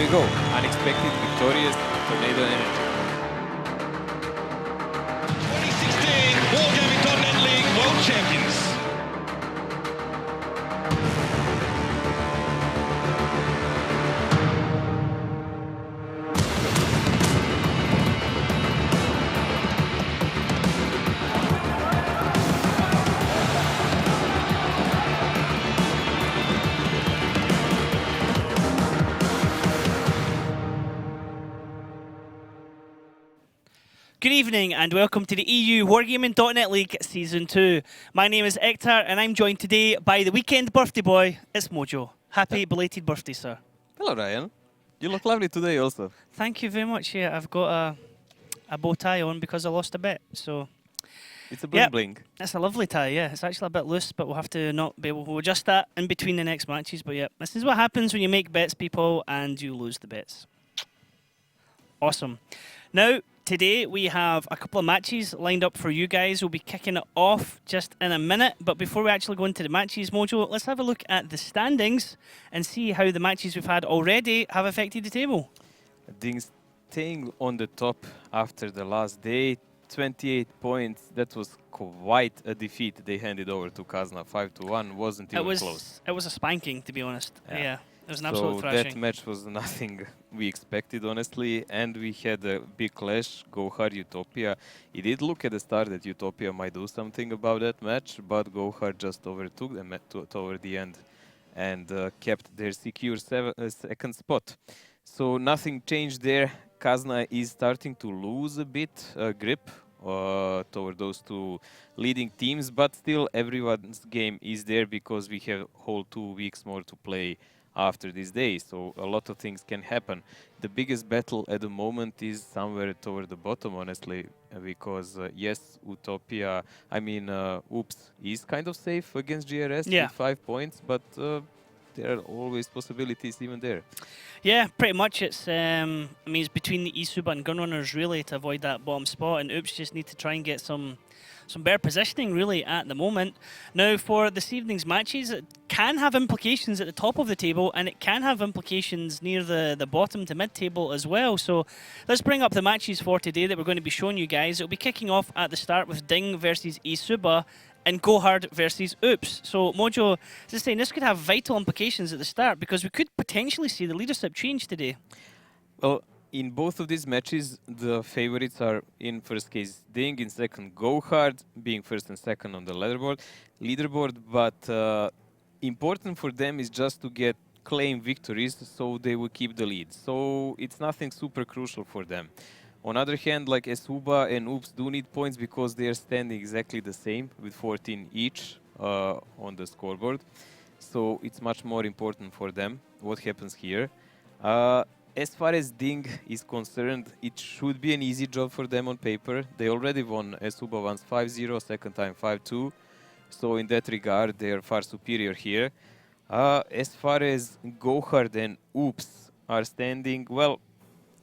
you go. Unexpected, victorious, Tornado Energy. 2016 Wargaming.net League World Champions. Good evening and welcome to the EU Wargaming.net League Season 2. My name is Hector and I'm joined today by the weekend birthday boy, it's Mojo. Happy belated birthday, sir. Hello, Ryan. You look lovely today also. Thank you very much. Yeah, I've got a bow tie on because I lost a bet, so... It's a bling bling. It's a lovely tie, yeah. It's actually a bit loose, but we'll have to not be able to adjust that in between the next matches. But yeah, this is what happens when you make bets, people, and you lose the bets. Awesome. Now, today we have a couple of matches lined up for you guys. We'll be kicking it off just in a minute. But before we actually go into the matches, Mojo, let's have a look at the standings and see how the matches we've had already have affected the table. Ding staying on the top after the last day. 28 points. That was quite a defeat they handed over to Kazna. 5-1. Wasn't even close. It was a spanking, to be honest. Yeah. It was an So absolute thrashing. that match was nothing we expected, honestly, and we had a big clash, Gohar Utopia. It did look at the start that Utopia might do something about that match, but Gohar just overtook them toward the end and kept their secure second spot. So nothing changed there. Kazna is starting to lose a bit grip toward those two leading teams, but still everyone's game is there because we have whole 2 weeks more to play after this day, so a lot of things can happen. The biggest battle at the moment is somewhere toward the bottom, honestly, because yes, Utopia, Oops is kind of safe against GRS with 5 points, but there are always possibilities even there. Yeah, pretty much. It's it's between the Isuba and Gunrunners really to avoid that bottom spot, and Oops just need to try and get some better positioning really at the moment. Now for this evening's matches, it can have implications at the top of the table and it can have implications near the bottom to mid-table as well. So let's bring up the matches for today that we're going to be showing you guys. It'll be kicking off at the start with Ding versus Isuba and Gohard versus Oops. So Mojo, just saying this could have vital implications at the start because we could potentially see the leadership change today. Well, in both of these matches, the favorites are in first case Ding, in second Gohard, being first and second on the leaderboard. But important for them is just to claim victories, so they will keep the lead. So it's nothing super crucial for them. On the other hand, like Esuba and Oops do need points because they are standing exactly the same with 14 each on the scoreboard. So it's much more important for them what happens here. As far as Ding is concerned, it should be an easy job for them on paper. They already won Esuba once 5-0, second time 5-2. So in that regard, they are far superior here. As far as Gohard and Oops are standing, well,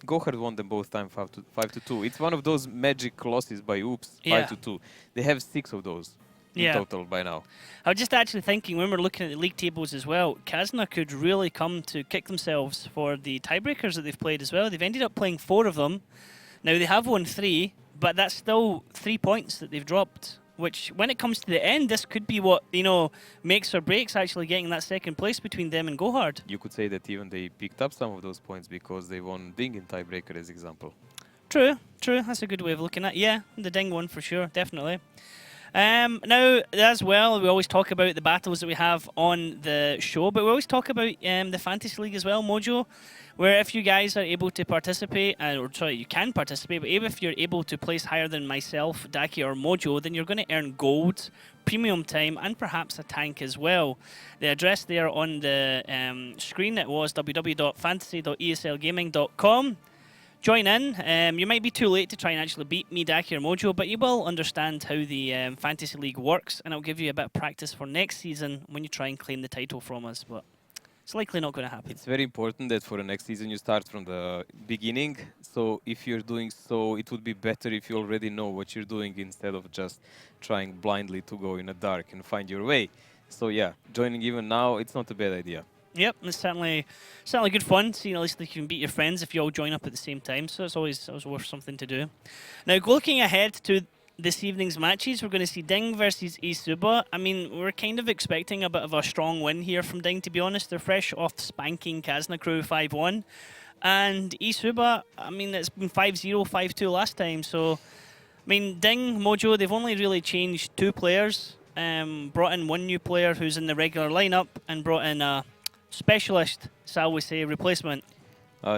Gohard won them both time 5-2. It's one of those magic losses by Oops, 5-2. They have 6 of those in total by now. I was just actually thinking when we're looking at the league tables as well, Kazna could really come to kick themselves for the tiebreakers that they've played as well. They've ended up playing 4 of them. Now they have won 3, but that's still 3 points that they've dropped. Which, when it comes to the end, this could be what, makes or breaks actually getting that second place between them and Gohard. You could say that even they picked up some of those points because they won Ding in tiebreaker, as example. True. That's a good way of looking at it. Yeah, the Ding one for sure, definitely. Now, as well, we always talk about the battles that we have on the show, but we always talk about the Fantasy League as well, Mojo, where if you guys are able to participate, you can participate, but if you're able to place higher than myself, Daki, or Mojo, then you're going to earn gold, premium time, and perhaps a tank as well. The address there on the screen, it was www.fantasy.eslgaming.com. Join in. You might be too late to try and actually beat me, Daki, or Mojo, but you will understand how the Fantasy League works, and it'll give you a bit of practice for next season when you try and claim the title from us. But it's likely not going to happen. It's very important that for the next season you start from the beginning. So if you're doing so, it would be better if you already know what you're doing instead of just trying blindly to go in the dark and find your way. So yeah, joining even now, it's not a bad idea. Yep, it's certainly good fun. Seeing at least you can beat your friends if you all join up at the same time. So it's always worth something to do. Now, looking ahead to this evening's matches, we're going to see Ding versus Isuba. I mean, we're kind of expecting a bit of a strong win here from Ding, to be honest. They're fresh off spanking Kazna Crew 5-1. And Isuba, I mean, it's been 5-0, 5-2 last time. So, I mean, Ding, Mojo, they've only really changed 2 players. Brought in 1 new player who's in the regular lineup and brought in a specialist, shall we say, replacement.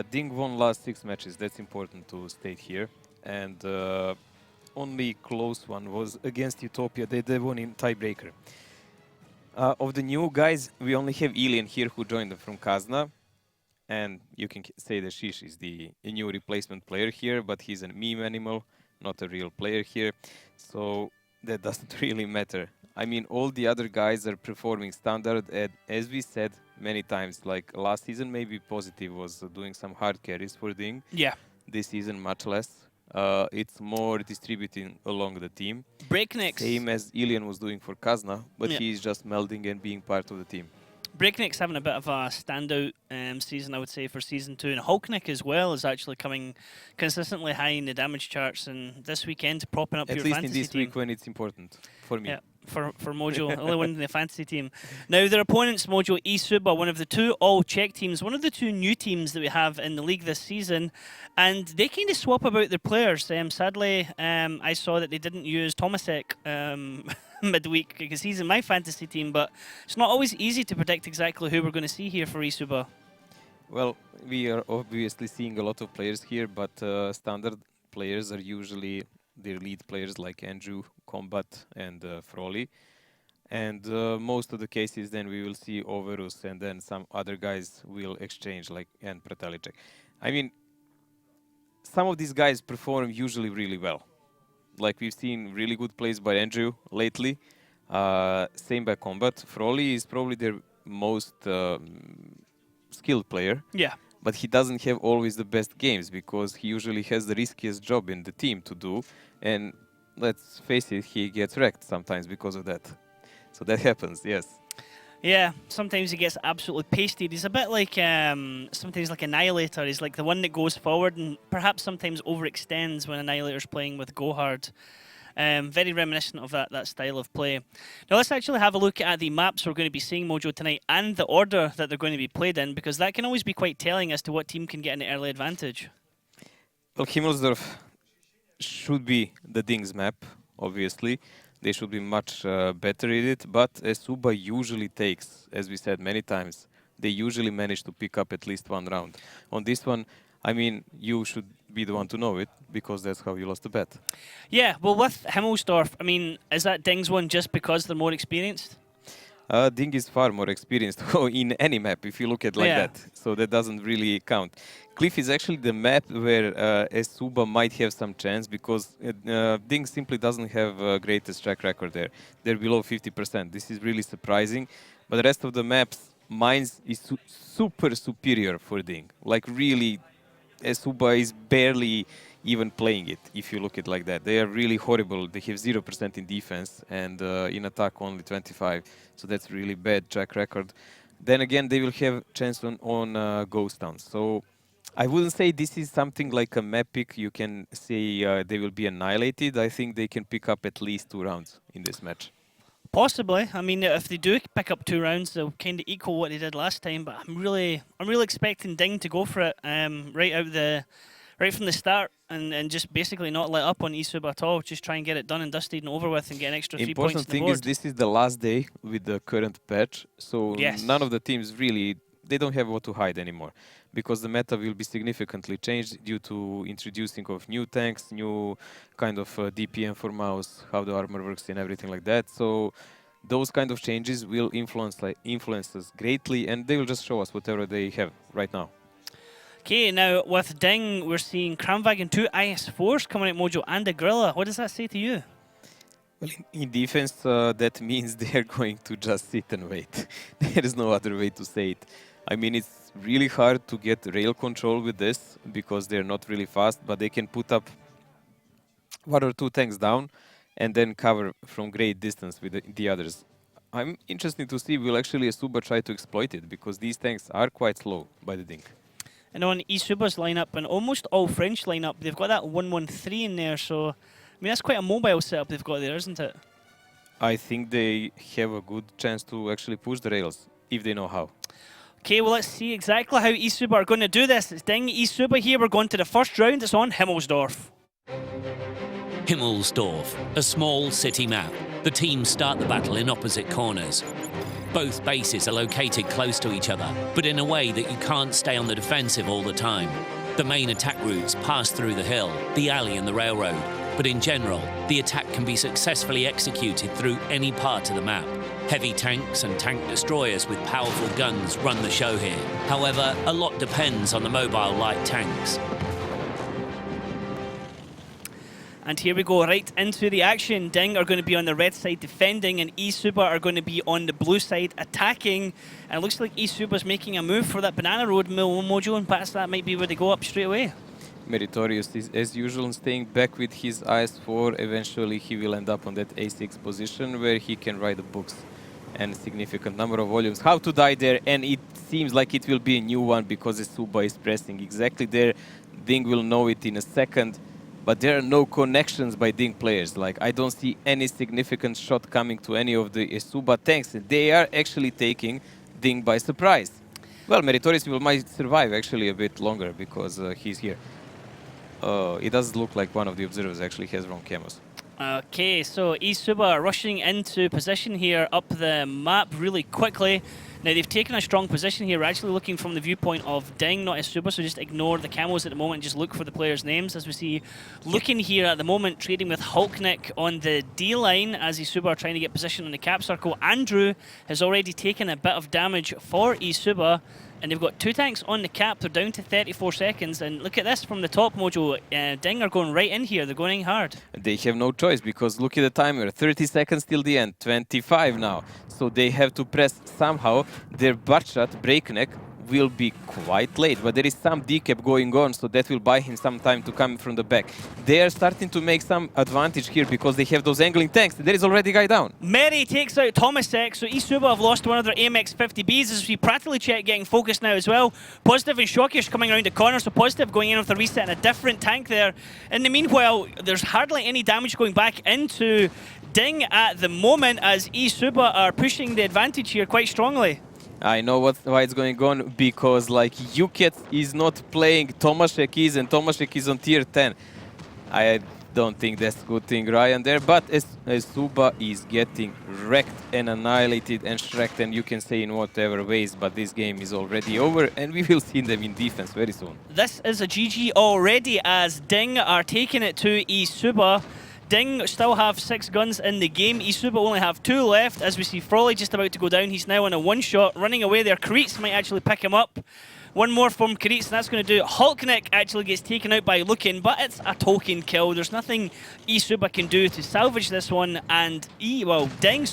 Ding won last 6 matches. That's important to state here. And only close one was against Utopia. They won in tiebreaker. Of the new guys, we only have Ilian here who joined them from Kazna. And you can say that Shish is the new replacement player here, but he's a meme animal, not a real player here. So that doesn't really matter. I mean, all the other guys are performing standard, and as we said many times, like last season, maybe Positive was doing some hard carries for Ding. Yeah. This season, much less. It's more distributing along the team. Breaknecks. Same as Ilian was doing for Kazna, but Yeah. he's just melding and being part of the team. Breakneck's having a bit of a standout season, I would say, for Season 2. And Hulknick as well is actually coming consistently high in the damage charts. And this weekend, propping up At your least fantasy in this team. week when it's important for me. Yeah, for Mojo, only one in the fantasy team. Now, their opponents, Mojo Isuba, one of the 2 all-Czech teams, one of the 2 new teams that we have in the league this season. And they kind of swap about their players. Sadly, I saw that they didn't use Tomasek midweek because he's in my fantasy team, but it's not always easy to predict exactly who we're going to see here for Isuba. Well, we are obviously seeing a lot of players here, but standard players are usually their lead players like Andrew, Combat, and Froli. And most of the cases, then we will see Overus, and then some other guys will exchange, like and Pratalicek. I mean, some of these guys perform usually really well. Like we've seen really good plays by Andrew lately. Same by Combat. Froli is probably their most skilled player. Yeah. But he doesn't have always the best games because he usually has the riskiest job in the team to do. And let's face it, he gets wrecked sometimes because of that. So that happens, yes. Yeah, sometimes he gets absolutely pasted. He's a bit like, sometimes like Annihilator. He's like the one that goes forward and perhaps sometimes overextends when Annihilator's playing with Go Hard. Very reminiscent of that style of play. Now let's actually have a look at the maps we're going to be seeing, Mojo, tonight and the order that they're going to be played in, because that can always be quite telling as to what team can get an early advantage. Well, Himmelsdorf should be the Dings map, obviously. They should be much better at it, but Suba usually takes, as we said many times, they usually manage to pick up at least 1 round. On this one, I mean, you should be the one to know it, because that's how you lost the bet. Yeah, well, with Himmelsdorf, I mean, is that Ding's one just because they're more experienced? Ding is far more experienced in any map, if you look at like that. So that doesn't really count. Cliff is actually the map where Suba might have some chance because Ding simply doesn't have a greatest track record there. They're below 50%. This is really surprising. But the rest of the maps, Mines is super superior for Ding. Like really, Suba is barely even playing it, if you look at it like that. They are really horrible. They have 0% in defense and in attack only 25. So that's really bad track record. Then again, they will have chance on Ghost Towns. So I wouldn't say this is something like a map pick. You can say they will be annihilated. I think they can pick up at least 2 rounds in this match. Possibly. I mean, if they do pick up 2 rounds, they'll kind of equal what they did last time. But I'm really expecting Ding to go for it right from the start and just basically not let up on Isuba at all. Just try and get it done and dusted and over with and get an extra 3 points on the board. Important thing is this is the last day with the current patch, so none of the teams really, they don't have what to hide anymore because the meta will be significantly changed due to introducing of new tanks, new kind of DPM for mouse, how the armor works and everything like that. So those kind of changes will influence us greatly and they will just show us whatever they have right now. Okay, now with Ding, we're seeing Kramwagen 2 IS4s coming out, Mojo, and a Gorilla. What does that say to you? Well, in defense, that means they are going to just sit and wait. There is no other way to say it. I mean, it's really hard to get rail control with this because they're not really fast, but they can put up 1 or 2 tanks down and then cover from great distance with the others. I'm interested to see will actually Asuba try to exploit it, because these tanks are quite slow by the Dink. And on Isuba's lineup, and almost all French lineup, they've got that 1-1-3 in there. So, I mean, that's quite a mobile setup they've got there, isn't it? I think they have a good chance to actually push the rails, if they know how. Okay, well, let's see exactly how Isuba are going to do this. It's Ding Isuba here. We're going to the first round. It's on Himmelsdorf. Himmelsdorf, a small city map. The teams start the battle in opposite corners. Both bases are located close to each other, but in a way that you can't stay on the defensive all the time. The main attack routes pass through the hill, the alley and the railroad, but in general, the attack can be successfully executed through any part of the map. Heavy tanks and tank destroyers with powerful guns run the show here. However, a lot depends on the mobile light tanks. And here we go, right into the action. Ding are going to be on the red side defending, and Isuba are going to be on the blue side attacking. And it looks like Isuba's making a move for that banana road Mojo, and perhaps that might be where they go up straight away. Meritorious is, as usual, staying back with his IS-4. Eventually, he will end up on that A6 position where he can write the books and a significant number of volumes. How to die there, and it seems like it will be a new one because Isuba is pressing exactly there. Ding will know it in a second. But there are no connections by Ding players. Like, I don't see any significant shot coming to any of the Isuba tanks. They are actually taking Ding by surprise. Well, Meritorious might survive actually a bit longer because he's here. It does look like one of the observers actually has wrong camos. Okay, so Isuba rushing into position here up the map really quickly. Now, they've taken a strong position here. We're actually looking from the viewpoint of Ding, not Isuba, so just ignore the camos at the moment and just look for the players' names. As we see, looking here at the moment, trading with Hulknick on the D line as Isuba are trying to get position on the cap circle. Andrew has already taken a bit of damage for Isuba, and they've got two tanks on the cap. They're down to 34 seconds, and look at this from the top, Mojo. Ding are going right in here. They're going in hard. They have no choice because look at the timer. 30 seconds till the end. 25 now. So they have to press somehow. Their butt shot, breakneck, will be quite late, but there is some decap going on, so that will buy him some time to come from the back. They are starting to make some advantage here because they have those angling tanks. There is already a guy down. Meri takes out Tomasek, so Isuba have lost one of their AMX 50Bs. As we see Pratilicek getting focused now as well. Positive and Shokish coming around the corner, so Positive going in with a reset and a different tank there. In the meanwhile, there's hardly any damage going back into Ding at the moment as Isuba are pushing the advantage here quite strongly. I know why it's going on, because like Yuket is not playing, Tomaszek is, and Tomaszek is on tier 10. I don't think that's a good thing, Ryan, there, but Isuba is getting wrecked and annihilated and shreked, and you can say in whatever ways, but this game is already over, and we will see them in defense very soon. This is a GG already as Ding are taking it to Isuba. Ding still have 6 guns in the game. Isuba only have 2 left. As we see Frawley just about to go down. He's now on a one-shot, running away there. Karitz might actually pick him up. One more from Karitz, and that's going to do it. Hulknick actually gets taken out by Lukin, but it's a token kill. There's nothing Isuba can do to salvage this one, and Ding,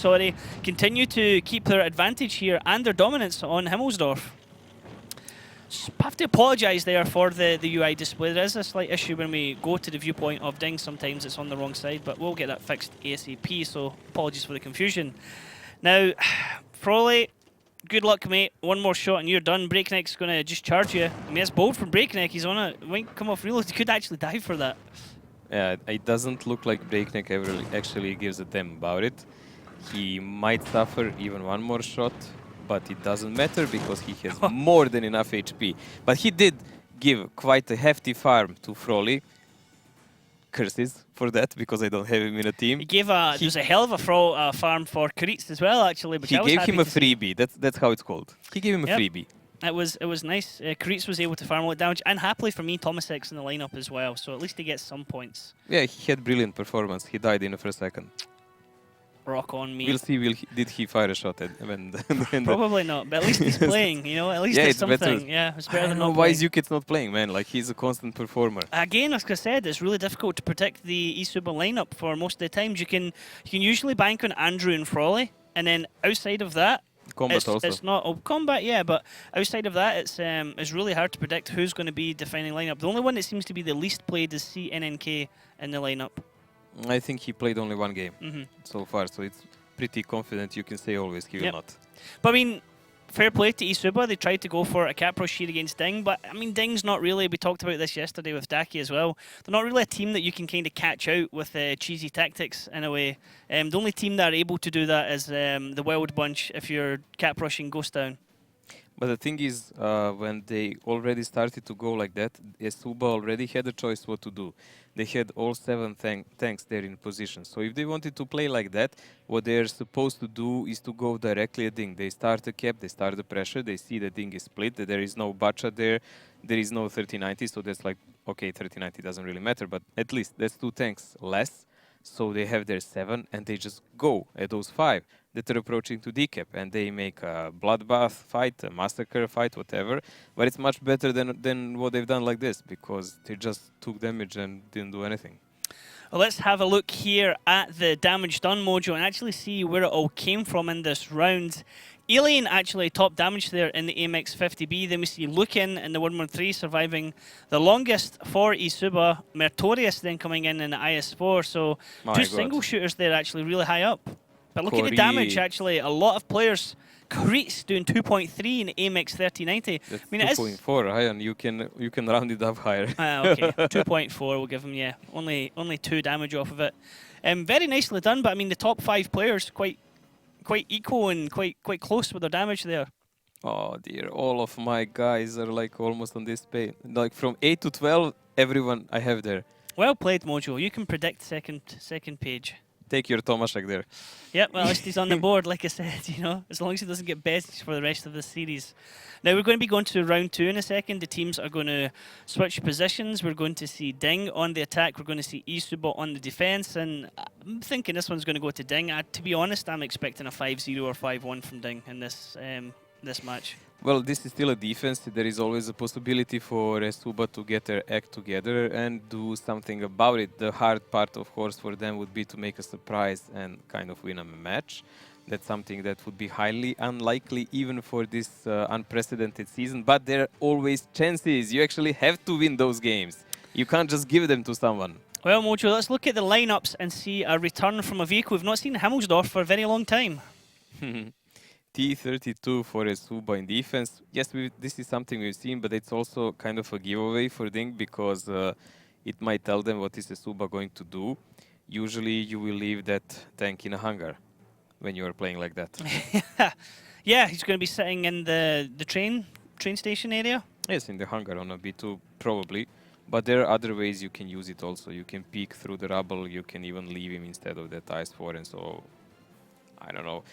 continue to keep their advantage here and their dominance on Himmelsdorf. Have to apologise there for the UI display. There is a slight issue when we go to the viewpoint of Ding. Sometimes it's on the wrong side, but we'll get that fixed ASAP, so apologies for the confusion. Now, Frawley, good luck, mate. One more shot and you're done. Breakneck's going to just charge you. I mean, it's bold from Breakneck. He's on it. Might come off reload. He could actually die for that. Yeah, it doesn't look like Breakneck ever actually gives a damn about it. He might suffer even one more shot, but it doesn't matter because he has more than enough HP. But he did give quite a hefty farm to Frawley. Curses for that, because I don't have him in a team. He gave there's a hell of a farm for Karitz as well, actually. But he gave him a freebie. That's how it's called. He gave him a freebie. It was nice. Karitz was able to farm all the damage, and happily for me, Tomasek's in the lineup as well. So at least he gets some points. Yeah, he had brilliant performance. He died in the first second. Rock on me. We'll see. Did he fire a shot at when Probably not, but at least he's playing. You know, at least it's something. Better. Yeah, it's better than not. Why playing. is Yukit's not playing, man? Like, he's a constant performer. Again, as I said, it's really difficult to predict the Isuba lineup for most of the times. You can usually bank on Andrew and Frawley, and then outside of that, Combat also. It's not combat, yeah, but outside of that, it's really hard to predict who's going to be defining lineup. The only one that seems to be the least played is CNNK in the lineup. I think he played only one game so far, so it's pretty confident you can say always he will Yep. not. But I mean, fair play to Isuba. They tried to go for a cap rush here against Ding, but I mean, Ding's not really. We talked about this yesterday with Daki as well. They're not really a team that you can kind of catch out with cheesy tactics in a way. The only team that are able to do that is the Wild Bunch if your cap rushing goes down. But the thing is, when they already started to go like that, Suba already had a choice what to do. They had all 7 tanks there in position. So if they wanted to play like that, what they're supposed to do is to go directly at Ding. They start the cap, they start the pressure, they see that Ding is split, that there is no Bacha there, there is no 3090, so that's like, okay, 3090 doesn't really matter, but at least that's 2 tanks less. So they have their 7 and they just go at those 5 that are approaching to decap, and they make a bloodbath fight, a massacre fight, whatever. But it's much better than what they've done like this, because they just took damage and didn't do anything. Well, let's have a look here at the damage done mojo and actually see where it all came from in this round. Alien actually top damage there in the AMX 50B. Then we see Lucan in the 113 surviving the longest for Isuba. Mertorius then coming in the IS4. So My two God. single shooters there actually really high up. But look at the Corey. damage actually. A lot of players. Creets doing 2.3 in AMX 3090. That's I mean, it is 2.4, Ryan. You can round it up higher. okay, 2.4 we'll give him, yeah. Only 2 damage off of it. Very nicely done, but I mean the top 5 players quite equal and quite close with their damage there. Oh dear, all of my guys are like almost on this page. Like from 8 to 12, everyone I have there. Well played, Mojo. You can predict second page. Take your Tomaszek there. Yep, well, at least he's on the board, like I said, you know, as long as he doesn't get benched for the rest of the series. Now, we're going to be going to round 2 in a second. The teams are going to switch positions. We're going to see Ding on the attack. We're going to see Isuba on the defense. And I'm thinking this one's going to go to Ding. To be honest, I'm expecting a 5-0 or 5-1 from Ding in this match. Well, this is still a defense. There is always a possibility for Suba to get their act together and do something about it. The hard part, of course, for them would be to make a surprise and kind of win a match. That's something that would be highly unlikely even for this unprecedented season. But there are always chances. You actually have to win those games. You can't just give them to someone. Well, Mojo, let's look at the lineups and see a return from a vehicle. We've not seen Himmelsdorf for a very long time. T32 for Suba in defense. Yes, this is something we've seen, but it's also kind of a giveaway for Ding because it might tell them what is Suba going to do. Usually you will leave that tank in a hangar when you are playing like that. Yeah, he's going to be sitting in the train station area. Yes, in the hangar on a B2 probably. But there are other ways you can use it also. You can peek through the rubble, you can even leave him instead of that IS4, and so I don't know.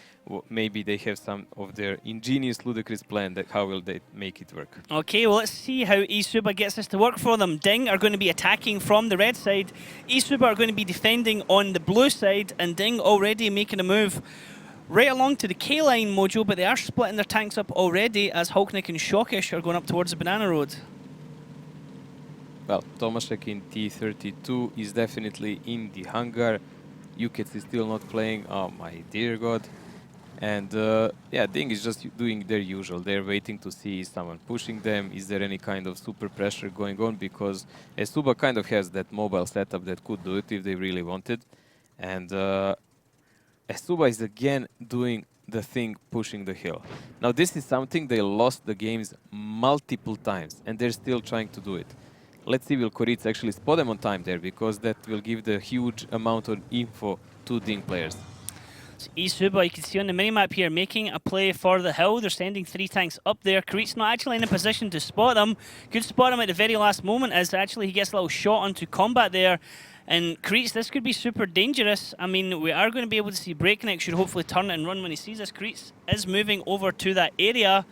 Maybe they have some of their ingenious, ludicrous plan that how will they make it work. Okay, well, let's see how Isuba gets this to work for them. Ding are going to be attacking from the red side. Isuba are going to be defending on the blue side, and Ding already making a move right along to the K-line, Mojo, but they are splitting their tanks up already as Hulknik and Shockish are going up towards the Banana Road. Well, Tomaszek in T32 is definitely in the hangar. Ukets is still not playing. Oh my dear God. And yeah, Ding is just doing their usual. They're waiting to see someone pushing them. Is there any kind of super pressure going on? Because Suba kind of has that mobile setup that could do it if they really wanted. And Suba is again doing the thing, pushing the hill. Now this is something they lost the games multiple times and they're still trying to do it. Let's see will Koritz actually spot them on time there, because that will give the huge amount of info to Ding players. So Isuba, you can see on the minimap here, making a play for the hill. They're sending 3 tanks up there. Koritz not actually in a position to spot them. Could spot him at the very last moment as actually he gets a little shot onto combat there. And Koritz, this could be super dangerous. I mean, we are going to be able to see Breakneck should hopefully turn and run when he sees this. Koritz is moving over to that area.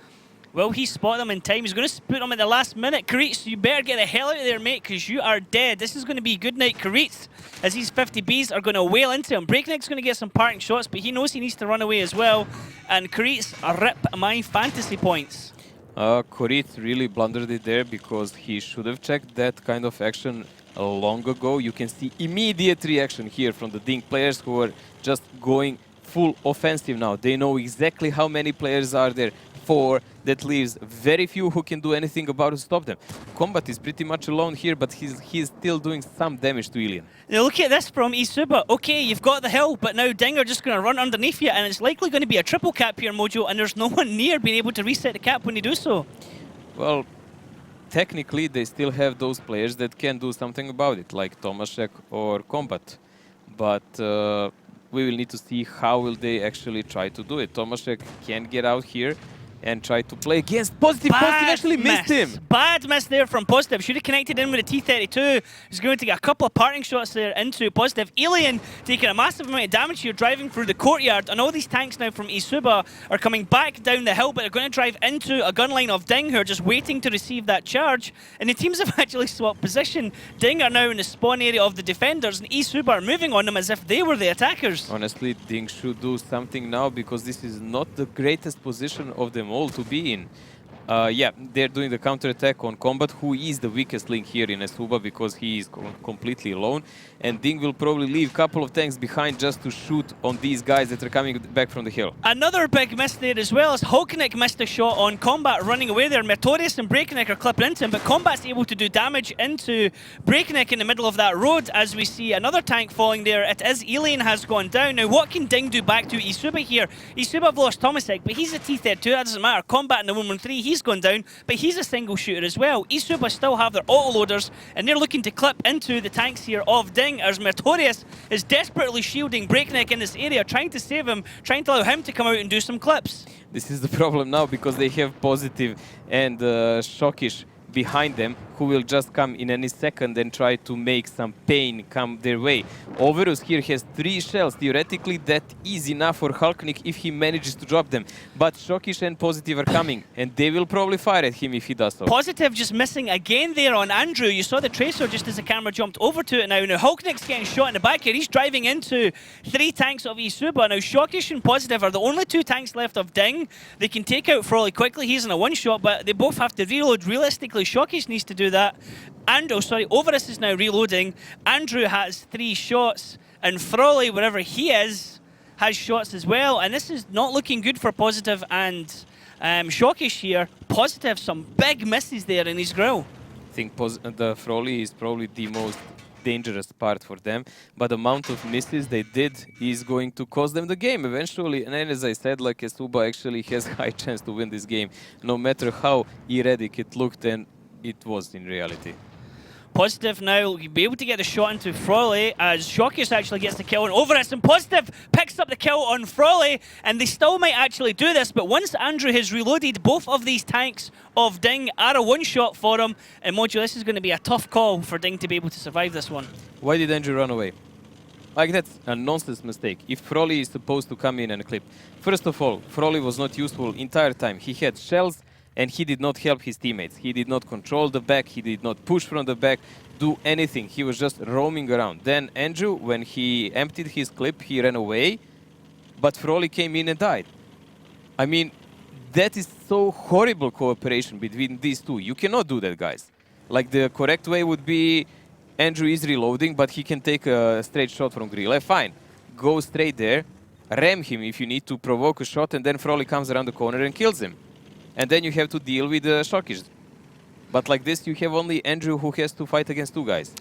Will he spot them in time? He's going to spot them at the last minute. Koritz, you better get the hell out of there, mate, because you are dead. This is going to be good night, Koritz, as these 50Bs are going to wail into him. Breakneck's going to get some parting shots, but he knows he needs to run away as well. And Koritz, rip my fantasy points. Koritz really blundered it there because he should have checked that kind of action long ago. You can see immediate reaction here from the Ding players who are just going full offensive now. They know exactly how many players are there. 4 that leaves very few who can do anything about to stop them. Combat is pretty much alone here, but he's still doing some damage to Ilian. Now look at this from Isuba. Okay, you've got the hill, but now Ding are just going to run underneath you, and it's likely going to be a triple cap here, Mojo, and there's no one near being able to reset the cap when you do so. Well, technically they still have those players that can do something about it, like Tomaszek or Combat. But we will need to see how will they actually try to do it. Tomaszek can get out here and try to play against Positive. Positive actually missed him. Bad miss there from Positive. Should have connected in with a T32. He's going to get a couple of parting shots there into Positive. Ilian taking a massive amount of damage here, driving through the courtyard. And all these tanks now from Isuba are coming back down the hill, but they're going to drive into a gun line of Ding, who are just waiting to receive that charge. And the teams have actually swapped position. Ding are now in the spawn area of the defenders, and Isuba are moving on them as if they were the attackers. Honestly, Ding should do something now, because this is not the greatest position of them all to be in. Yeah, they're doing the counter-attack on Combat, who is the weakest link here in Isuba, because he is completely alone. And Ding will probably leave a couple of tanks behind just to shoot on these guys that are coming back from the hill. Another big miss there as well, as Hulknik missed a shot on Combat running away there. Metorius and Breakneck are clipping into him, but Combat's able to do damage into Breakneck in the middle of that road, as we see another tank falling there. It is Ilian has gone down. Now, what can Ding do back to Isuba here? Isuba have lost Tomasek, but he's a T32, that doesn't matter. Combat in the 113, he's gone down, but he's a single shooter as well. Isuba still have their autoloaders, and they're looking to clip into the tanks here of Ding, as Metorius is desperately shielding Breakneck in this area, trying to save him, trying to allow him to come out and do some clips. This is the problem now, because they have Positive and Shockish behind them, who will just come in any second and try to make some pain come their way. Overus here has 3 shells. Theoretically, that is enough for Hulknik if he manages to drop them. But Shockish and Positive are coming, and they will probably fire at him if he does so. Positive just missing again there on Andrew. You saw the tracer just as the camera jumped over to it now. Now Hulknik's getting shot in the back here. He's driving into 3 tanks of Isuba. Now Shockish and Positive are the only 2 tanks left of Ding. They can take out Frawley quickly. He's in a 1-shot, but they both have to reload. Realistically, Shockish needs to do that. And, oh sorry, Overus is now reloading. Andrew has 3 shots, and Frawley, wherever he is, has shots as well. And this is not looking good for Positive and Shockish here. Positive, some big misses there in his grill. I think the Frawley is probably the most dangerous part for them, but the amount of misses they did is going to cost them the game eventually. And then, as I said, like, Isuba actually has a high chance to win this game, no matter how erratic it looked and it was in reality. Positive now will be able to get the shot into Frawley, as Shockish actually gets the kill on Overus, and Positive picks up the kill on Frawley, and they still might actually do this, but once Andrew has reloaded, both of these tanks of Ding are a 1-shot for him, and Mojo, this is going to be a tough call for Ding to be able to survive this one. Why did Andrew run away? Like, that's a nonsense mistake. If Frawley is supposed to come in and clip, first of all, Frawley was not useful entire time. He had shells, and he did not help his teammates. He did not control the back, he did not push from the back, do anything. He was just roaming around. Then Andrew, when he emptied his clip, he ran away, but Frawley came in and died. I mean, that is so horrible cooperation between these two. You cannot do that, guys. Like, the correct way would be Andrew is reloading, but he can take a straight shot from Grille. Fine, go straight there, ram him if you need to provoke a shot, and then Frawley comes around the corner and kills him. And then you have to deal with Shockish. But like this, you have only Andrew who has to fight against 2 guys.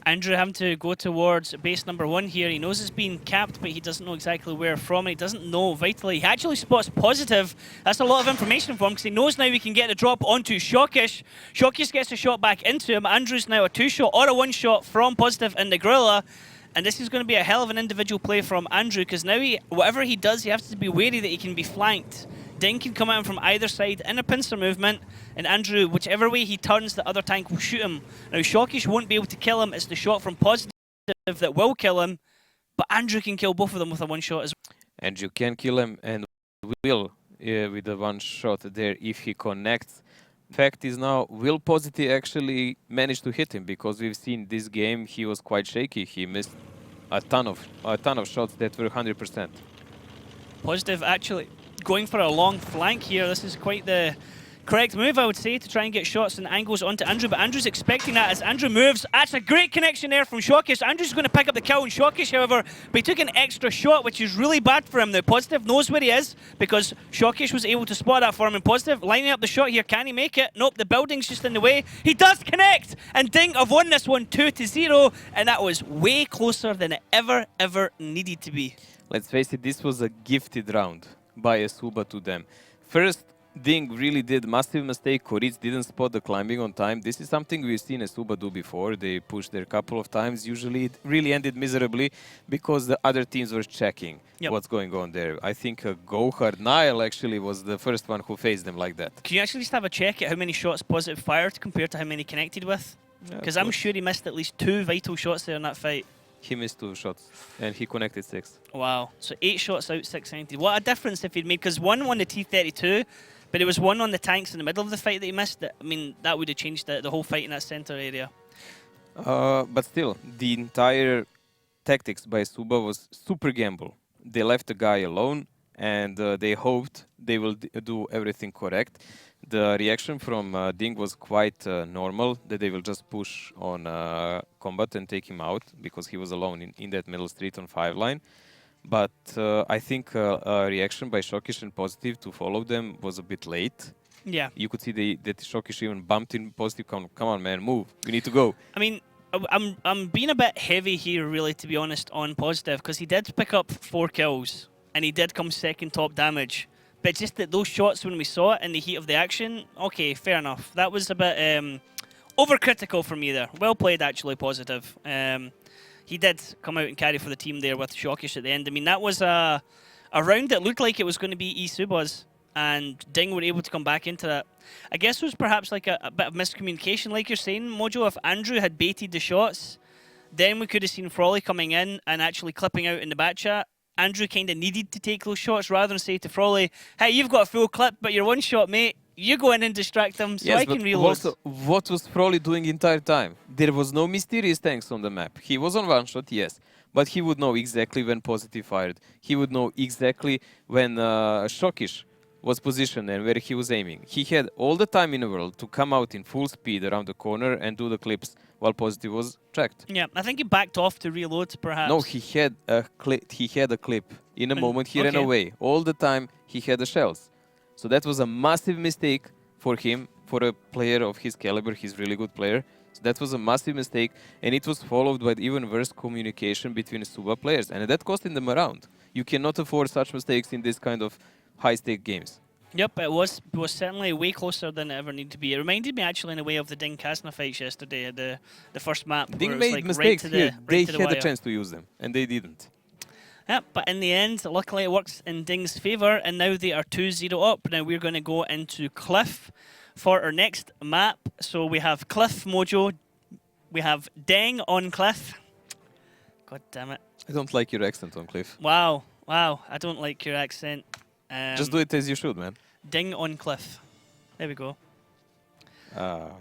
Andrew having to go towards base number 1 here. He knows it's been capped, but he doesn't know exactly where from. He doesn't know vitally. He actually spots Positive. That's a lot of information for him, because he knows now he can get the drop onto Shockish. Shockish gets a shot back into him. Andrew's now a 2-shot or a 1-shot from Positive in the Gorilla. And this is going to be a hell of an individual play from Andrew, because now whatever he does, he has to be wary that he can be flanked. Ding can come out from either side in a pincer movement, and Andrew, whichever way he turns, the other tank will shoot him. Now, Shockish won't be able to kill him. It's the shot from Positive that will kill him, but Andrew can kill both of them with a 1-shot as well. Andrew can kill him and will with the 1-shot there if he connects. Fact is now, will Positive actually manage to hit him? Because we've seen this game, he was quite shaky. He missed a ton of shots that were 100%. Positive actually going for a long flank here. This is quite the Correct move, I would say, to try and get shots and angles onto Andrew, but Andrew's expecting that as Andrew moves. That's a great connection there from Shockish. Andrew's going to pick up the kill on Shockish, however, but he took an extra shot, which is really bad for him. Now, Positive knows where he is because Shockish was able to spot that for him, and Positive lining up the shot here. Can he make it? Nope, the building's just in the way. He does connect, and Ding have won this one 2-0, and that was way closer than it ever needed to be. Let's face it, this was a gifted round by Asuba to them. First, Ding really did massive mistake. Koritz didn't spot the climbing on time. This is something we've seen Asuba do before. They pushed there a couple of times. Usually it really ended miserably because the other teams were checking what's going on there. I think Gohard Nile actually was the first one who faced them like that. Can you actually just have a check at how many shots Positive fired compared to how many connected with? Because I'm sure he missed at least 2 vital shots there in that fight. He missed 2 shots and he connected 6. Wow. So 8 shots out, 6 connected. What a difference if he'd made, because one won the T32, but there was one on the tanks in the middle of the fight that he missed. I mean, that would have changed the whole fight in that center area. But still, the entire tactics by Suba was super gamble. They left the guy alone and they hoped they will do everything correct. The reaction from Ding was quite normal, that they will just push on Combat and take him out because he was alone in that middle street on 5 line. But I think a reaction by Shockish and Positive to follow them was a bit late. Yeah. You could see that Shockish even bumped in Positive. Come on, man, move. We need to go. I mean, I'm being a bit heavy here, really, to be honest, on Positive, because he did pick up 4 kills and he did come second top damage. But just that those shots when we saw it in the heat of the action, okay, fair enough. That was a bit overcritical for me there. Well played, actually, Positive. He did come out and carry for the team there with Shockish at the end. I mean, that was a round that looked like it was going to be E-Subas, and Ding were able to come back into that. I guess it was perhaps like a bit of miscommunication, like you're saying, Mojo. If Andrew had baited the shots, then we could have seen Frawley coming in and actually clipping out in the back chat. Andrew kind of needed to take those shots rather than say to Frawley, hey, you've got a full clip, but you're one shot, mate. You go in and distract them so yes, I can but reload. Also, what was Frawley doing the entire time? There was no mysterious tanks on the map. He was on one shot, yes, but he would know exactly when Positive fired. He would know exactly when Shockish was positioned and where he was aiming. He had all the time in the world to come out in full speed around the corner and do the clips while Positive was tracked. Yeah, I think he backed off to reload, perhaps. No, he had a clip. In a moment, he ran away. All the time, he had the shells. So that was a massive mistake for him, for a player of his caliber. He's a really good player. So that was a massive mistake, and it was followed by even worse communication between Suba players, and that costing them a round. You cannot afford such mistakes in this kind of high-stake games. Yep, it was certainly way closer than it ever needed to be. It reminded me actually in a way of the Ding Kasna fights yesterday, the first map. Ding where made like mistakes here. They the had wire. a chance to use them, and they didn't. Yeah, but in the end, luckily it works in Ding's favour, and now they are 2-0 up. Now we're going to go into Cliff for our next map. So we have Cliff, Mojo. We have Ding on Cliff. God damn it. I don't like your accent on Cliff. Wow, I don't like your accent. Just do it as you should, man. Ding on Cliff. There we go.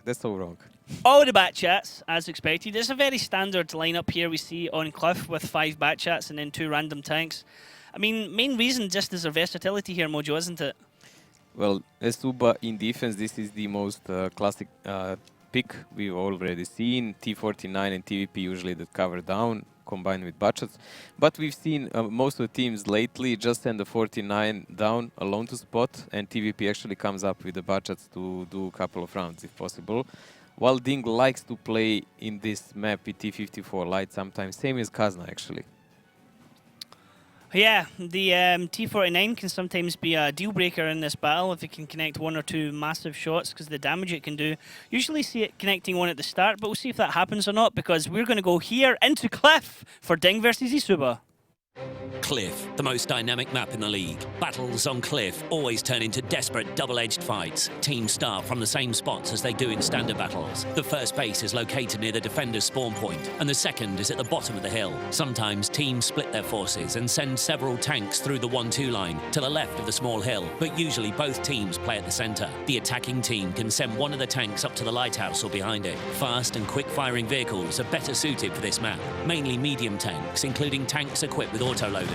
That's so wrong. All the bat chats, as expected. It's a very standard lineup here we see on Cliff with 5 bat chats and then 2 random tanks. I mean, main reason just is their versatility here, Mojo, isn't it? Well, Suba in defense, this is the most classic pick we've already seen. T49 and TVP usually that cover down, combined with budgets. But we've seen most of the teams lately just send the 49 down alone to spot, and TVP actually comes up with the budgets to do a couple of rounds if possible. While Ding likes to play in this map with T54 light sometimes, same as Kazna actually. Yeah, the T49 can sometimes be a deal breaker in this battle if it can connect 1 or 2 massive shots because the damage it can do. Usually see it connecting 1 at the start, but we'll see if that happens or not because we're going to go here into Cliff for Ding versus Isuba. Cliff, the most dynamic map in the league. Battles on Cliff always turn into desperate double-edged fights. Teams start from the same spots as they do in standard battles. The first base is located near the defender's spawn point, and the second is at the bottom of the hill. Sometimes teams split their forces and send several tanks through the 1-2 line to the left of the small hill, but usually both teams play at the center. The attacking team can send one of the tanks up to the lighthouse or behind it. Fast and quick-firing vehicles are better suited for this map, mainly medium tanks, including tanks equipped with autoloaders.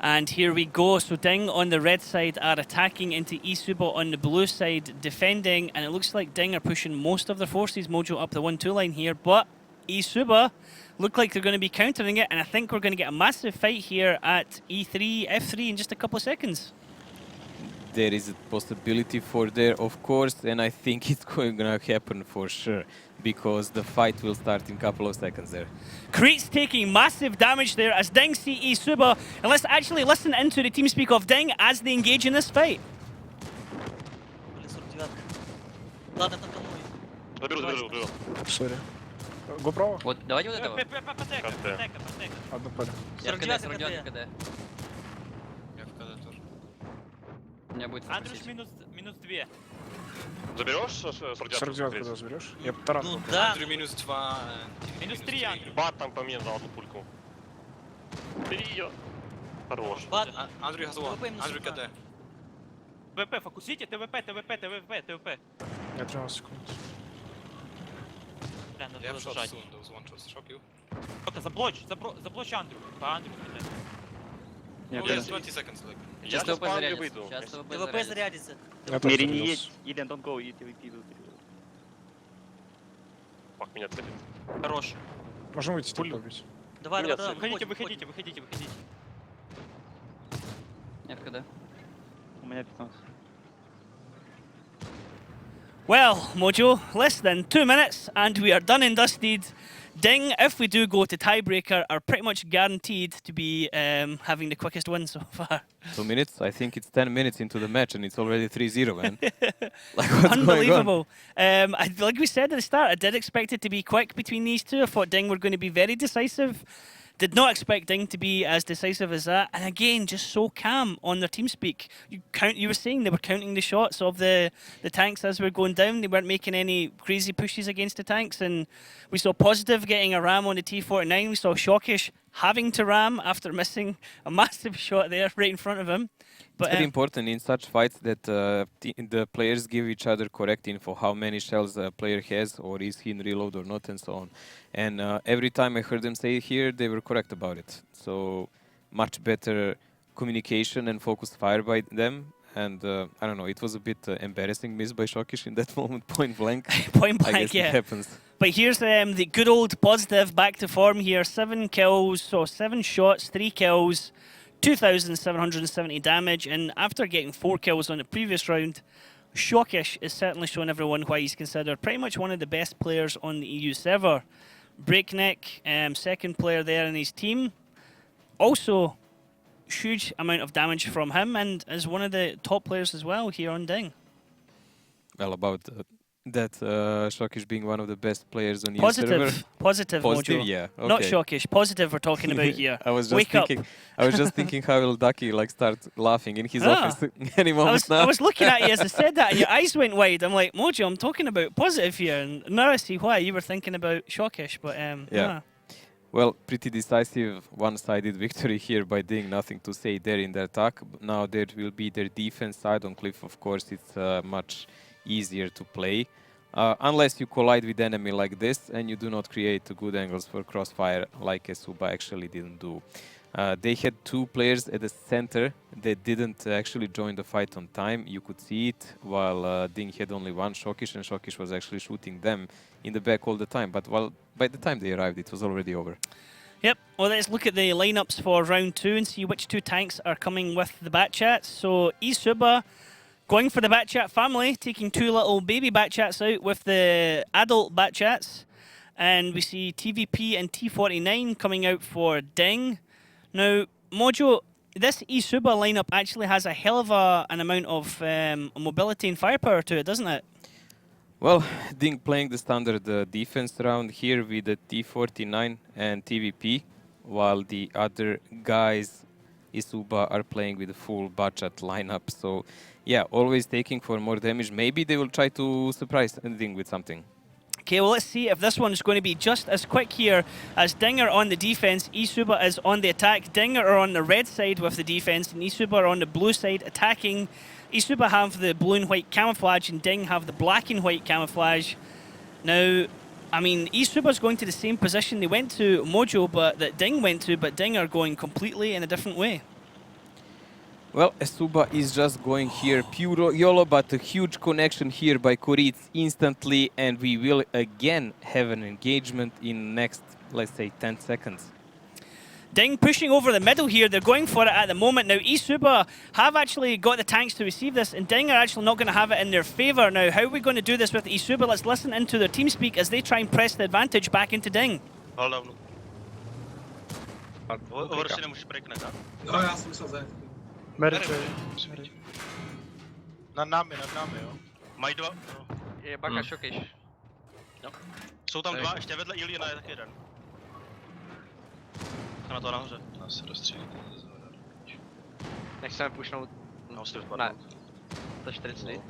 And here we go. So Ding on the red side are attacking into Isuba on the blue side, defending. And it looks like Ding are pushing most of their forces, Mojo, up the 1-2 line here. But Isuba look like they're going to be countering it. And I think we're going to get a massive fight here at E3, F3 in just a couple of seconds. There is a possibility for there, of course, and I think it's going to happen for sure, because the fight will start in a couple of seconds there. Crete's taking massive damage there as Ding see Isuba. And let's actually listen into the TeamSpeak of Ding as they engage in this fight. Заберу. Сори. GoPro? Вот, давайте вот этого. Одну поле. Я в КД, 49 КД. Я в КД тоже. У меня будет Андрюш, фокусить. минус 2. Заберешь 49? 49 когда заберешь? Я таран. Ну да. Андрю минус 2. Минус 3, Андрю. Бат там по мне за одну пульку. Бери ее. Хорош. Андрю газован. Андрю КД. ТВП, фокусите, ТВП. Я 13 секунд. Бля, надо Я было в шот зажать. сун, there was one shot you. Только заблочь Андрю. По Андрю стреляй. Я Ну, КД. yes, 20 seconds like. Я Сейчас сейчас ТВП по Андрю зарядится. выйду. Сейчас ТВП ТВП зарядится. зарядится. Я тоже Мири не зарядился. едь, Илен, don't go, и TVP идут. Пак меня целит. Хорош. Можем выйти типа побить. Давай, Нет, давай, Выходите. Я в КД. У меня 15. Well, Mojo, less than 2 minutes and we are done and dusted. Ding, if we do go to tiebreaker, are pretty much guaranteed to be having the quickest win so far. 2 minutes? I think it's 10 minutes into the match and it's already 3-0, man. Like, what's Unbelievable. Like we said at the start, I did expect it to be quick between these two. I thought Ding were going to be very decisive. Did not expect Ding to be as decisive as that. And again, just so calm on their TeamSpeak. You were saying they were counting the shots of the tanks as we were going down. They weren't making any crazy pushes against the tanks. And we saw Positive getting a ram on the T49. We saw Shockish having to ram after missing a massive shot there right in front of him. But It's very important in such fights that the players give each other correct info, how many shells a player has, or is he in reload or not, and so on. And every time I heard them say it here, they were correct about it. So much better communication and focused fire by them. And I don't know, it was a bit embarrassing miss by Shokish in that moment, point blank. point I blank, guess yeah. it happens. But here's the good old Positive back to form here. 7 kills, so 7 shots, 3 kills. 2,770 damage, and after getting 4 kills on the previous round, Shockish is certainly showing everyone why he's considered pretty much one of the best players on the EU server. Breakneck, second player there in his team. Also, huge amount of damage from him, and is one of the top players as well here on Ding. Well, about that Shockish being one of the best players on the server. Positive, Positive, Mojo. yeah. Okay. Not Shockish, Positive we're talking about here. I was just Wake thinking. up. I was just thinking how will Ducky like start laughing in his office any moment now. I was looking at you as I said that, and your eyes went wide. I'm like, Mojo, I'm talking about Positive here, and now I see why you were thinking about Shockish. But Yeah. Well, pretty decisive one-sided victory here by Ding. Nothing to say there in the attack. Now there will be their defense side on Cliff. Of course, it's much easier to play. Unless you collide with enemy like this and you do not create good angles for crossfire like Esuba actually didn't do. They had 2 players at the center that didn't actually join the fight on time. You could see it, while Ding had only 1 Shockish, and Shockish was actually shooting them in the back all the time. But by the time they arrived, it was already over. Yep, well let's look at the lineups for round 2 and see which 2 tanks are coming with the Batchats. So Isuba going for the Batchat family, taking 2 little baby Batchats out with the adult Batchats. And we see TVP and T49 coming out for Ding. Now, Mojo, this Isuba lineup actually has a hell of an amount of mobility and firepower to it, doesn't it? Well, Ding playing the standard defense round here with the T49 and TVP, while the other guys, Isuba, are playing with a full Batchat lineup. So, yeah, always taking for more damage. Maybe they will try to surprise Ding with something. Okay, well, let's see if this one's going to be just as quick here as Dinger on the defense. Isuba is on the attack. Dinger are on the red side with the defense, and Isuba are on the blue side attacking. Isuba have the blue and white camouflage, and Ding have the black and white camouflage. Now, I mean, Isuba's going to the same position they went to, Mojo, but that Ding went to, but Ding are going completely in a different way. Well, Esuba is just going here pure YOLO, but a huge connection here by Kuric instantly, and we will again have an engagement in next, let's say, 10 seconds. Ding pushing over the middle here. They're going for it at the moment. Now, Isuba have actually got the tanks to receive this, and Ding are actually not going to have it in their favour. Now, how are we going to do this with Isuba? Let's listen into their team speak as they try and press the advantage back into Ding. Hold on. Over si nemůžeš breaknout, tak? No, já jsem myslel zajet. Merite. Nad námi, jo. Mají dva. No. Je baka šokiš. Jo. Jsou tam dva, ještě vedle Iliana je taky jeden. A na to nahoře. Nás se rozstřílí. Nechceme pušnout. No, si Ne. odpadnout. To 40.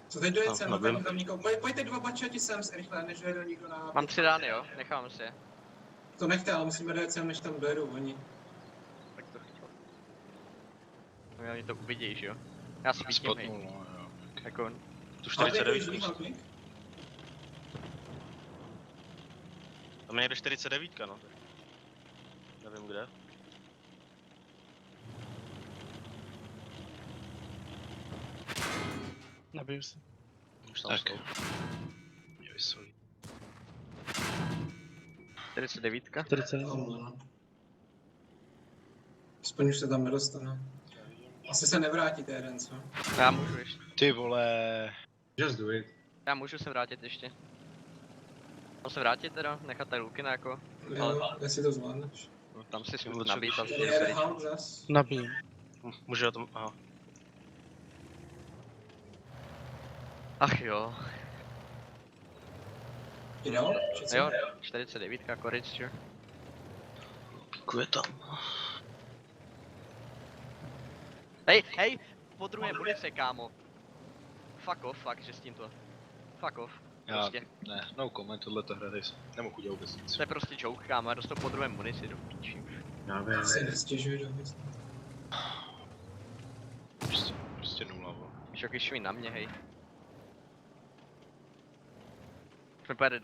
Co teď dojet sem, tam nikoho. Pojďte dva bačati sem rychle, než dojedou nikdo na... Mám 3 rány, jo? Nechám si je. To nechte, ale musíme dojet sem, než tam dojedou oni. Tak to chtěl. No, oni to uvidí, že jo? Já si vidím, hej. Jako... Tu 49. Halknik? Tam je někde 49, no. Nevím kde. Nabiju se. Už tam Tak. jsou. Mě vysolí. 49. 40. Aspoň už se tam nedostane. Asi se nevrátíte jeden, co? Já můžu ještě. Ty vole. Just do it. Já můžu se vrátit ještě. Mám se vrátit teda? Nechat tady Lukina jako? Jo, jestli to zvládneš. No, tam si smůžu nabít a Tady jede Hulk zas. Nabijím. Může o tom, aha. Ach jo. Jdou? Či co? Jo, 49, Koric, že? Pikuje tam. Hej, po druhé munice, kámo. Fuck off, fakt, že s tímto. Fuck off. Prostě. Ne, no comment, tohleto hra, nemohu udělat vůbec nic. To je prostě joke, kámo, já dostal po druhé munici do píči už. Já vím. Si nestěžuji do věc. Prostě nula, vole. Šoky šví na mě, hej. Prepared.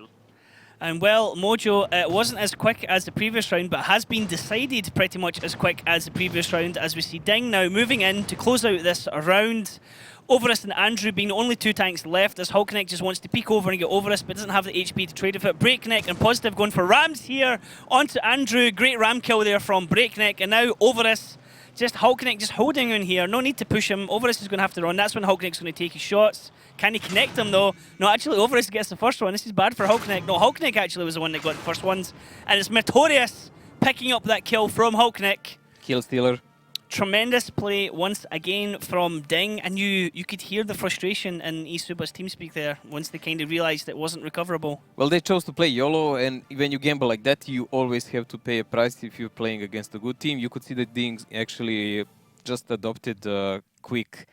And well, Mojo, it wasn't as quick as the previous round, but has been decided pretty much as quick as the previous round, as we see Ding now moving in to close out this round. Overus and Andrew being the only two tanks left, as Hulkneck just wants to peek over and get Overus, but doesn't have the HP to trade with it. Breakneck and Positive going for Rams here onto Andrew. Great ram kill there from Breakneck, and now Overus. Just Hulkneck just holding in here. No need to push him. Overus is going to have to run. That's when Hulkneck's going to take his shots. Can he connect them though? No, actually Overus gets the first one. This is bad for Hulkneck. No, Hulkneck actually was the one that got the first ones. And it's Notorious picking up that kill from Hulkneck. Kill stealer. Tremendous play once again from Ding. And you could hear the frustration in eSuba's TeamSpeak there once they kind of realised it wasn't recoverable. Well, they chose to play YOLO, and when you gamble like that, you always have to pay a price if you're playing against a good team. You could see that Ding actually just adopted a quick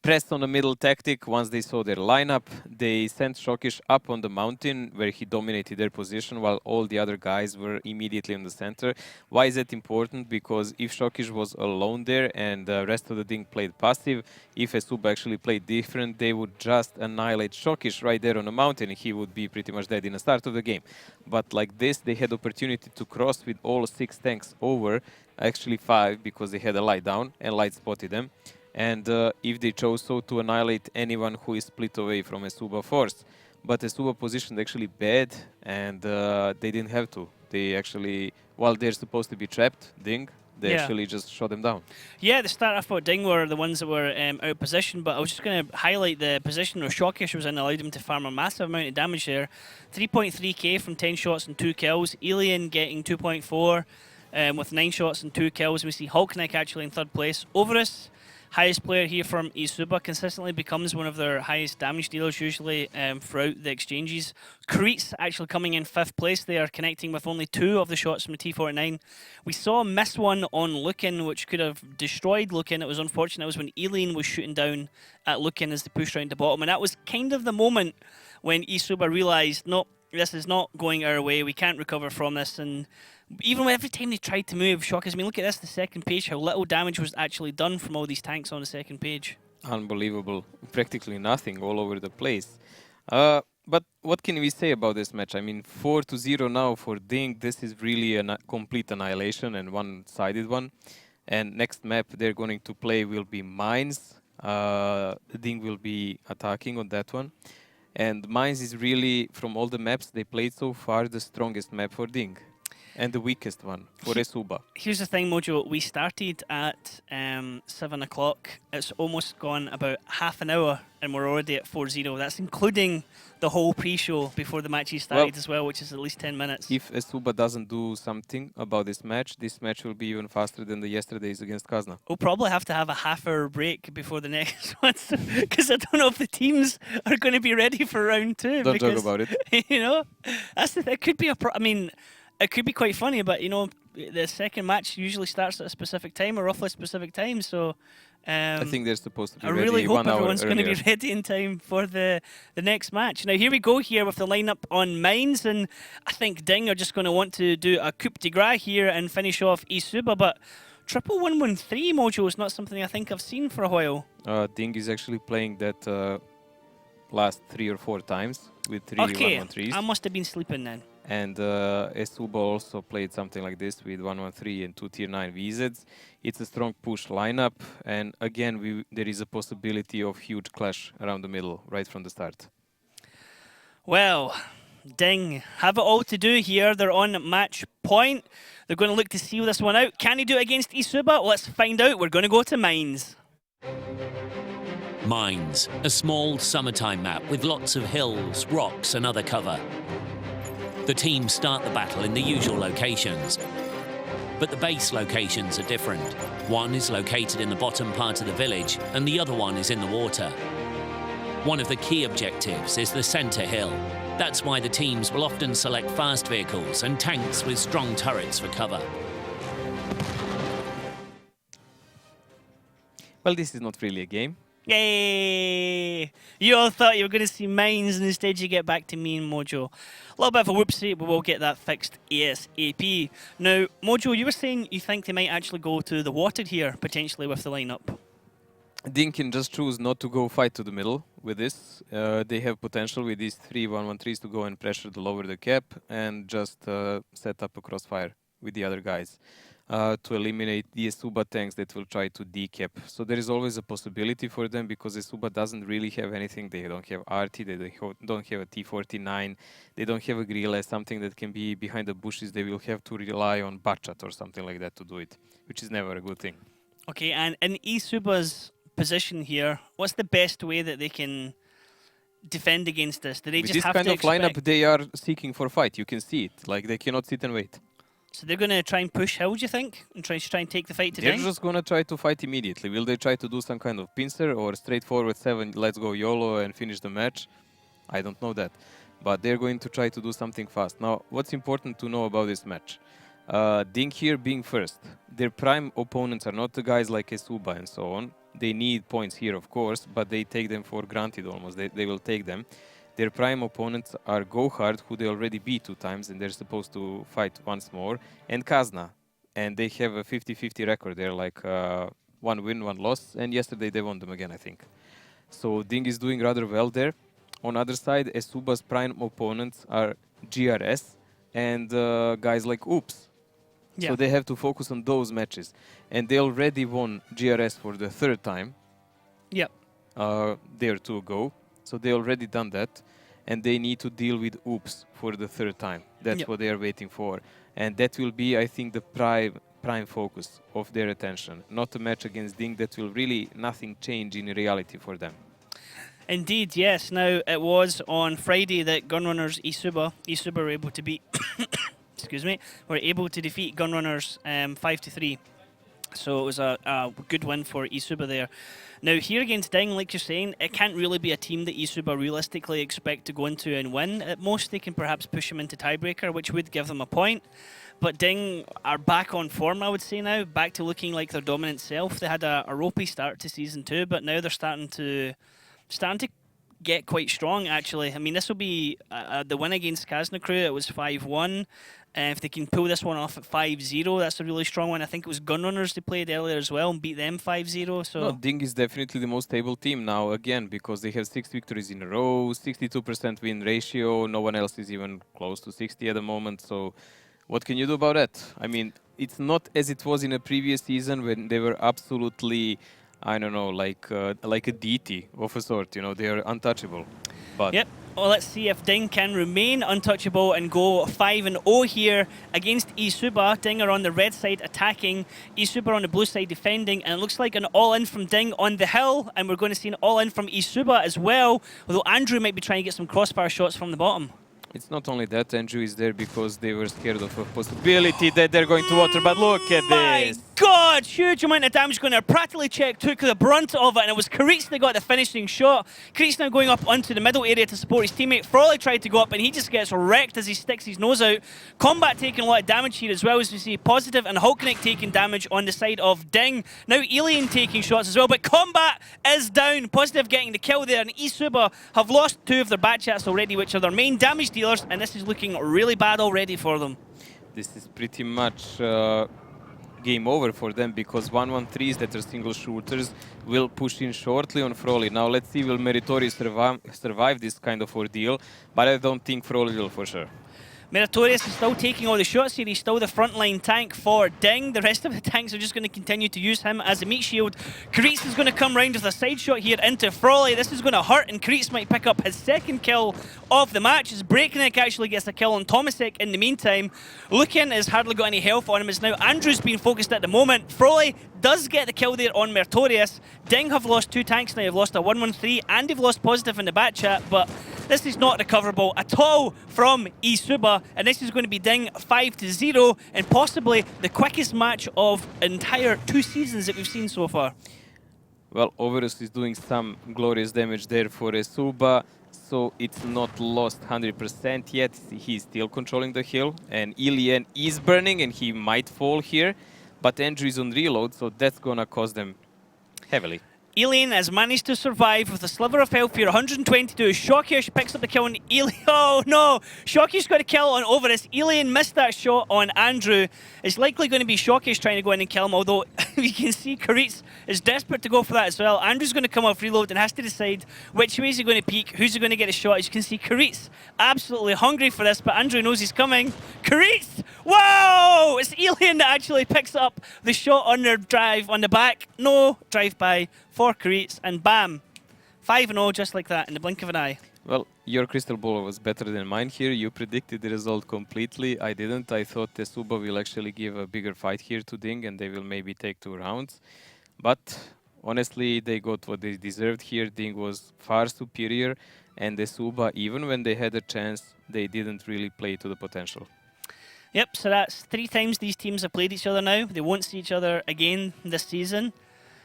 press on the middle tactic. Once they saw their lineup, they sent Shokish up on the mountain where he dominated their position while all the other guys were immediately in the center. Why is that important? Because if Shokish was alone there and the rest of the Ding played passive, if Esuba actually played different, they would just annihilate Shokish right there on the mountain. He would be pretty much dead in the start of the game. But like this, they had opportunity to cross with all 6 tanks over, actually 5 because they had a light down and light spotted them. And if they chose so to annihilate anyone who is split away from Esuba force. But Esuba positioned actually bad, and they didn't have to. They actually, while they're supposed to be trapped, Ding, they actually just shot them down. Yeah, the start I thought Ding were the ones that were out of position, but I was just going to highlight the position where Shokish was in, allowed him to farm a massive amount of damage there. 3.3k from 10 shots and 2 kills. Alien getting 2.4 with 9 shots and 2 kills. We see Hulkneck actually in 3rd place. Overus, highest player here from eSuba, consistently becomes one of their highest damage dealers usually throughout the exchanges. Kreitz actually coming in 5th place. They are connecting with only 2 of the shots from the T49. We saw a miss one on Lukin, which could have destroyed Lukin. It was unfortunate. It was when Alien was shooting down at Lukin as they pushed around the bottom. And that was kind of the moment when eSuba realised, no, this is not going our way. We can't recover from this. And even every time they tried to move, Shockers, I mean, look at this, the second page, how little damage was actually done from all these tanks on the second page. Unbelievable. Practically nothing all over the place. But what can we say about this match? I mean, 4-0 now for Ding. This is really a complete annihilation and one-sided one. And next map they're going to play will be Mines. Ding will be attacking on that one. And Mines is really, from all the maps they played so far, the strongest map for Ding. And the weakest one for Esuba. Here's the thing, Mojo. We started at 7 o'clock. It's almost gone about half an hour, and we're already at 4-0. That's including the whole pre-show before the matches started as well, which is at least 10 minutes. If Esuba doesn't do something about this match will be even faster than the yesterday's against Kazna. We'll probably have to have a half-hour break before the next one, because I don't know if the teams are going to be ready for round 2. Don't talk about it. You know, it could be I mean, it could be quite funny, but you know, the second match usually starts at a specific time, or roughly a specific time. So I think they're supposed to be I ready really hope 1 hour everyone's going to be earlier. ready in time for the next match. Now here we go here with the lineup on Mines, and I think Ding are just going to want to do a coup de grace here and finish off Esuba, but triple 1-1-3 Mojo is not something I think I've seen for a while. Ding is actually playing that last 3 or 4 times with 3 Okay, 1-1-3s. I must have been sleeping then. And Esuba also played something like this with 1-1-3 and 2 tier 9 VZs. It's a strong push lineup, and again there is a possibility of huge clash around the middle right from the start. Well, Ding have it all to do here. They're on match point. They're going to look to seal this one out. Can he do it against Esuba? Let's find out. We're going to go to Mines. Mines, a small summertime map with lots of hills, rocks and other cover. The teams start the battle in the usual locations, but the base locations are different. One is located in the bottom part of the village and the other one is in the water. One of the key objectives is the centre hill. That's why the teams will often select fast vehicles and tanks with strong turrets for cover. Well, this is not really a game. Yay! You all thought you were going to see Mines, and instead you get back to me and Mojo. A little bit of a whoopsie, but we'll get that fixed ASAP. Now, Mojo, you were saying you think they might actually go to the water here, potentially with the lineup. Ding can just choose not to go fight to the middle with this. They have potential with these 3 1-1-3s to go and pressure the lower the cap and just set up a crossfire with the other guys to eliminate the Esuba tanks that will try to decap. So there is always a possibility for them because Esuba doesn't really have anything. They don't have RT, they don't have a T49, they don't have a Grille, something that can be behind the bushes. They will have to rely on Bachat or something like that to do it, which is never a good thing. Okay, and in Esuba's position here, what's the best way that they can defend against this? Do they With just this have kind to of lineup, they are seeking for fight. You can see it. Like, they cannot sit and wait. So they're going to try and push hill, do you think? And try and take the fight to They're Ding? just going to try to fight immediately. Will they try to do some kind of pincer or straightforward 7, let's go YOLO and finish the match? I don't know that. But they're going to try to do something fast. Now, what's important to know about this match? Ding here being first. Their prime opponents are not the guys like Esuba and so on. They need points here, of course, but they take them for granted almost. They will take them. Their prime opponents are Gohard, who they already beat 2 times, and they're supposed to fight once more, and Kazna. And they have a 50-50 record. They're like 1 win, 1 loss, and yesterday they won them again, I think. So Ding is doing rather well there. On other side, Esuba's prime opponents are GRS and guys like Oops. Yeah. So they have to focus on those matches. And they already won GRS for the 3rd time. Yep. There 2 ago. So they already done that. And they need to deal with Oops for the 3rd time. That's what they are waiting for. And that will be, I think, the prime focus of their attention. Not a match against Ding that will really nothing change in reality for them. Indeed, yes. Now, it was on Friday that Gunrunners Esuba were able to beat... excuse me, were able to defeat Gunrunners 5-3. So it was a good win for Esuba there. Now here against Ding, like you're saying, it can't really be a team that Esuba realistically expect to go into and win. At most they can perhaps push them into tiebreaker, which would give them a point. But Ding are back on form, I would say now, back to looking like their dominant self. They had a ropey start to Season 2, but now they're starting to get quite strong, actually. I mean, this will be the win against Krasnokru. It was 5-1. If they can pull this one off at 5-0, that's a really strong one. I think it was Gunrunners they played earlier as well and beat them 5-0. So No, Ding is definitely the most stable team now, again, because they have 6 victories in a row, 62% win ratio. No one else is even close to 60 at the moment. So what can you do about that? I mean, it's not as it was in a previous season when they were absolutely, I don't know, like a deity of a sort. You know, they are untouchable. But yep. Well, let's see if Ding can remain untouchable and go 5-0 here against Isuba. Ding are on the red side attacking, Isuba on the blue side defending, and it looks like an all-in from Ding on the hill, and we're going to see an all-in from Isuba as well, although Andrew might be trying to get some crossfire shots from the bottom. it's not only that, Andrew is there because they were scared of a possibility that they're going to water, but look at this. God, huge amount of damage going there. Pratalicek took the brunt of it, and it was Karitz that got the finishing shot. Karitz now going up onto the middle area to support his teammate. Frawley tried to go up, and he just gets wrecked as he sticks his nose out. Combat taking a lot of damage here as well, as we see Positive and Hulknick taking damage on the side of Ding. Now Alien taking shots as well, but Combat is down. Positive getting the kill there, and Isuba have lost 2 of their Batchats already, which are their main damage dealers, and this is looking really bad already for them. This is pretty much game over for them because 1-1-3s that are single shooters will push in shortly on Frawley. Now let's see, will Meritorious survive this kind of ordeal, but I don't think Frawley will for sure. Meritorious is still taking all the shots here. He's still the frontline tank for Ding. The rest of the tanks are just going to continue to use him as a meat shield. Karitz is going to come round with a side shot here into Frawley. This is going to hurt, and Karitz might pick up his second kill of the match as Breakneck actually gets a kill on Tomasek in the meantime. Lukin has hardly got any health on him as now Andrew's being focused at the moment. Frawley does get the kill there on Meritorious. Ding have lost 2 tanks now. They've lost a 1-1-3 and they've lost Positive in the bat chat, but this is not recoverable at all from Isuba, and this is going to be Ding 5-0 and possibly the quickest match of entire 2 seasons that we've seen so far. Well, Overus is doing some glorious damage there for Isuba, so it's not lost 100% yet. He's still controlling the hill, and Ilian is burning and he might fall here, but Andrew is on reload, so that's gonna cost them heavily. Alien has managed to survive with a sliver of health here, 122. Shokish picks up the kill on Alien. Oh no! Shokish got a kill on Overus. Alien missed that shot on Andrew. It's likely going to be Shokish trying to go in and kill him, although you can see Karitz is desperate to go for that as well. Andrew's going to come off reload and has to decide which way is he going to peek, who's he going to get a shot. As you can see, Karitz absolutely hungry for this, but Andrew knows he's coming. Karitz! Whoa! It's Alien that actually picks up the shot on their drive on the back. No drive-by for Karitz, and bam, 5-0 just like that in the blink of an eye. Well, your crystal ball was better than mine here. You predicted the result completely. I didn't. I thought Isuba will actually give a bigger fight here to Ding and they will maybe take 2 rounds. But honestly, they got what they deserved here. Ding was far superior, and Isuba, even when they had a chance, they didn't really play to the potential. Yep, so that's 3 times these teams have played each other now. They won't see each other again this season.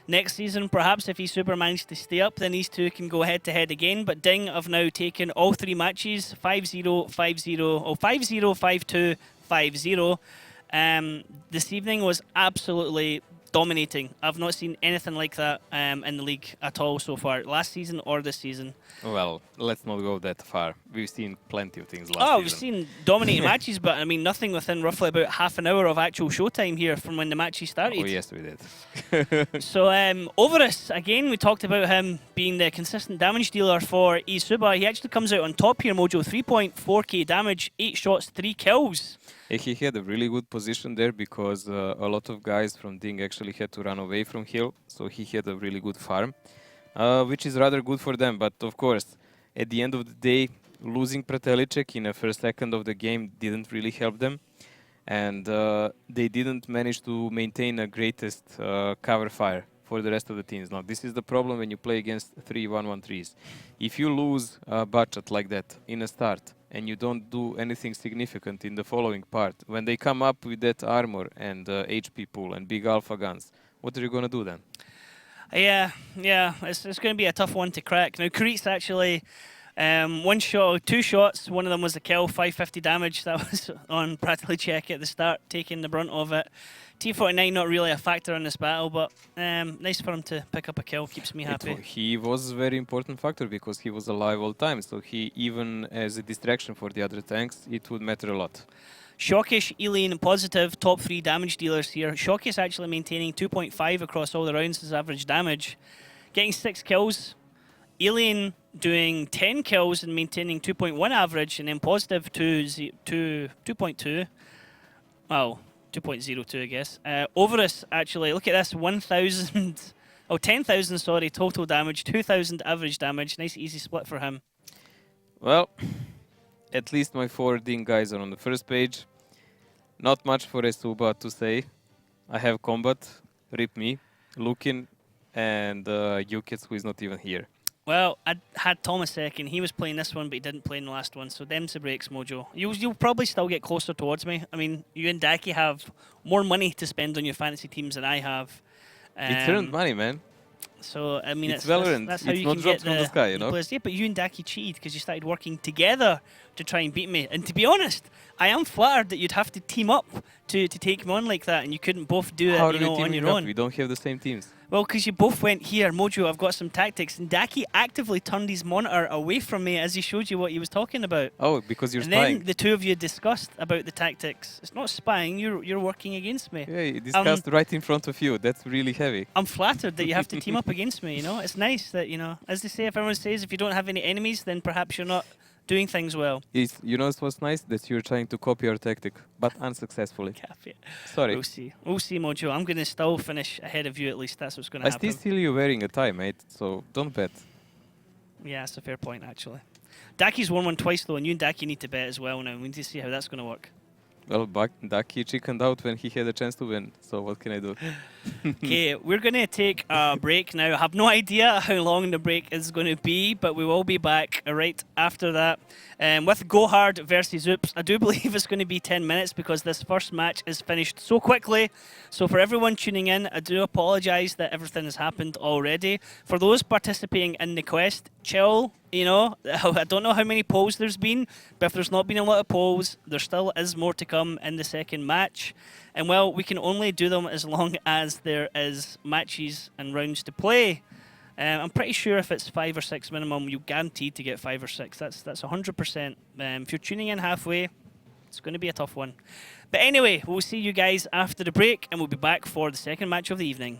Next season, perhaps, if Isuba managed to stay up, then these 2 can go head-to-head again. But Ding have now taken all 3 matches, 5-0, 5-0, oh, 5-0, 5-2, 5-0. This evening was absolutely dominating. I've not seen anything like that in the league at all so far, last season or this season. Well, let's not go that far. We've seen plenty of things last season. We've seen dominating matches, but I mean, nothing within roughly about half an hour of actual showtime here from when the matches started. Oh, yes, we did. So, Overus, again, we talked about him being the consistent damage dealer for Isuba. He actually comes out on top here, Mojo. 3.4k damage, 8 shots, 3 kills. He had a really good position there because a lot of guys from Ding actually had to run away from hill, so he had a really good farm, which is rather good for them. But of course, at the end of the day, losing Pratelicek in the first second of the game didn't really help them, and they didn't manage to maintain a greatest cover fire for the rest of the teams. Now, this is the problem when you play against 3-1-1-3s. If you lose a budget like that in a start, and you don't do anything significant in the following part, when they come up with that armor and HP pool and big alpha guns, what are you going to do then? Yeah, it's going to be a tough one to crack. Now, Karitz actually One shot, 2 shots. One of them was a kill, 550 damage. That was on practically check at the start, taking the brunt of it. T49 not really a factor in this battle, but nice for him to pick up a kill. Keeps me happy. He was a very important factor because he was alive all time. So he, even as a distraction for the other tanks, it would matter a lot. Shockish, Alien, Positive, top 3 damage dealers here. Shockish actually maintaining 2.5 across all the rounds as average damage. Getting 6 kills. Alien doing 10 kills and maintaining 2.1 average, and then Positive 2.2. Well, 2.02, I guess. Overus, actually, look at this, 1,000, oh, 10,000, sorry, total damage, 2,000 average damage. Nice, easy split for him. Well, at least my forwarding guys are on the first page. Not much for Esuba to say. I have Combat, Rip Me, Lukin, and Yukets, who is not even here. Well, I had Thomas second. He was playing this one, but he didn't play in the last one. So them's the breaks, Mojo. You'll probably still get closer towards me. I mean, you and Daki have more money to spend on your fantasy teams than I have. It's earned money, man. So, I mean, it's well earned. That's how it's you not can dropped get from the sky, you know? players. Yeah, but you and Daki cheated because you started working together to try and beat me. And to be honest, I am flattered that you'd have to team up to take me on like that, and you couldn't both do How it, on your own. We don't have the same teams. Well, because you both went here, Mojo, I've got some tactics, and Daki actively turned his monitor away from me as he showed you what he was talking about. Oh, because you're and spying. Then the two of you discussed about the tactics. It's not spying, you're working against me. Yeah, you discussed right in front of you. That's really heavy. I'm flattered that you have to team up against me, you know? It's nice that, as they say, if everyone says, if you don't have any enemies, then perhaps you're not doing things well. You know what's nice? That you're trying to copy our tactic, but unsuccessfully. Sorry. We'll see. We'll see, Mojo. I'm going to still finish ahead of you at least. That's what's going to happen. I still see you wearing a tie, mate, so don't bet. Yeah, that's a fair point, actually. Daki's won one twice, though, and you and Daki need to bet as well now. We need to see how that's going to work. Well, Daki chickened out when he had a chance to win, so what can I do? Okay, we're going to take a break now. I have no idea how long the break is going to be, but we will be back right after that. With Go Hard versus Oops, I do believe it's going to be 10 minutes because this first match is finished so quickly. So for everyone tuning in, I do apologise that everything has happened already. For those participating in the quest, chill. I don't know how many polls there's been, but if there's not been a lot of polls, there still is more to come in the second match. And well, we can only do them as long as there is matches and rounds to play. I'm pretty sure if it's 5 or 6 minimum, you're guaranteed to get 5 or 6. That's 100%. If you're tuning in halfway, it's going to be a tough one. But anyway, we'll see you guys after the break, and we'll be back for the second match of the evening.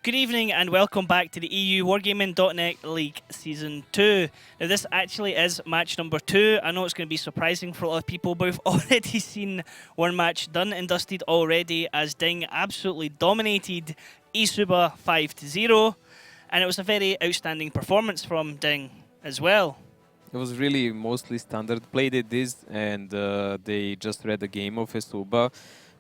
Good evening and welcome back to the EU Wargaming.net League Season 2. Now this actually is match number 2. I know it's going to be surprising for a lot of people, but we've already seen one match done and dusted already as Ding absolutely dominated eSuba 5-0, and it was a very outstanding performance from Ding as well. It was really mostly standard play they did, and they just read the game of eSuba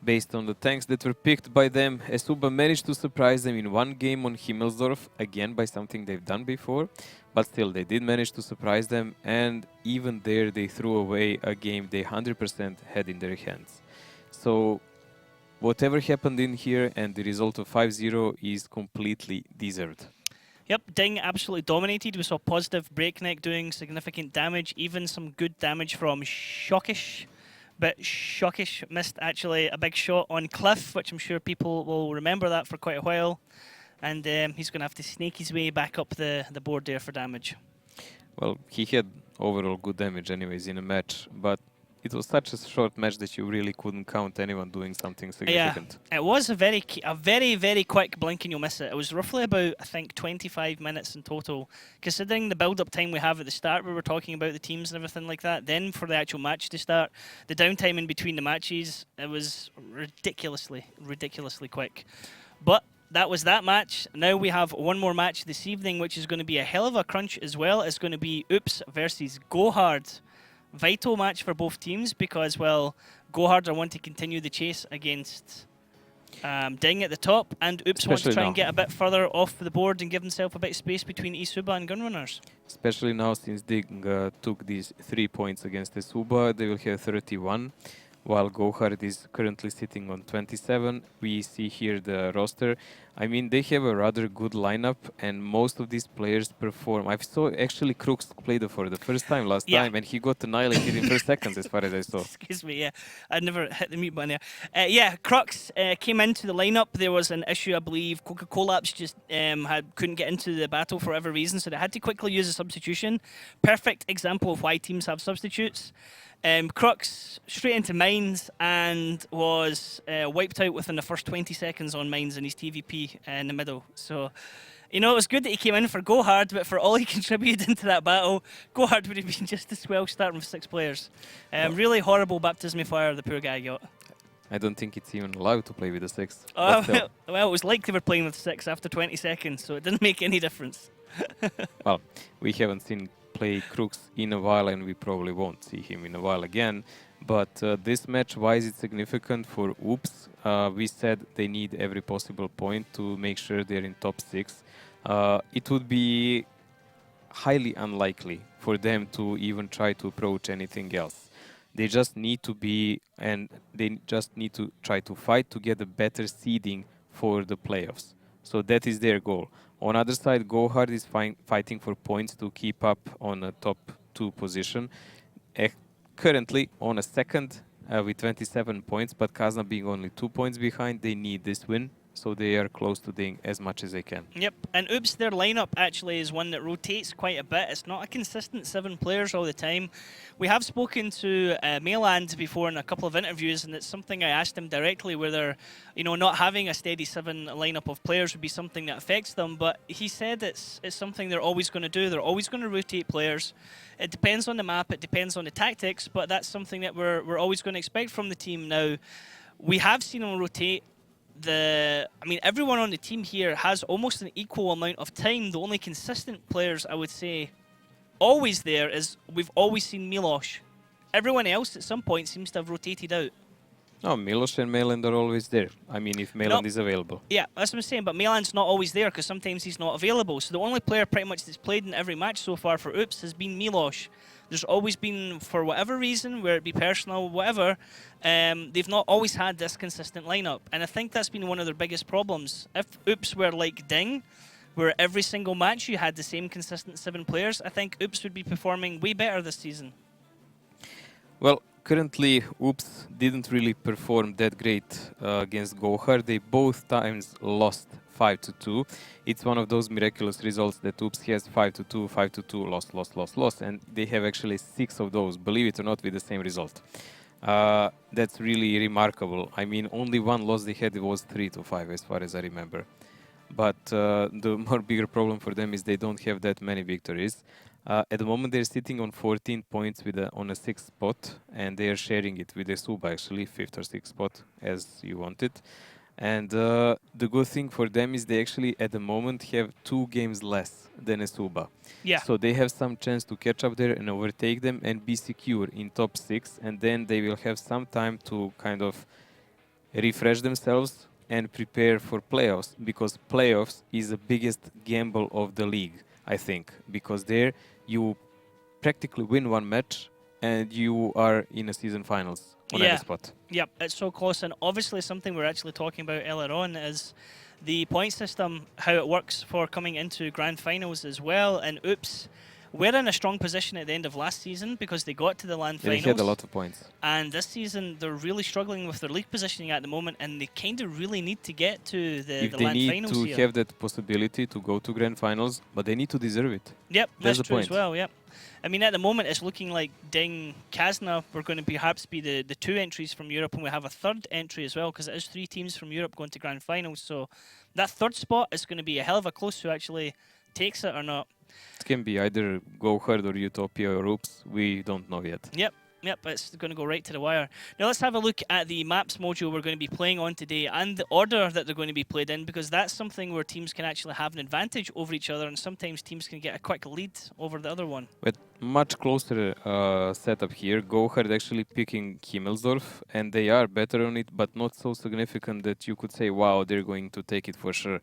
based on the tanks that were picked by them. eSuba managed to surprise them in one game on Himmelsdorf, again by something they've done before, but still they did manage to surprise them, and even there they threw away a game they 100% had in their hands. So whatever happened in here and the result of 5-0 is completely deserved. Yep, Ding absolutely dominated. We saw positive breakneck doing significant damage, even some good damage from Shockish. But Shockish missed actually a big shot on Cliff, which I'm sure people will remember that for quite a while. And he's going to have to snake his way back up the board there for damage. Well, he had overall good damage anyways in a match, but it was such a short match that you really couldn't count anyone doing something significant. Yeah, it was a very, very quick blink and you'll miss it. It was roughly about, I think, 25 minutes in total. Considering the build-up time we have at the start, where we're talking about the teams and everything like that, then for the actual match to start, the downtime in between the matches, it was ridiculously quick. But that was that match. Now we have one more match this evening, which is going to be a hell of a crunch as well. It's going to be Oops versus Gohard. Vital match for both teams because, well, Gohard want to continue the chase against Ding at the top, and Oops want to try and get a bit further off the board and give himself a bit of space between eSuba and Gunrunners. Especially now since Ding took these 3 points against eSuba, they will have 31. While Gohard is currently sitting on 27. We see here the roster. I mean, they have a rather good lineup, and most of these players perform. I saw actually Crooks played for the first time last time, and he got annihilated in first seconds, as far as I saw. Excuse me, yeah. I never hit the mute button there. Yeah, Crooks came into the lineup. There was an issue, I believe. Coca-Collapse just couldn't get into the battle for whatever reason, so they had to quickly use a substitution. Perfect example of why teams have substitutes. Crux straight into mines and was wiped out within the first 20 seconds on mines in his TVP in the middle. So, you know, it was good that he came in for Gohard, but for all he contributed into that battle, Gohard would have been just as well starting with 6 players. Really horrible baptism of fire the poor guy got. I don't think it's even allowed to play with the 6. Well, it was like they were playing with 6 after 20 seconds, so it didn't make any difference. Well, we haven't seen play Crooks in a while, and we probably won't see him in a while again. But this match, why is it significant for Oops? We said they need every possible point to make sure they're in top 6. It would be highly unlikely for them to even try to approach anything else. They just need to be, and they just need to try to fight to get a better seeding for the playoffs. So that is their goal. On the other side, Gohard is fighting for points to keep up on a top 2 position. Currently on a second with 27 points, but Kazna being only 2 points behind, they need this win. So they are close to Ding as much as they can. Yep, and Oops, their lineup actually is one that rotates quite a bit. It's not a consistent 7 players all the time. We have spoken to Mayland before in a couple of interviews, and it's something I asked him directly whether, you know, not having a steady 7 lineup of players would be something that affects them. But he said it's something they're always going to do. They're always going to rotate players. It depends on the map, it depends on the tactics, but that's something that we're always going to expect from the team. Now, we have seen them rotate. I mean, everyone on the team here has almost an equal amount of time. The only consistent players, I would say, always there is we've always seen Miloš. Everyone else at some point seems to have rotated out. No, Miloš and Mayland are always there. I mean, if Mayland is available. Yeah, that's what I'm saying, but Mayland's not always there because sometimes he's not available. So the only player pretty much that's played in every match so far for Oops has been Miloš. There's always been, for whatever reason, whether it be personal, whatever, they've not always had this consistent lineup. And I think that's been one of their biggest problems. If Oops were like Ding, where every single match you had the same consistent 7 players, I think Oops would be performing way better this season. Well, currently, Oops didn't really perform that great against Gohard. They both times lost 5-2. It's one of those miraculous results that Oops has 5-2, 5-2, lost, and they have actually 6 of those, believe it or not, with the same result. That's really remarkable. I mean, only one loss they had was 3-5, as far as I remember. but the more bigger problem for them is they don't have that many victories. At the moment, they're sitting on 14 points with on a 6th spot, and they are sharing it with Suba, actually, 5th or 6th spot, as you want it. And the good thing for them is they actually, at the moment, have 2 games less than Suba. Yeah. So they have some chance to catch up there and overtake them and be secure in top 6, and then they will have some time to kind of refresh themselves and prepare for playoffs, because playoffs is the biggest gamble of the league, I think, because there you practically win one match and you are in a season finals on every spot. Yep, it's so close, and obviously something we're actually talking about earlier on is the point system, how it works for coming into grand finals as well. And oops, we're in a strong position at the end of last season because they got to the land finals. They had a lot of points. And this season they're really struggling with their league positioning at the moment, and they kind of really need to get to the land finals here. If they need to have that possibility to go to grand finals, but they need to deserve it. Yep, that's true the point as well, yep. I mean, at the moment, it's looking like Ding, Kazna were going to perhaps be the 2 entries from Europe, and we have a 3rd entry as well, because it is 3 teams from Europe going to grand finals. So that 3rd spot is going to be a hell of a close who actually takes it or not. It can be either Go Hard or Utopia or Oops. We don't know yet. Yep, it's going to go right to the wire. Now let's have a look at the maps module we're going to be playing on today and the order that they're going to be played in, because that's something where teams can actually have an advantage over each other, and sometimes teams can get a quick lead over the other one. But much closer setup here. Go Hard actually picking Himmelsdorf, and they are better on it, but not so significant that you could say, wow, they're going to take it for sure.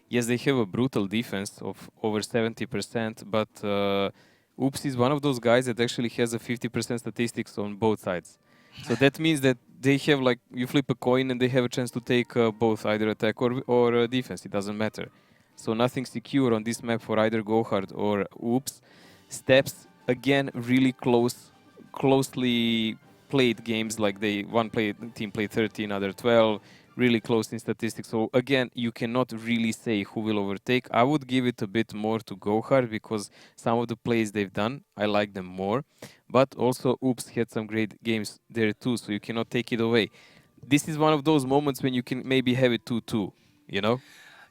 Yes, they have a brutal defense of over 70%, but Oops is one of those guys that actually has a 50% statistics on both sides. So that means that they have, like, you flip a coin and they have a chance to take both, either attack or defense. It doesn't matter. So nothing secure on this map for either Go Hard or Oops. Steps, again, really closely played games. Like one team played 13, other 12. Really close in statistics. So again, you cannot really say who will overtake. I would give it a bit more to Go Hard because some of the plays they've done, I like them more. But also Oops had some great games there too, so you cannot take it away. This is one of those moments when you can maybe have it 2-2, you know?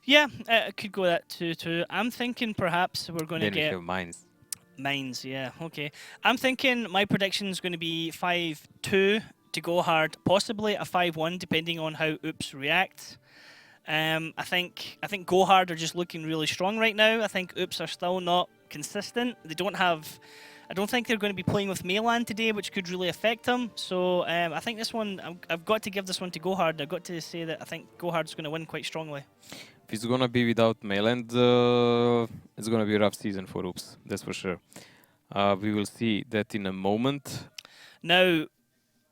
Yeah, it could go that 2-2. I'm thinking perhaps we're going to get... Then we have Mines. Mines, yeah, okay. I'm thinking my prediction is going to be 5-2. To Go Hard, possibly a 5-1 depending on how Oops reacts. I think Go Hard are just looking really strong right now. I think Oops are still not consistent. They don't have... I don't think they're going to be playing with Mayland today, which could really affect them. So I think this one, I've got to give this one to Go Hard. I've got to say that I think Go Hard's going to win quite strongly. If it's going to be without Mayland, it's going to be a rough season for Oops, that's for sure. We will see that in a moment. Now,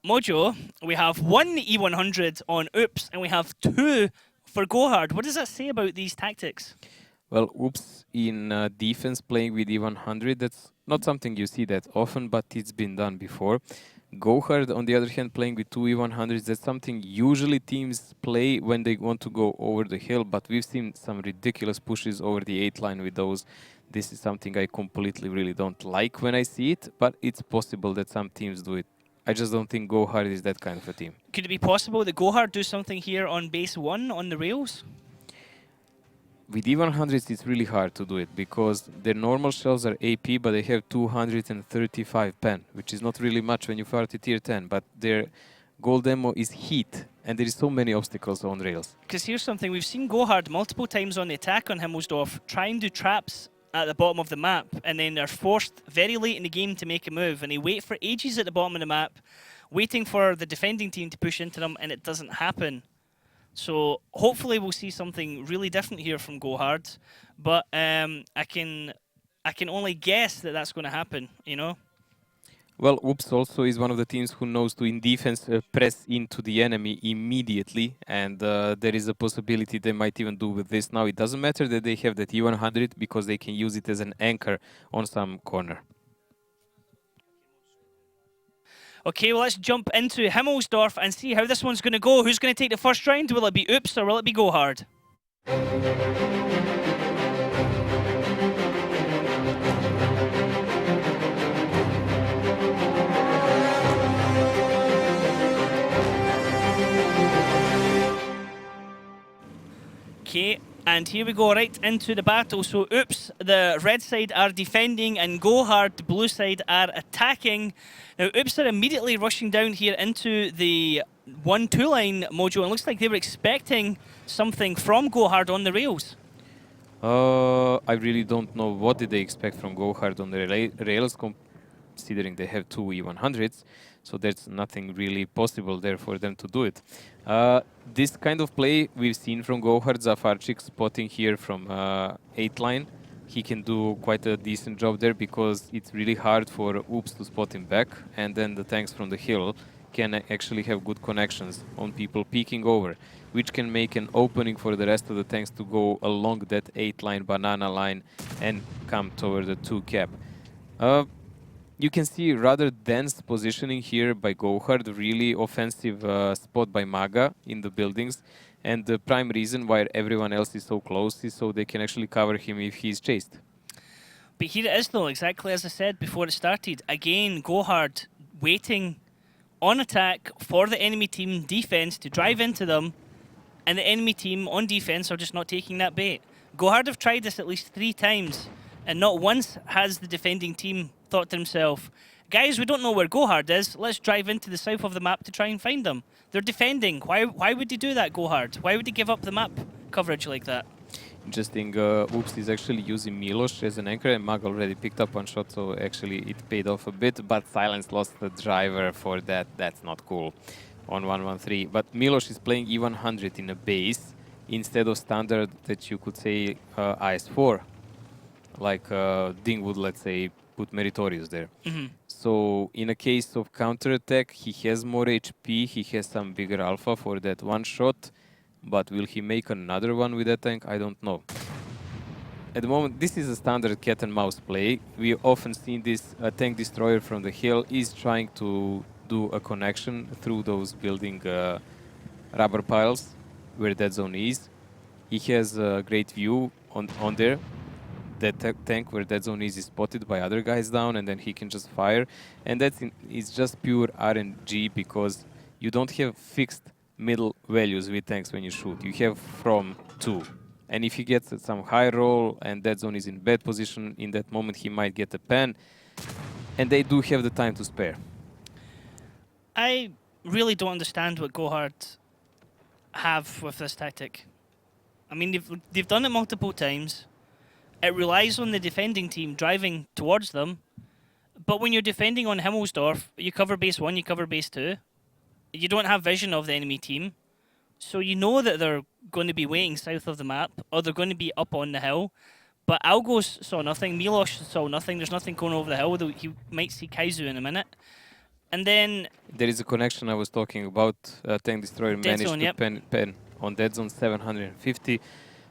Mojo, we have 1 E100 on Oops, and we have 2 for Go Hard. What does that say about these tactics? Well, Oops in defense playing with E100, that's not something you see that often, but it's been done before. Go Hard, on the other hand, playing with 2 E100s, that's something usually teams play when they want to go over the hill, but we've seen some ridiculous pushes over the 8 line with those. This is something I completely really don't like when I see it, but it's possible that some teams do it. I just don't think Go Hard is that kind of a team. Could it be possible that Go Hard do something here on base 1 on the rails? With E100s, it's really hard to do it because their normal shells are AP, but they have 235 pen, which is not really much when you fire to tier 10, but their gold ammo is heat, and there is so many obstacles on rails. Because here's something, we've seen Go Hard multiple times on the attack on Himmelsdorf try and do traps at the bottom of the map, and then they're forced very late in the game to make a move, and they wait for ages at the bottom of the map, waiting for the defending team to push into them, and it doesn't happen. So hopefully we'll see something really different here from Go Hard, but I can only guess that that's going to happen, you know? Well, Oops also is one of the teams who knows to, in defense, press into the enemy immediately, and there is a possibility they might even do with this. Now, it doesn't matter that they have that E100 because they can use it as an anchor on some corner. Okay, well, let's jump into Himmelsdorf and see how this one's going to go. Who's going to take the first round? Will it be Oops or will it be Go Hard? Okay, And here we go right into the battle. So Oops, the red side are defending, and Go Hard, the blue side, are attacking. Now Oops are immediately rushing down here into the 1-2 line, Mojo, and it looks like they were expecting something from Go Hard on the rails. I really don't know what did they expect from Go Hard on the rails, considering they have 2 E100s, so there's nothing really possible there for them to do it. This kind of play we've seen from Go Hard. Zafarchik spotting here from 8 line. He can do quite a decent job there because it's really hard for Oops to spot him back, and then the tanks from the hill can actually have good connections on people peeking over, which can make an opening for the rest of the tanks to go along that 8 line banana line and come toward the 2 cap. You can see rather dense positioning here by Go Hard, really offensive spot by Maga in the buildings, and the prime reason why everyone else is so close is so they can actually cover him if he's chased. But here it is though, exactly as I said before it started. Again, Go Hard waiting on attack for the enemy team defense to drive into them, and the enemy team on defense are just not taking that bait. Go Hard have tried this at least 3 times, and not once has the defending team thought to himself, guys, we don't know where Go Hard is, let's drive into the south of the map to try and find them. They're defending. Why would they do that, Go Hard? Why would they give up the map coverage like that? Interesting. Oops is actually using Milos as an anchor, and Mag already picked up 1 shot, so actually it paid off a bit, but Silence lost the driver for that. That's not cool on 1-1-3. But Milos is playing E100 in a base instead of standard that you could say IS4, like Ding would, let's say, put Meritorious there. So in a case of counter-attack, he has more HP, he has some bigger alpha for that 1 shot, but will he make another one with that tank? I don't know. At the moment, this is a standard cat and mouse play. We often see this tank destroyer from the hill is trying to do a connection through those building rubber piles where that zone is. He has a great view on there. That tank where that zone is spotted by other guys down, and then he can just fire. And it's just pure RNG because you don't have fixed middle values with tanks when you shoot. You have from 2. And if he gets some high roll and that zone is in bad position, in that moment he might get a pen. And they do have the time to spare. I really don't understand what Go Hard have with this tactic. I mean, they've done it multiple times. It relies on the defending team driving towards them. But when you're defending on Himmelsdorf, you cover base 1, you cover base 2. You don't have vision of the enemy team. So you know that they're going to be waiting south of the map, or they're going to be up on the hill. But Algos saw nothing, Milos saw nothing, there's nothing going over the hill, though he might see Kaizu in a minute. And then... There is a connection I was talking about. Tank Destroyer managed zone, to yep. pen on Dead Zone 750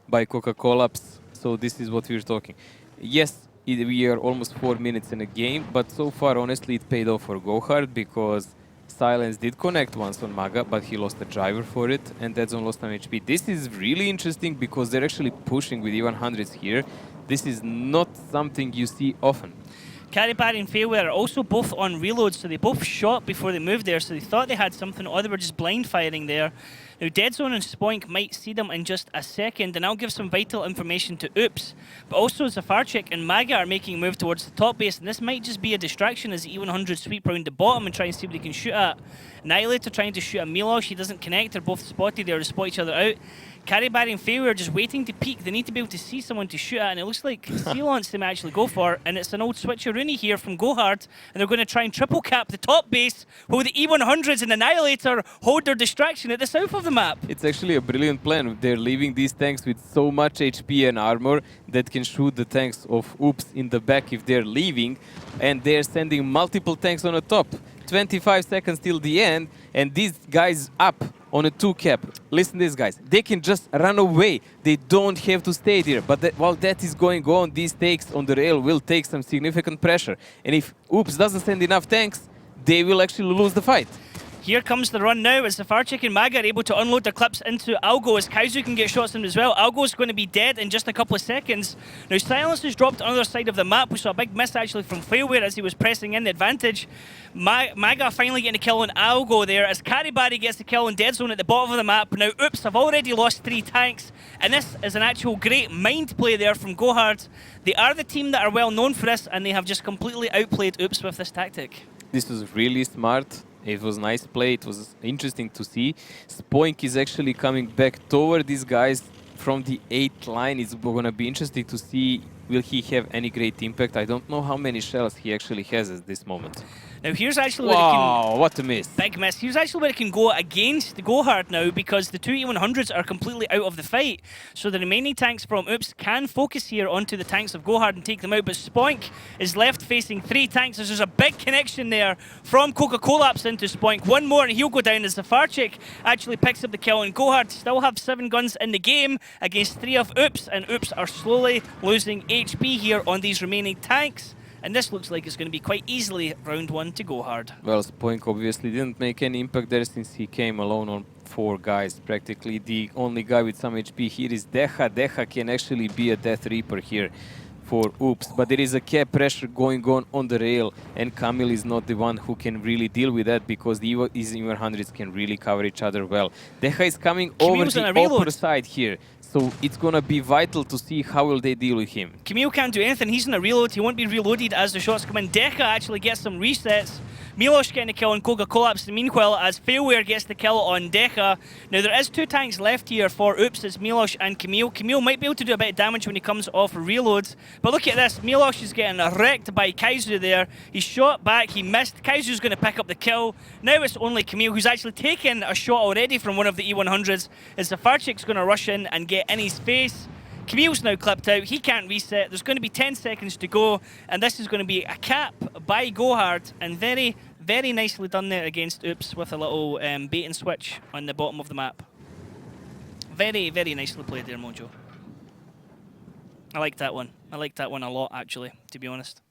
by Coca-Collapse. So this is what we're talking. Yes, we are almost 4 minutes in a game, but so far, honestly, it paid off for Go Hard because Silence did connect once on Maga, but he lost a driver for it, and Dead Zone lost some HP. This is really interesting because they're actually pushing with E100s here. This is not something you see often. Caribari and Failware are also both on reloads, so they both shot before they moved there, so they thought they had something, or they were just blind firing there. Now, Dead Zone and Spoink might see them in just a second, and I'll give some vital information to Oops. But also, Zafarchik and Maga are making a move towards the top base, and this might just be a distraction as the E100 sweep around the bottom and try and see what they can shoot at. Annihilator trying to shoot at Milos, he doesn't connect, they're both spotted, they're to spot each other out. Caribari and Failware are just waiting to peek. They need to be able to see someone to shoot at, and it looks like Sealance they might actually go for, and it's an old switcheroony here from Go Hard, and they're going to try and triple cap the top base while the E100s and Annihilator hold their distraction at the south of the map. It's actually a brilliant plan. They're leaving these tanks with so much HP and armor that can shoot the tanks of Oops in the back if they're leaving, and they're sending multiple tanks on the top. 25 seconds till the end, and these guys up on a 2 cap. Listen to these guys. They can just run away. They don't have to stay there. But while that is going on, these takes on the rail will take some significant pressure. And if Oops doesn't send enough tanks, they will actually lose the fight. Here comes the run now as Zafarchik and Maga are able to unload their clips into Algo as Kaizu can get shots in as well. Algo's going to be dead in just a couple of seconds. Now Silence has dropped on the other side of the map. We saw a big miss actually from Failware as he was pressing in the advantage. Maga finally getting a kill on Algo there as Karibari gets the kill on Dead Zone at the bottom of the map. Now Oops have already lost 3 tanks and this is an actual great mind play there from Gohard. They are the team that are well known for this and they have just completely outplayed Oops with this tactic. This was really smart. It was nice play. It was interesting to see. Spoink is actually coming back toward these guys from the 8th line. It's going to be interesting to see will he have any great impact. I don't know how many shells he actually has at this moment. Now here's actually where it can... Wow, what a miss. Big miss. Here's actually where it can go against Gohard now because the 2 E100s are completely out of the fight. So the remaining tanks from Oops can focus here onto the tanks of Gohard and take them out. But Spoink is left facing 3 tanks. There's a big connection there from Coca-Collapse into Spoink. One more and he'll go down as Zafarchik actually picks up the kill. And Gohard still have 7 guns in the game against 3 of Oops. And Oops are slowly losing HP here on these remaining tanks. And this looks like it's going to be quite easily round 1 to Gohard. Well, Spoink obviously didn't make any impact there since he came alone on 4 guys. Practically the only guy with some HP here is Deha. Deha can actually be a Death Reaper here for Oops. But there is a cap pressure going on the rail and Kamil is not the one who can really deal with that because these EV100s can really cover each other well. Deha is coming over the upper side here. So it's going to be vital to see how will they deal with him. Camille can't do anything. He's in a reload. He won't be reloaded as the shots come in. Deca actually gets some resets. Milos getting a kill on Coca-Collapse. Meanwhile, as Failware gets the kill on Deca. Now, there is 2 tanks left here for Oops. It's Milos and Camille. Camille might be able to do a bit of damage when he comes off reloads. But look at this. Milos is getting wrecked by Kaizu there. He's shot back. He missed. Kaizu's going to pick up the kill. Now it's only Camille who's actually taken a shot already from one of the E100s. As Zafarchik's going to rush in and get in his face. Camille's now clipped out. He can't reset. There's going to be 10 seconds to go. And this is going to be a cap by Gohard. And very, very nicely done there against Oops with a little bait and switch on the bottom of the map. Very, very nicely played there, Mojo. I like that one. I like that one a lot, actually, to be honest.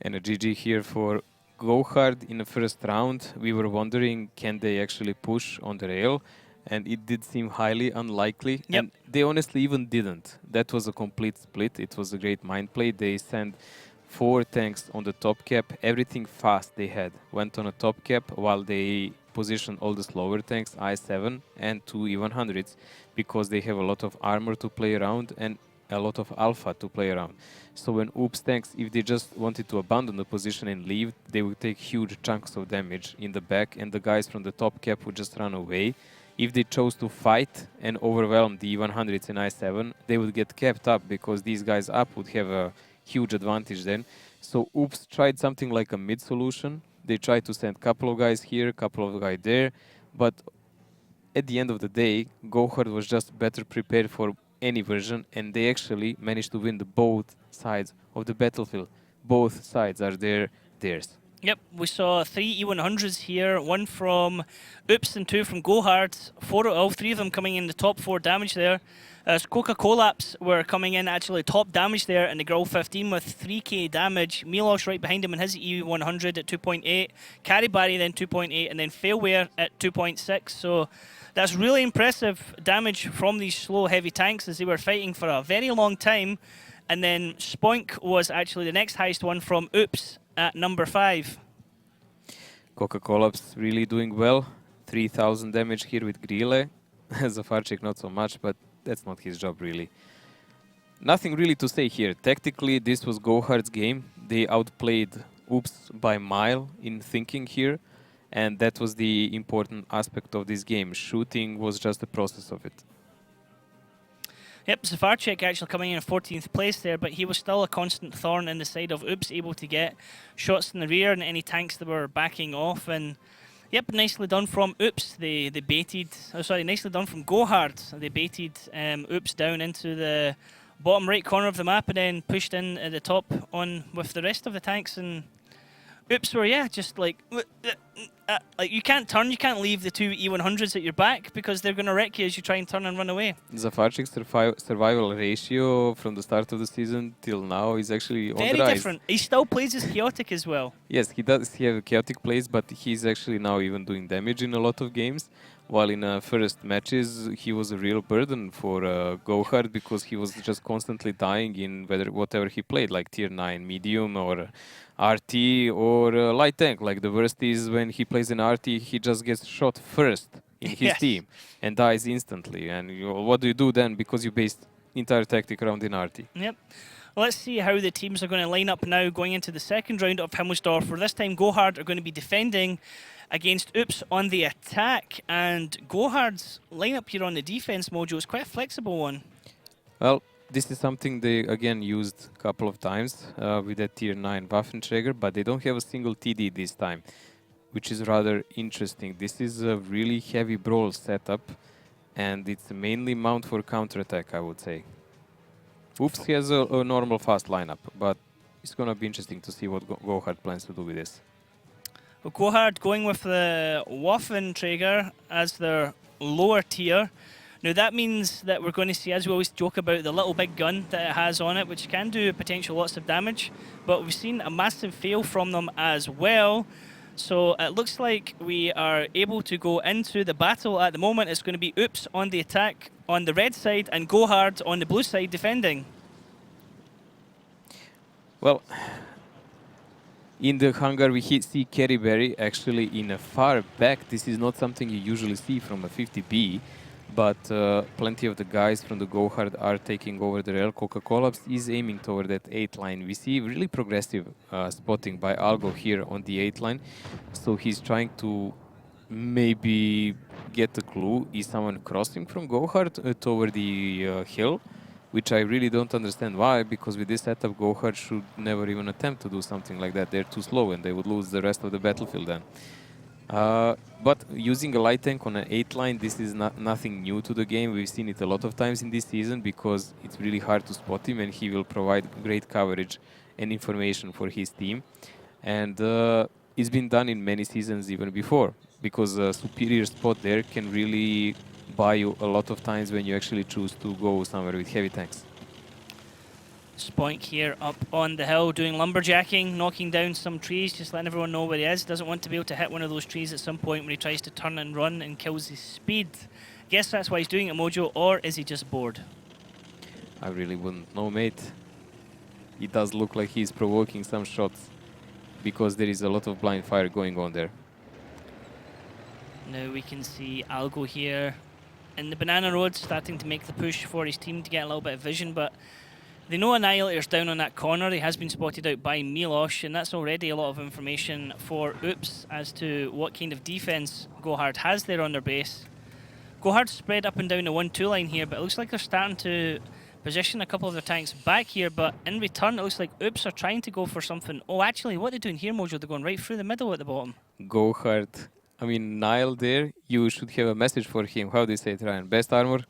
And a GG here for Gohard in the first round. We were wondering, can they actually push on the rail? And it did seem highly unlikely. Yep. And they honestly even didn't. That was a complete split. It was a great mind play. They sent 4 tanks on the top cap. Everything fast they had went on a top cap while they positioned all the slower tanks, I-7 and 2 E100s, because they have a lot of armor to play around and a lot of alpha to play around. So when Oops tanks, if they just wanted to abandon the position and leave, they would take huge chunks of damage in the back and the guys from the top cap would just run away. If they chose to fight and overwhelm the E100s and I-7, they would get kept up because these guys up would have a huge advantage then. So Oops tried something like a mid solution. They tried to send a couple of guys here, a couple of guys there. But at the end of the day, Gohard was just better prepared for any version and they actually managed to win the both sides of the battlefield. Both sides are theirs. Yep, we saw 3 E100s here, 1 from Oops and 2 from Gohard. All 3 of them coming in the top 4 damage there. As Coca-Collapse were coming in actually top damage there in the Grill 15 with 3k damage. Milos right behind him in his E100 at 2.8. Karibari then 2.8 and then Failware at 2.6. So that's really impressive damage from these slow heavy tanks as they were fighting for a very long time. And then Spoink was actually the next highest one from Oops at number 5. Coca-Collapse really doing well. 3000 damage here with Grille. Zafarchik not so much, but that's not his job really. Nothing really to say here. Tactically, this was Gohard's game. They outplayed Oops by mile in thinking here. And that was the important aspect of this game. Shooting was just the process of it. Yep, Zafarchik actually coming in 14th place there, but he was still a constant thorn in the side of Oops, able to get shots in the rear and any tanks that were backing off. And yep, nicely done from Oops. They baited, nicely done from Gohard. They baited Oops down into the bottom right corner of the map and then pushed in at the top on with the rest of the tanks. And Oops were, yeah, just like you can't turn, you can't leave the 2 E100s at your back because they're going to wreck you as you try and turn and run away. Zafarchik's survival ratio from the start of the season till now is actually on the rise. Very different. He still plays as chaotic as well. Yes, he does have chaotic plays, but he's actually now even doing damage in a lot of games. While in first matches, he was a real burden for Gohard because he was just constantly dying in whatever he played, like tier 9 medium or RT or light tank. Like the worst is when he plays in RT, he just gets shot first in his Yes. team and dies instantly. And what do you do then? Because you based entire tactic around in RT. Yep. Let's see how the teams are going to line up now going into the second round of Himmelsdorf, where this time Gohard are going to be defending against Oops on the attack. And Gohard's lineup here on the defense, Mojo, is quite a flexible one. Well, this is something they again used a couple of times with that tier 9 Waffenträger, but they don't have a single TD this time, which is rather interesting. This is a really heavy brawl setup, and it's mainly mount for counterattack, I would say. Oops has a normal fast lineup, but it's going to be interesting to see what Gohard plans to do with this. Well, Gohard going with the Waffenträger as their lower tier. Now that means that we're going to see, as we always joke about, the little big gun that it has on it, which can do potential lots of damage, but we've seen a massive fail from them as well. So it looks like we are able to go into the battle at the moment. It's going to be Oops on the attack on the red side and Gohard on the blue side defending. Well, in the hangar we see Kerryberry actually in a far back. This is not something you usually see from a 50B, but plenty of the guys from the Gohard are taking over the rail. Coca-Cola is aiming toward that 8 line. We see really progressive spotting by Algo here on the 8 line. So he's trying to maybe get a clue. Is someone crossing from Gohard toward the hill? Which I really don't understand why, because with this setup, Gohard should never even attempt to do something like that. They're too slow and they would lose the rest of the battlefield then. But using a light tank on an 8 line, this is nothing new to the game. We've seen it a lot of times in this season because it's really hard to spot him and he will provide great coverage and information for his team. And it's been done in many seasons even before, because a superior spot there can really buy you a lot of times when you actually choose to go somewhere with heavy tanks. Spoink here up on the hill doing lumberjacking, knocking down some trees, just letting everyone know where he is. Doesn't want to be able to hit one of those trees at some point when he tries to turn and run and kills his speed. Guess that's why he's doing it, Mojo, or is he just bored? I really wouldn't know, mate. It does look like he's provoking some shots because there is a lot of blind fire going on there. Now we can see Algo here in the banana road starting to make the push for his team to get a little bit of vision, but they know Annihilator's down on that corner. He has been spotted out by Milos, and that's already a lot of information for Oops as to what kind of defense Gohard has there on their base. Gohard's spread up and down the 1-2 line here, but it looks like they're starting to position a couple of their tanks back here, but in return it looks like Oops are trying to go for something. Oh, actually, what they're doing here, Mojo, they're going right through the middle at the bottom. Gohard, I mean, Nile there, you should have a message for him. How do you say it, Ryan? Best armor?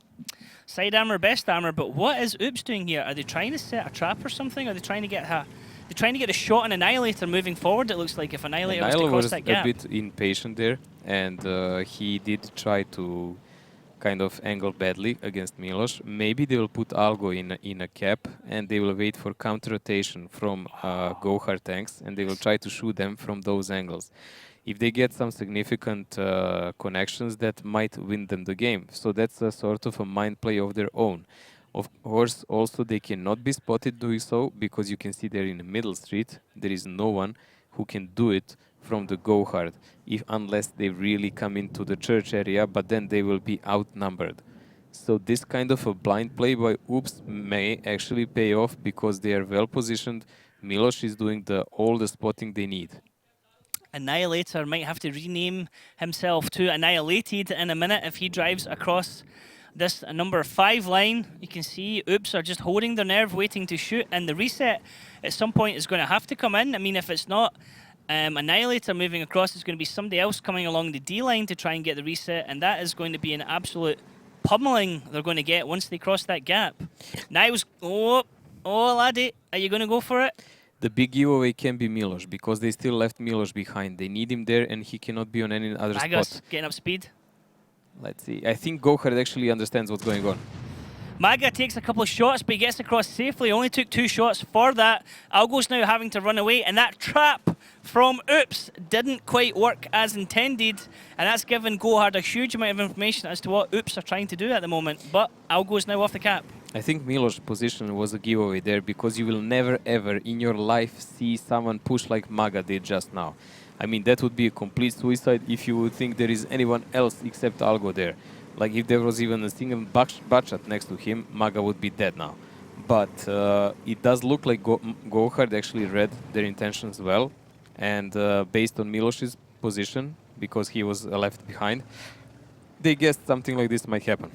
Side armor, best armor, but what is Oops doing here? Are they trying to set a trap or something? Are they trying to get a shot on Annihilator moving forward? It looks like if Annihilator was to cross that gap. A bit impatient there, and he did try to kind of angle badly against Milos. Maybe they will put Algo in a cap, and they will wait for counter rotation from Gohard tanks, and they will try to shoot them from those angles. If they get some significant connections, that might win them the game. So that's a sort of a mind play of their own. Of course, also they cannot be spotted doing so, because you can see they're in the middle street. There is no one who can do it from the Gohard, unless they really come into the church area, but then they will be outnumbered. So this kind of a blind play by Oops may actually pay off, because they are well positioned. Milos is doing all the spotting they need. Annihilator might have to rename himself to Annihilated in a minute if he drives across this number 5 line. You can see Oops are just holding their nerve, waiting to shoot, and the reset at some point is going to have to come in. I mean, if it's not Annihilator moving across, it's going to be somebody else coming along the D line to try and get the reset, and that is going to be an absolute pummeling they're going to get once they cross that gap. Niles, oh laddie, are you going to go for it? The big giveaway can be Milos, because they still left Milos behind. They need him there, and he cannot be on any other spot. Getting up speed. Let's see. I think Gohard actually understands what's going on. Maga takes a couple of shots, but he gets across safely. Only took 2 shots for that. Algo's now having to run away, and that trap from Oops didn't quite work as intended, and that's given Gohard a huge amount of information as to what Oops are trying to do at the moment. But Algo is now off the cap. I think Milo's position was a giveaway there, because you will never ever in your life see someone push like Maga did just now. I mean, that would be a complete suicide if you would think there is anyone else except Algo there. Like, if there was even a single butt shot next to him, Maga would be dead now. But it does look like Gohard actually read their intentions well, and based on Milos's position, because he was left behind, they guessed something like this might happen.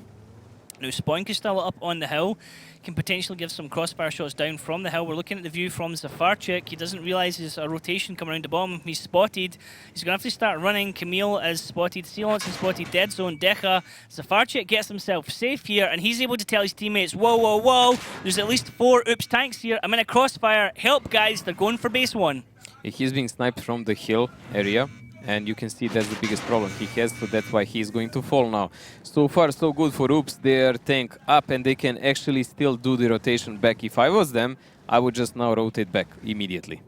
Now, Spoink is still up on the hill, can potentially give some crossfire shots down from the hill. We're looking at the view from Zafarchik. He doesn't realise there's a rotation coming around the bottom. He's spotted. He's going to have to start running. Camille is spotted. Sealance is spotted. Dead Zone. Decha. Zafarchik gets himself safe here, and he's able to tell his teammates, whoa, whoa, whoa, there's at least 4 Oops tanks here. I'm in a crossfire. Help, guys. They're going for base 1. He's being sniped from the hill area, and you can see that's the biggest problem he has, so that's why he's going to fall now. So far, so good for Oops. Their tank up, and they can actually still do the rotation back. If I was them, I would just now rotate back immediately.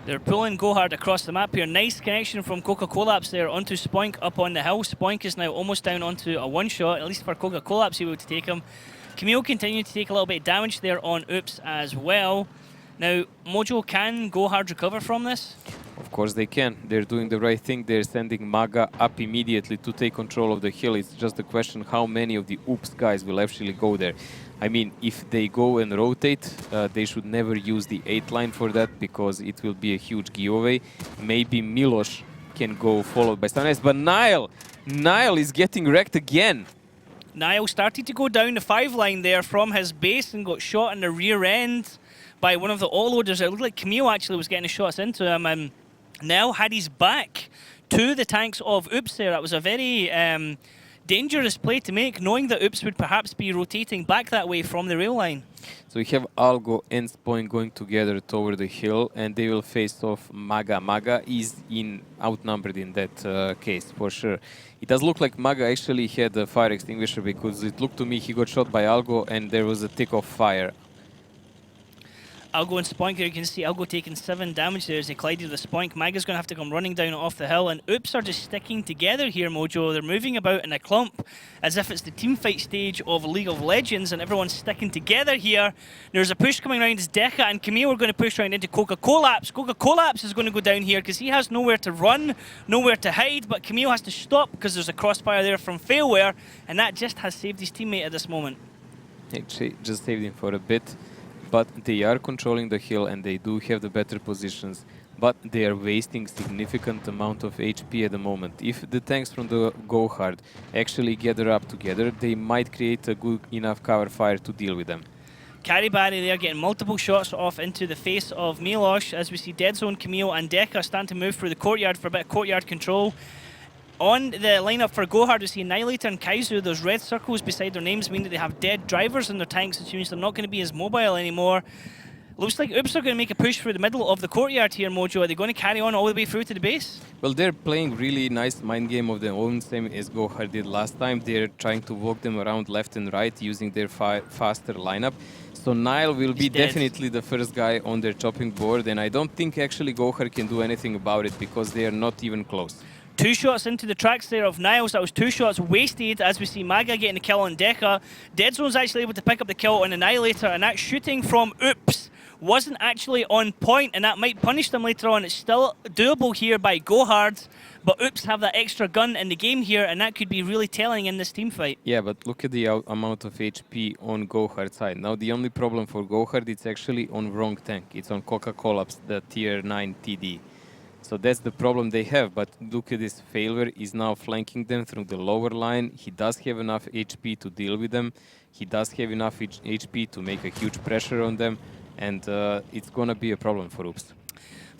They're pulling Gohard across the map here. Nice connection from Coca-Collapse there onto Spoink up on the hill. Spoink is now almost down onto a one-shot, at least for Coca-Collapse able to take him. Camille continuing to take a little bit of damage there on Oops as well. Now, Mojo, can Gohard recover from this? Of course they can. They're doing the right thing. They're sending Maga up immediately to take control of the hill. It's just a question how many of the Oops guys will actually go there. I mean, if they go and rotate, they should never use the 8 line for that, because it will be a huge giveaway. Maybe Milos can go followed by Sunrise, but Nile is getting wrecked again. Nile started to go down the 5 line there from his base and got shot in the rear end by one of the all-loaders. It looked like Camille actually was getting shots into him, and Nile had his back to the tanks of Oops there. That was a very dangerous play to make, knowing that Oops would perhaps be rotating back that way from the rail line. So we have Algo and Spoink going together toward the hill, and they will face off Maga. Maga is outnumbered in that case, for sure. It does look like Maga actually had a fire extinguisher, because it looked to me he got shot by Algo and there was a tick of fire. Algo and Spoink here, you can see Algo taking 7 damage there as he collided with the Spoink. Maga's going to have to come running down off the hill, and Oops are just sticking together here, Mojo. They're moving about in a clump as if it's the teamfight stage of League of Legends, and everyone's sticking together here. There's a push coming around as Decha and Camille are going to push around into Coca-Collapse. Coca-Collapse is going to go down here because he has nowhere to run, nowhere to hide, but Camille has to stop because there's a crossfire there from Failware, and that just has saved his teammate at this moment. Actually, just saved him for a bit. But they are controlling the hill and they do have the better positions, but they are wasting significant amount of HP at the moment. If the tanks from the Gohard actually gather up together, they might create a good enough cover fire to deal with them. Caribari there getting multiple shots off into the face of Milos as we see Dead Zone, Camille and Decha starting to move through the courtyard for a bit of courtyard control. On the lineup for Gohard, we see Annihilator and Kaizu. Those red circles beside their names mean that they have dead drivers in their tanks, which means they're not going to be as mobile anymore. Looks like Oops are going to make a push through the middle of the courtyard here, Mojo. Are they going to carry on all the way through to the base? Well, they're playing really nice mind game of their own, same as Gohard did last time. They're trying to walk them around left and right using their faster lineup. So Nile will be definitely the first guy on their chopping board, and I don't think actually Gohard can do anything about it because they are not even close. 2 shots into the tracks there of Niles. That was 2 shots wasted as we see Maga getting the kill on Decha. Dead Zone's actually able to pick up the kill on Annihilator, and that shooting from Oops wasn't actually on point, and that might punish them later on. It's still doable here by Gohard, but Oops have that extra gun in the game here, and that could be really telling in this team fight. Yeah, but look at the amount of HP on Gohard's side. Now the only problem for Gohard, it's actually on wrong tank. It's on Coca-Collapse, the tier 9 TD. So that's the problem they have, but look at this. Failware is now flanking them through the lower line. He does have enough HP to deal with them. He does have enough HP to make a huge pressure on them, and it's gonna be a problem for Oops.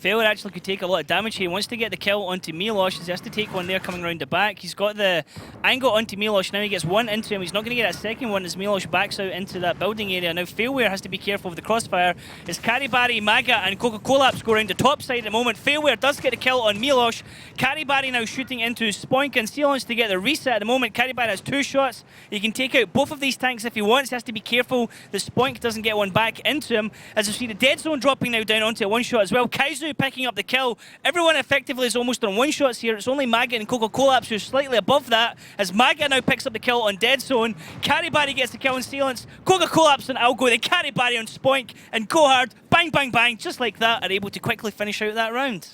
Failware actually could take a lot of damage here. He wants to get the kill onto Milos. He has to take one there coming around the back. He's got the angle onto Milos. Now he gets one into him. He's not going to get a second one as Milos backs out into that building area. Now Failware has to be careful of the crossfire. As Caribari, Maga and Coca-Collapse go around the top side at the moment. Failware does get a kill on Milos. Caribari now shooting into Spoink and Sealance to get the reset at the moment. Caribari has 2 shots. He can take out both of these tanks if he wants. He has to be careful that Spoink doesn't get one back into him. As we see the Dead Zone dropping now down onto a 1 shot as well. Kaizu 2 picking up the kill. Everyone effectively is almost on one shots here. It's only Maggot and Coca-Cola who's slightly above that, as Maggot now picks up the kill on Dead Zone. Caribari gets the kill on Sealants. Coca-Cola on Algo, the Caribari on Spoink, and Go Hard, bang, bang, bang, just like that, are able to quickly finish out that round.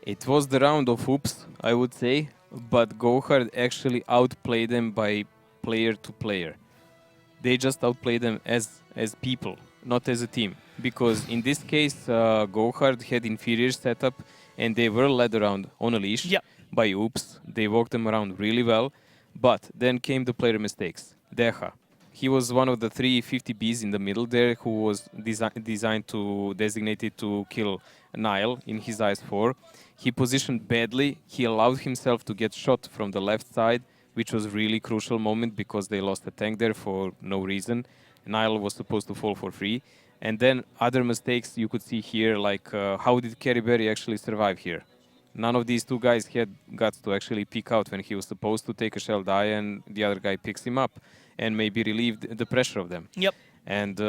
It was the round of oops, I would say, but Gohard actually outplayed them by player to player. They just outplayed them as people, not as a team. Because in this case, Gohard had inferior setup and they were led around on a leash by oops. They walked them around really well, but then came the player mistakes. Deha. He was one of the 3 50Bs in the middle there who was designed to designated to kill Nile in his IS-4. He positioned badly. He allowed himself to get shot from the left side, which was really crucial moment because they lost a tank there for no reason. Nile was supposed to fall for free. And then other mistakes you could see here, like how did Caribari actually survive here? None of these 2 guys had guts to actually peek out when he was supposed to take a shell die and the other guy picks him up and maybe relieved the pressure of them. Yep. And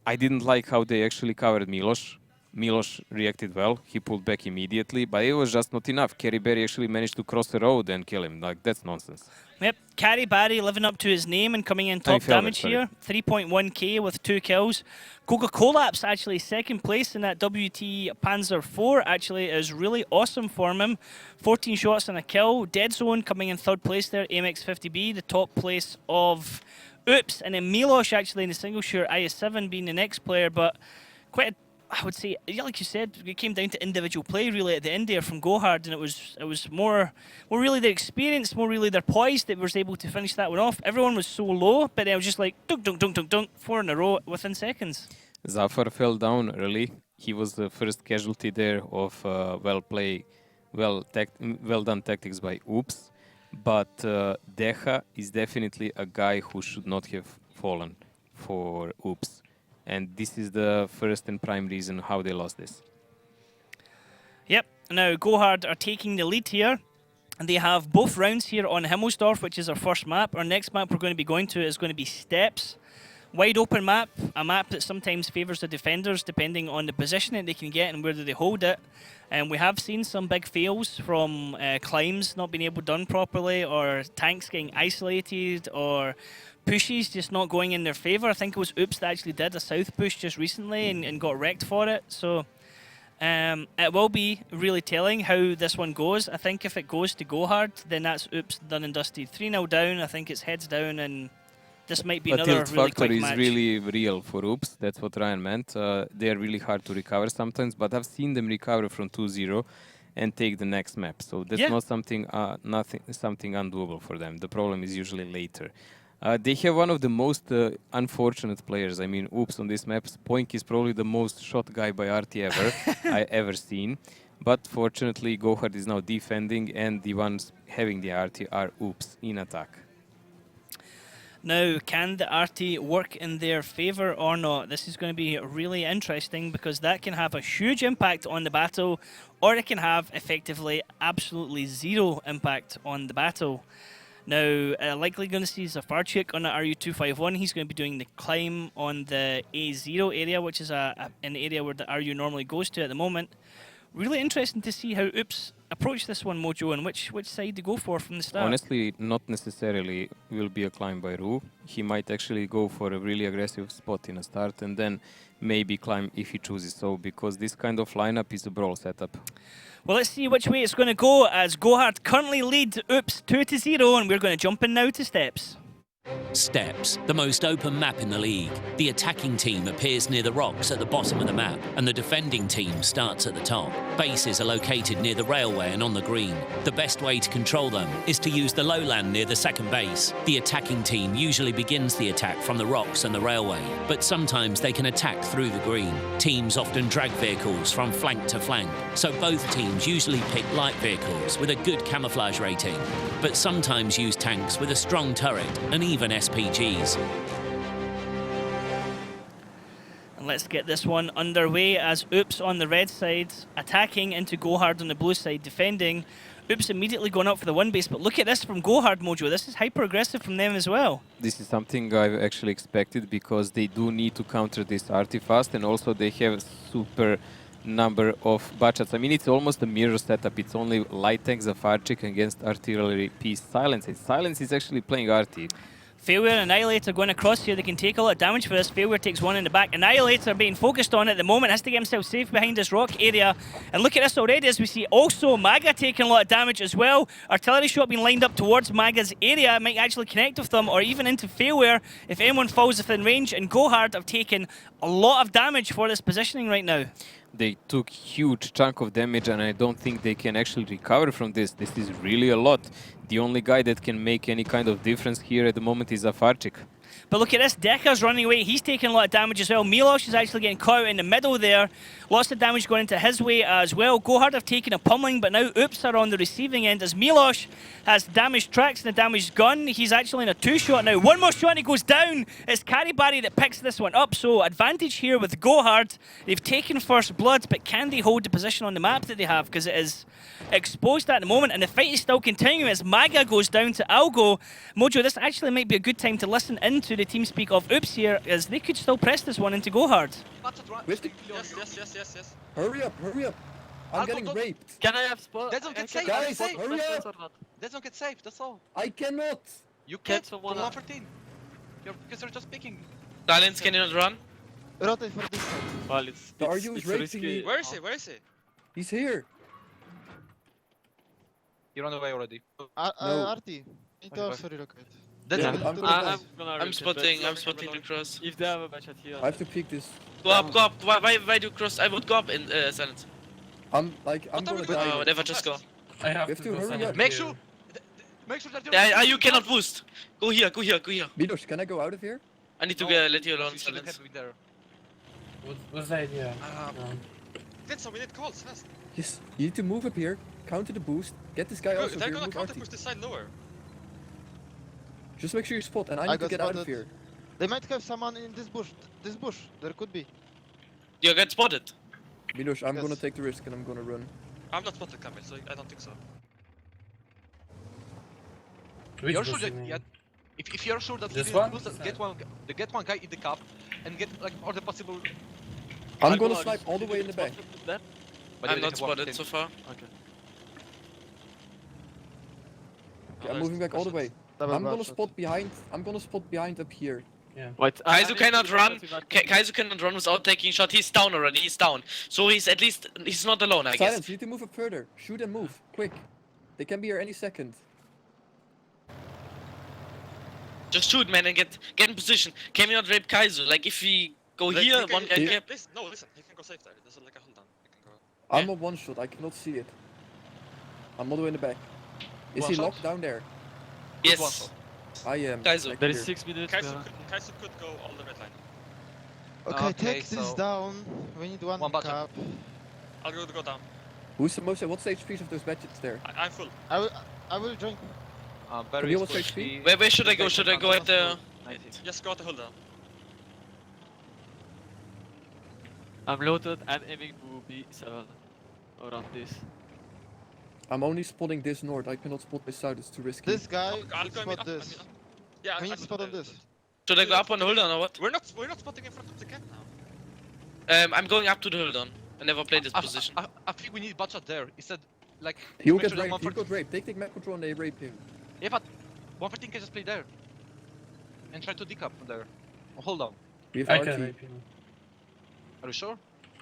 I didn't like how they actually covered Miloš. Miloš reacted well. He pulled back immediately, but it was just not enough. Caribari actually managed to cross the road and kill him. Like, that's nonsense. Yep, Caribari living up to his name and coming in top damage here. 3.1k with 2 kills. Coca-Colap's actually second place in that WT Panzer IV. Actually, is really awesome for him. 14 shots and a kill. Dead Zone coming in third place there. Amex 50B, the top place of oops. And then Miloš actually in the single shooter IS-7 being the next player, but quite a, I would say, like you said, it came down to individual play really at the end there from Gohard, and it was more really their experience, more really their poise that was able to finish that one off. Everyone was so low, but it was just like dunk, dunk, dunk, dunk, dunk, 4 in a row within seconds. Zafar fell down early. He was the first casualty there of well done tactics by oops. But Deha is definitely a guy who should not have fallen for oops. And this is the first and prime reason how they lost this. Yep. Now, Gohard are taking the lead here. And they have both rounds here on Himmelsdorf, which is our first map. Our next map we're going to be going to is going to be Steps. Wide open map, a map that sometimes favours the defenders depending on the position that they can get and where do they hold it. And we have seen some big fails from climbs not being able done properly, or tanks getting isolated, or pushes just not going in their favour. I think it was oops that actually did a south push just recently and got wrecked for it. So it will be really telling how this one goes. I think if it goes to Gohard, then that's oops done and dusted. 3-0 down, I think it's heads down, and this might be another really quick match. The tilt factor is really real for oops. That's what Ryan meant. They are really hard to recover sometimes, but I've seen them recover from 2-0 and take the next map. So that's not something something undoable for them. The problem is usually later. They have one of the most unfortunate players. I mean, oops, on this map, Spoink is probably the most shot guy by RT I ever seen. But fortunately, Gohard is now defending, and the ones having the RT are oops in attack. Now, can the RT work in their favour or not? This is going to be really interesting because that can have a huge impact on the battle, or it can have effectively absolutely zero impact on the battle. Now, likely going to see Zafarchik on the RU-251. He's going to be doing the climb on the A0 area, which is an area where the RU normally goes to at the moment. Really interesting to see how oops approach this one, Mojo, and which side to go for from the start. Honestly, not necessarily will be a climb by Ru. He might actually go for a really aggressive spot in a start and then maybe climb if he chooses so, because this kind of lineup is a brawl setup. Well, let's see which way it's going to go, as Gohard currently lead oops 2-0, and we're going to jump in now to Steps. Steps, the most open map in the league. The attacking team appears near the rocks at the bottom of the map, and the defending team starts at the top. Bases are located near the railway and on the green. The best way to control them is to use the lowland near the second base. The attacking team usually begins the attack from the rocks and the railway, but sometimes they can attack through the green. Teams often drag vehicles from flank to flank, so both teams usually pick light vehicles with a good camouflage rating, but sometimes use tanks with a strong turret and even SPGs. And let's get this one underway as oops on the red side attacking into Gohard on the blue side defending. Oops immediately going up for the one base, but look at this from Gohard, Mojo. This is hyper aggressive from them as well. This is something I've actually expected because they do need to counter this RT fast, and also they have super number of Bachats. I mean, it's almost a mirror setup. It's only light tanks of Archik against artillery piece Silence. Silence is actually playing RT. Failure and Annihilator going across here. They can take a lot of damage for this. Failure takes one in the back. Annihilator being focused on at the moment. Has to get himself safe behind this rock area. And look at this already as we see also Maga taking a lot of damage as well. Artillery shot being lined up towards Maga's area. Might actually connect with them or even into Failure if anyone falls within range. And Gohard have taken a lot of damage for this positioning right now. They took huge chunk of damage and I don't think they can actually recover from this. This is really a lot. The only guy that can make any kind of difference here at the moment is Afarchik. But look at this, Dekka's running away. He's taking a lot of damage as well. Milos is actually getting caught in the middle there. Lots of damage going into his way as well. Gohard have taken a pummeling, but now Oops are on the receiving end as Milos has damaged tracks and a damaged gun. He's actually in a two-shot now. One more shot and he goes down. It's Karibari that picks this one up. So advantage here with Gohard. They've taken first blood, but can they hold the position on the map that they have? Because it is exposed at the moment and the fight is still continuing as Maga goes down to Algo. Mojo, this actually might be a good time to listen into the team speak of Oops here, as they could still press this one into Gohard. Yes. Hurry up. I'm getting raped. Can I have spot? They don't get saved. Guys, hurry up. They don't get saved, that's all. I cannot. You can't from 114. Because you're just picking. Silence, can you not run? Rotate for this side. Well, the RU is raping me. Where is he? He's here. He ran away already. RT. Need to also relocate. I'm spotting the cross. If they have a match at here. I have to pick this. Go up. Why do you cross? I would go up in Silence. I'm gonna die. Whatever, just go. I have to hurry up. Make sure that You cannot boost. Go here. Milos, can I go out of here? I need to let you alone, Silence. What's the idea? We need calls fast. Yes. You need to move up here, counter the boost, get this guy also They're here, gonna move counter RT. push this side lower. Just make sure you spot, and I need to get out of here. They might have someone in this bush. There could be. You get spotted. Milos, I'm gonna take the risk and I'm gonna run. I'm not spotted Kamil, so I don't think so. Which You're sure bush that, you mean? yeah, if you're sure that This you one? get one guy in the cup and get like all the possible. I'm gonna snipe all the way in the back. But I'm not spotted so far. Okay. Okay, I'm moving back all the way. I'm gonna spot behind. I'm gonna spot behind up here. Yeah. Wait, Kaizu cannot run. Kaizu cannot run without taking shot. He's down already. He's down. So he's not alone, I guess. Silence, you need to move up further. Shoot and move, quick. They can be here any second. Just shoot, man, and get in position. Can we not rape Kaizu? Like if we go here, one guy Yeah. cap. Listen, he can go safe there. There's like a hold down. He can go. I'm a one shot. I cannot see it. I'm all the way in the back. Is One he shot? locked down there? Yes. I am. Kaizu. back there is here. 6 minutes. Kaisu could go all the red line. Okay, Okay, take this so- down. We need one budget. cap. I'll go down. Who's the most? What's the HPs of those badges there? I'm full. I will join. Very what's HP? Where should I go? Should I go at the? Just go at the hold down. I'm loaded and aiming to B7 around this. I'm only spotting this north. I cannot spot this south. It's too risky. This guy I'll should go spot up. this. Yeah, We I need to spot on this. Should I go up on the hold on or what? We're not spotting in front of the camp now. I'm going up to the hold on. I never played this position. I think we need Bachat there. Instead, like. He'll make get sure that raped. He'll 114 get raped. They take map control and they rape him. Yeah, but 114 can just play there. And try to decap there. Oh, hold on. We have I RT. can rape him. Are you sure?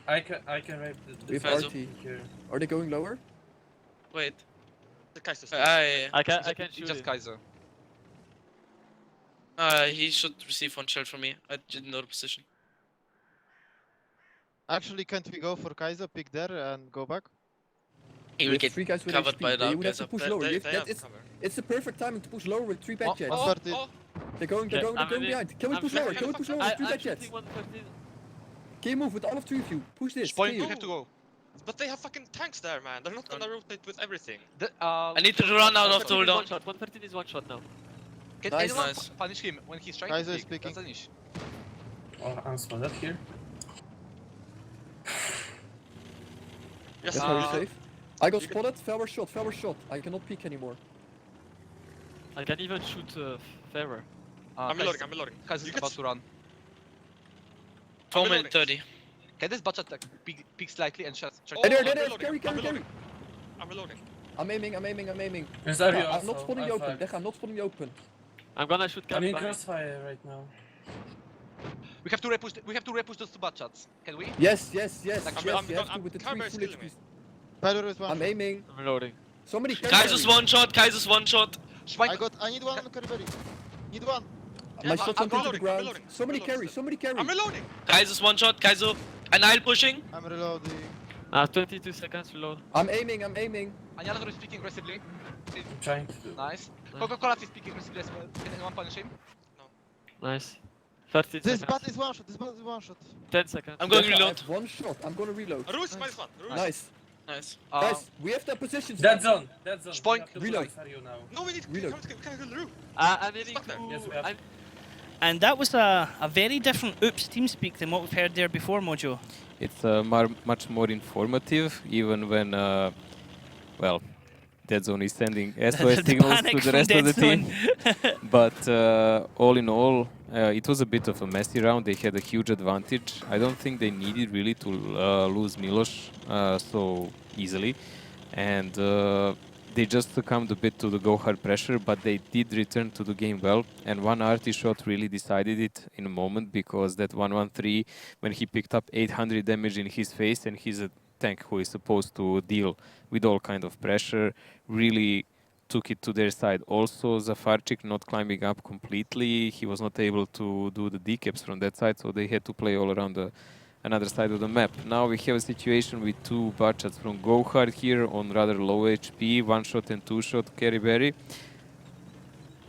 I can rape the We have Kaizu. RT. here. Are they going lower? Wait. The Kaiser. I can shoot Just him. Kaiser. he should receive one shell from me. I didn't know the position. Actually, can't we go for Kaiser, pick there and go back? He We will have get 3 guys with covered HP. by the You would have guys to up push there. lower. They You have- have it's, cover. it's the perfect timing to push lower with 3 bad jets. They're going behind. Can we push lower? Can we push lower with 3 bad jets? Can you move with all of 3 of you? Push this. Point, Can we you? have to go. But they have fucking tanks there, man. They're not gonna rotate with everything. I need to run out of the hold on. 113 is one shot now. Can Nice. anyone Nice. punish him when he's trying Kaiser to is pick? speaking. That's an issue. Oh, I'm spotted here. Yes, That's very safe. I got spotted. Fellwar shot. I cannot peek anymore. I can even shoot Fairer. I'm reloading. Kaiser's about to run. 4 minutes 30. Can this butcher peek slightly and shut? Hey, there, carry. I'm reloading. I'm aiming. There's I'm Ario not also, spotting you open. R5. Decha, I'm not spotting you open. I'm gonna shoot I'm in Cap. crossfire right now. We have to repush. We have to repush those two butchers. Can we? Yes. I'm You have to with the 3 full HPs. I'm aiming. I'm reloading. Somebody carry. Kaiser's one shot. I need one. Need one. My shot's I'm on the reloading, ground. reloading, Somebody reloading. carry. I'm reloading. Kaiser's one shot, Kaiser. Anile pushing. I'm reloading. 22 seconds reload. I'm aiming. Annihilator is speaking aggressively. I'm trying to. Nice. Coca-Cola is speaking aggressively as well. Can anyone punish him? Nice. 30 This seconds. bat is one shot. 10 seconds. I'm going to Decha, I reload. have 1 shot. I'm gonna reload. Roos, minus one. Roos. Nice. Nice. Guys, we have their positions. Dead zone. Spoink. We have to Reload. focus Ario now. No, we need Reload. can kill the roof. I'm aiming Stuck there. to... Yes, we have. And that was a very different Oops TeamSpeak than what we've heard there before, Mojo. It's much more informative, even when, well, Dead Zone is sending SOS signals panic to the from rest of Dead the team. Zone. But all in all, it was a bit of a messy round. They had a huge advantage. I don't think they needed really to lose Milos so easily. And they just succumbed a bit to the go-hard pressure, but they did return to the game well. And one arty shot really decided it in a moment, because that 113, when he picked up 800 damage in his face, and he's a tank who is supposed to deal with all kind of pressure, really took it to their side. Also, Zafarchik not climbing up completely. He was not able to do the decaps from that side, so they had to play all around another side of the map. Now we have a situation with 2 butchers from Go Hard here on rather low HP, 1 shot and 2 shot carry berry.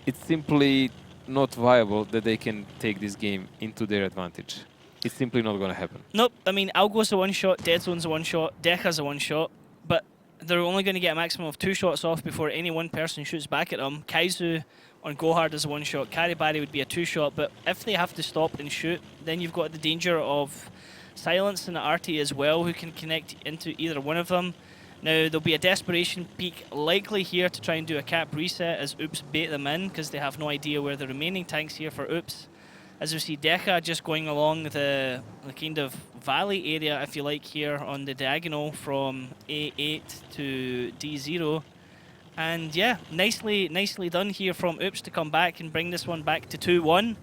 It's simply not viable that they can take this game into their advantage. It's simply not going to happen. Nope, I mean, Algo's a 1 shot, Dead Zone's a 1 shot, Decha's a 1 shot, but they're only going to get a maximum of 2 shots off before any one person shoots back at them. Kaizu on Go Hard is a 1 shot, Karibari would be a 2 shot, but if they have to stop and shoot, then you've got the danger of Silence and Arty as well, who can connect into either one of them. Now, there'll be a desperation peak likely here to try and do a cap reset as Oops bait them in, because they have no idea where the remaining tanks here for Oops. As we see Decha just going along the kind of valley area, if you like, here on the diagonal from A8 to D0. And yeah, nicely done here from Oops to come back and bring this one back to 2-1.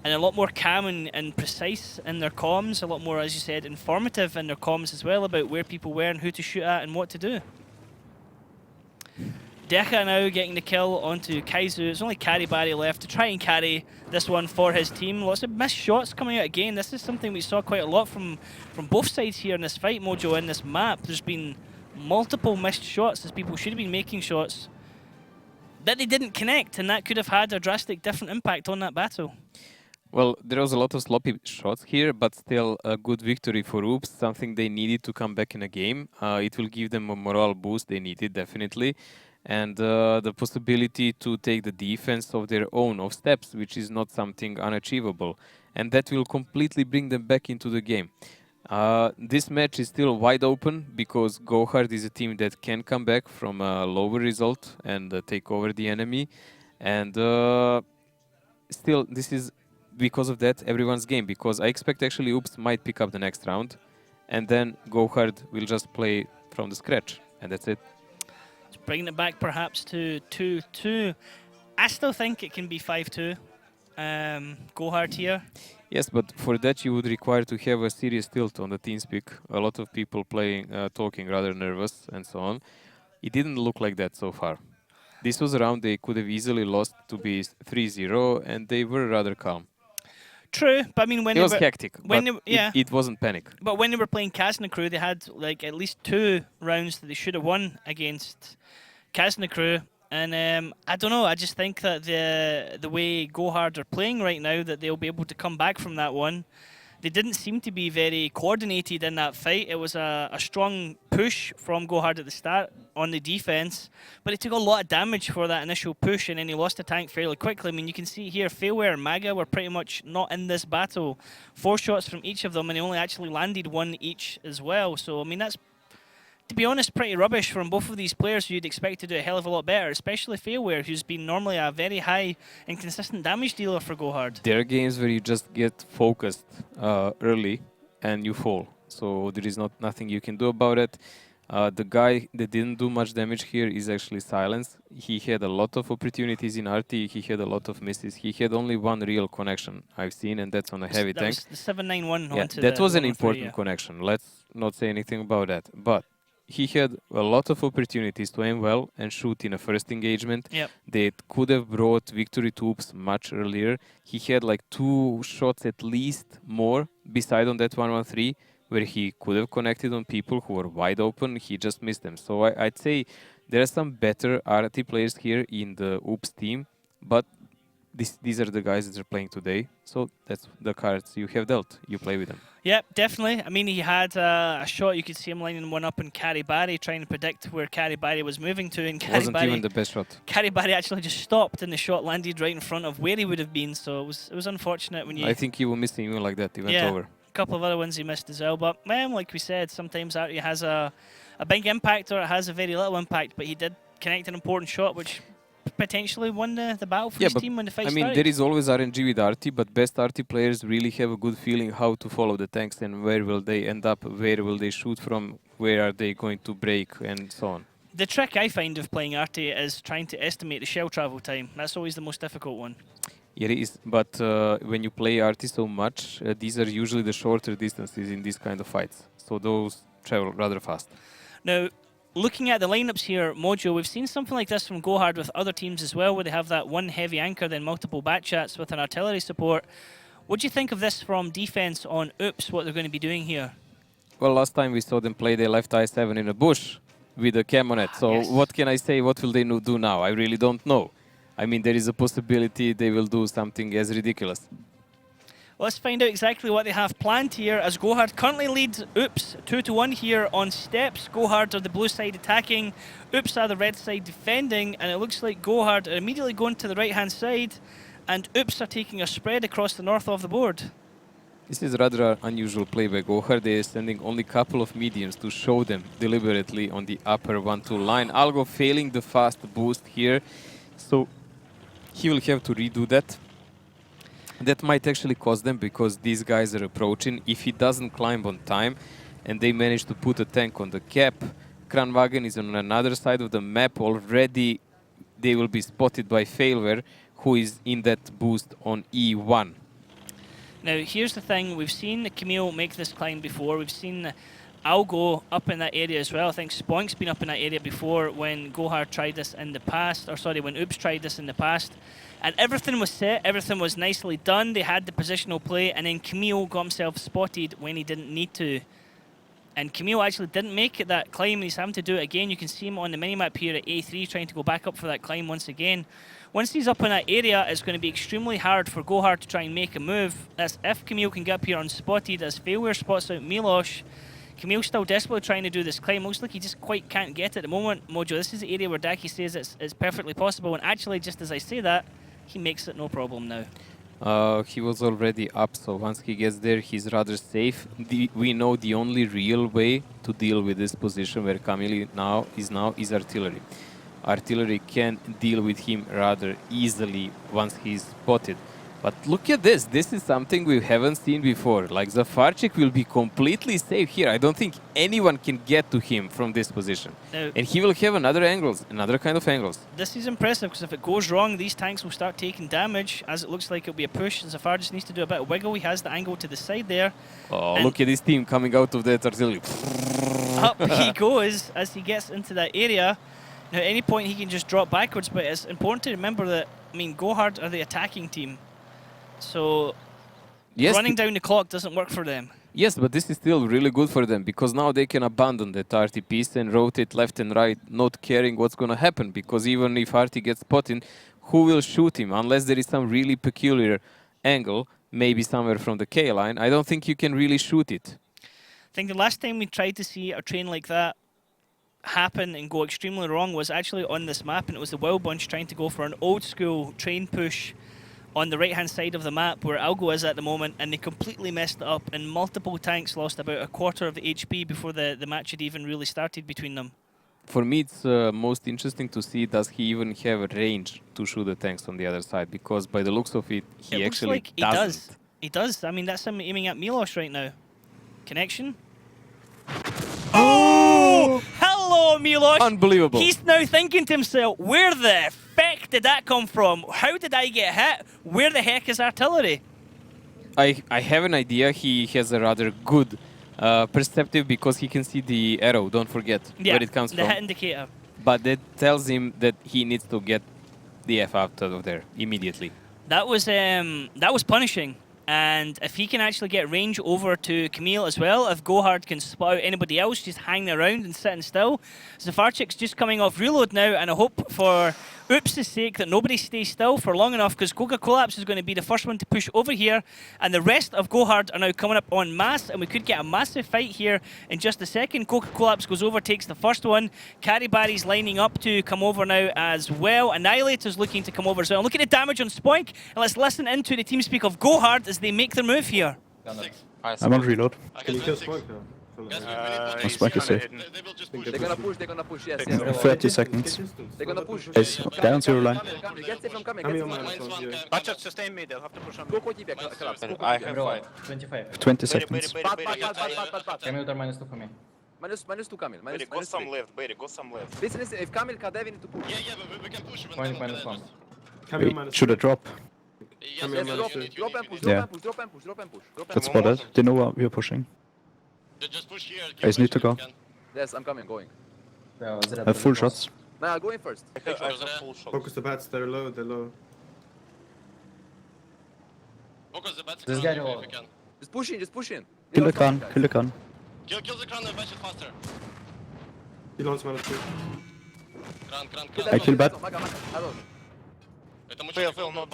And a lot more calm and precise in their comms, a lot more, as you said, informative in their comms as well about where people were and who to shoot at and what to do. Decha now getting the kill onto Kaizu. It's only Karibari left to try and carry this one for his team. Lots of missed shots coming out again. This is something we saw quite a lot from both sides here in this fight, Mojo, in this map. There's been multiple missed shots as people should have been making shots that they didn't connect, and that could have had a drastic different impact on that battle. Well, there was a lot of sloppy shots here, but still a good victory for Oops, something they needed to come back in a game. It will give them a morale boost they needed, definitely. And the possibility to take the defense of their own off steps, which is not something unachievable. And that will completely bring them back into the game. This match is still wide open, because Go Hard is a team that can come back from a lower result and take over the enemy. And still, this is because of that everyone's game, because I expect actually Oops might pick up the next round, and then Go Hard will just play from the scratch, and that's it. Bringing it back perhaps to 2-2. I still think it can be 5-2. Go Hard here. Yes, but for that you would require to have a serious tilt on the TeamSpeak. A lot of people playing, talking rather nervous and so on. It didn't look like that so far. This was a round they could have easily lost to be 3-0, and they were rather calm. True, but I mean when it was hectic, but it wasn't panic. But when they were playing Kazna Crew, they had like at least 2 rounds that they should have won against Kazna Crew, and I don't know. I just think that the way Go Hard are playing right now, that they'll be able to come back from that one. They didn't seem to be very coordinated in that fight. It was a strong push from Go Hard at the start on the defense, but it took a lot of damage for that initial push, and then he lost a tank fairly quickly. I mean, you can see here, Failware and Maga were pretty much not in this battle. 4 shots from each of them, and they only actually landed 1 each as well. So, I mean, that's, to be honest, pretty rubbish from both of these players who you'd expect to do a hell of a lot better, especially Failware, who's been normally a very high and consistent damage dealer for Go Hard. There are games where you just get focused early and you fall. so there is nothing you can do about it. The guy that didn't do much damage here is actually Silence. He had a lot of opportunities in RT, he had a lot of misses. He had only one real connection I've seen, and that's on a heavy tank. That was the 791 Yeah, onto that the was an 103, important yeah. connection. Let's not say anything about that. But he had a lot of opportunities to aim well and shoot in a first engagement. Yep. That could have brought victory to Oops much earlier. He had like 2 shots at least more beside on that 113, where he could have connected on people who were wide open. He just missed them. So I'd say there are some better RT players here in the Oops team, but these are the guys that are playing today. So that's the cards you have dealt. You play with them. Yep, definitely. I mean, he had a shot. You could see him lining one up in Carry Barry, trying to predict where Carry Barry was moving to. And Carry Wasn't Barry, even the best shot. Carry Barry actually just stopped, and the shot landed right in front of where he would have been. So it was unfortunate when you. I think he will miss him even like that. He went over. A couple of other ones he missed as well. But like we said, sometimes Artie has a big impact or it has a very little impact. But he did connect an important shot, which potentially won the battle for his team when the fight started. I mean, there is always RNG with RT, but best RT players really have a good feeling how to follow the tanks and where will they end up, where will they shoot from, where are they going to break, and so on. The trick I find of playing RT is trying to estimate the shell travel time. That's always the most difficult one. It is, but when you play RT so much, these are usually the shorter distances in these kind of fights. So those travel rather fast. Now, looking at the lineups here, Mojo, we've seen something like this from Gohard with other teams as well, where they have that one heavy anchor, then multiple batchats with an artillery support. What do you think of this from defense on Oops, what they're going to be doing here? Well, last time we saw them play, they left I7 in a bush with a cam on it. So what can I say? What will they do now? I really don't know. I mean, there is a possibility they will do something as ridiculous. Let's find out exactly what they have planned here, as Gohard currently leads Oops 2-1 here on steps. Gohard are the blue side attacking, Oops are the red side defending, and it looks like Gohard are immediately going to the right-hand side, and Oops are taking a spread across the north of the board. This is rather unusual play by Gohard. They are sending only a couple of mediums to show them deliberately on the upper 1-2 line. Algo failing the fast boost here, so he will have to redo that. That might actually cost them because these guys are approaching. If he doesn't climb on time and they manage to put a tank on the cap, Kranwagen is on another side of the map already. They will be spotted by Failware, who is in that boost on E1. Now, here's the thing. We've seen Camille make this climb before. We've seen Algo up in that area as well. I think Spoink's been up in that area before when Gohard tried this in the past, or sorry, when Oops tried this in the past. And everything was set, everything was nicely done. They had the positional play, and then Camille got himself spotted when he didn't need to. And Camille actually didn't make it that climb, and he's having to do it again. You can see him on the minimap here at A3 trying to go back up for that climb once again. Once he's up in that area, it's going to be extremely hard for Gohard to try and make a move. That's if Camille can get up here unspotted, as Failware spots out Milosh. Camille's still desperately trying to do this climb. Looks like he just quite can't get it at the moment. Mojo, this is the area where Daki says it's perfectly possible, and actually, just as I say that, he makes it no problem now. He was already up, so once he gets there, he's rather safe. We know the only real way to deal with this position where Camille is artillery. Artillery can deal with him rather easily once he's spotted. But look at this. This is something we haven't seen before. Like, Zafarchik will be completely safe here. I don't think anyone can get to him from this position. Now, and he will have another kind of angles. This is impressive, because if it goes wrong, these tanks will start taking damage, as it looks like it'll be a push. And Zafar just needs to do a bit of wiggle. He has the angle to the side there. Oh, look at this team coming out of that artillery. Up he goes as he gets into that area. Now, at any point, he can just drop backwards, but it's important to remember that, I mean, Gohard are the attacking team. So running down the clock doesn't work for them. Yes, but this is still really good for them, because now they can abandon that RT piece and rotate left and right, not caring what's going to happen, because even if RT gets spotted, who will shoot him? Unless there is some really peculiar angle, maybe somewhere from the K line, I don't think you can really shoot it. I think the last time we tried to see a train like that happen and go extremely wrong was actually on this map, and it was the Wild Bunch trying to go for an old school train push on the right-hand side of the map where Algo is at the moment, and they completely messed it up, and multiple tanks lost about a quarter of the HP before the match had even really started between them. For me, it's most interesting to see, does he even have a range to shoot the tanks on the other side, because by the looks of it, he actually doesn't. He does. I mean, that's him aiming at Milosh right now. Connection? Oh, Milos! Unbelievable. He's now thinking to himself, where the feck did that come from? How did I get hit? Where the heck is artillery? I have an idea. He has a rather good perceptive because he can see the arrow, don't forget Yeah, where it comes the from. hit indicator. But that tells him that he needs to get the F out of there immediately. That was punishing. And if he can actually get range over to Camille as well, if Gohard can spot out anybody else just hanging around and sitting still. Zafarchik's just coming off reload now, and I hope for Oops' sake that nobody stays still for long enough, because Goga Collapse is going to be the first one to push over here, and the rest of Gohard are now coming up en masse, and we could get a massive fight here in just a second. Goga Collapse goes over, takes the first one. Caribari's lining up to come over now as well. Annihilator's looking to come over as well. Look at the damage on Spoink, and let's listen into the TeamSpeak of Gohard as they make their move here. I'm on reload. Can you kill Spoink now? Spike is safe. They're gonna push, yes. 30 seconds. They're gonna push. Yes, down 0 line. Get safe from coming, Watch out, sustain me, they'll have to push on me. Go quickly back, collapse. I have fight. 25. 20 seconds. Bad. Camille minus 2 for me. Minus 2 Camille. Barry, go some left, Barry, go some left. Listen, if Camille can dive, we need to push. We can push. Point minus 1. Wait, should I drop? Yes, drop and push, Yeah. drop and push. That's spotted. They know what we are pushing. Just push here. I just need to go. Yes, I'm coming, going. Yeah, I have full shots. No, I'll go in first. I have full shot. Focus the bats, they're low, they're low. Focus the bats. This guy low. Just push in. Kill the Khan, kill the Khan. Kill the crown and bash it faster. He launched minus 2. I kill bat. Fail, no,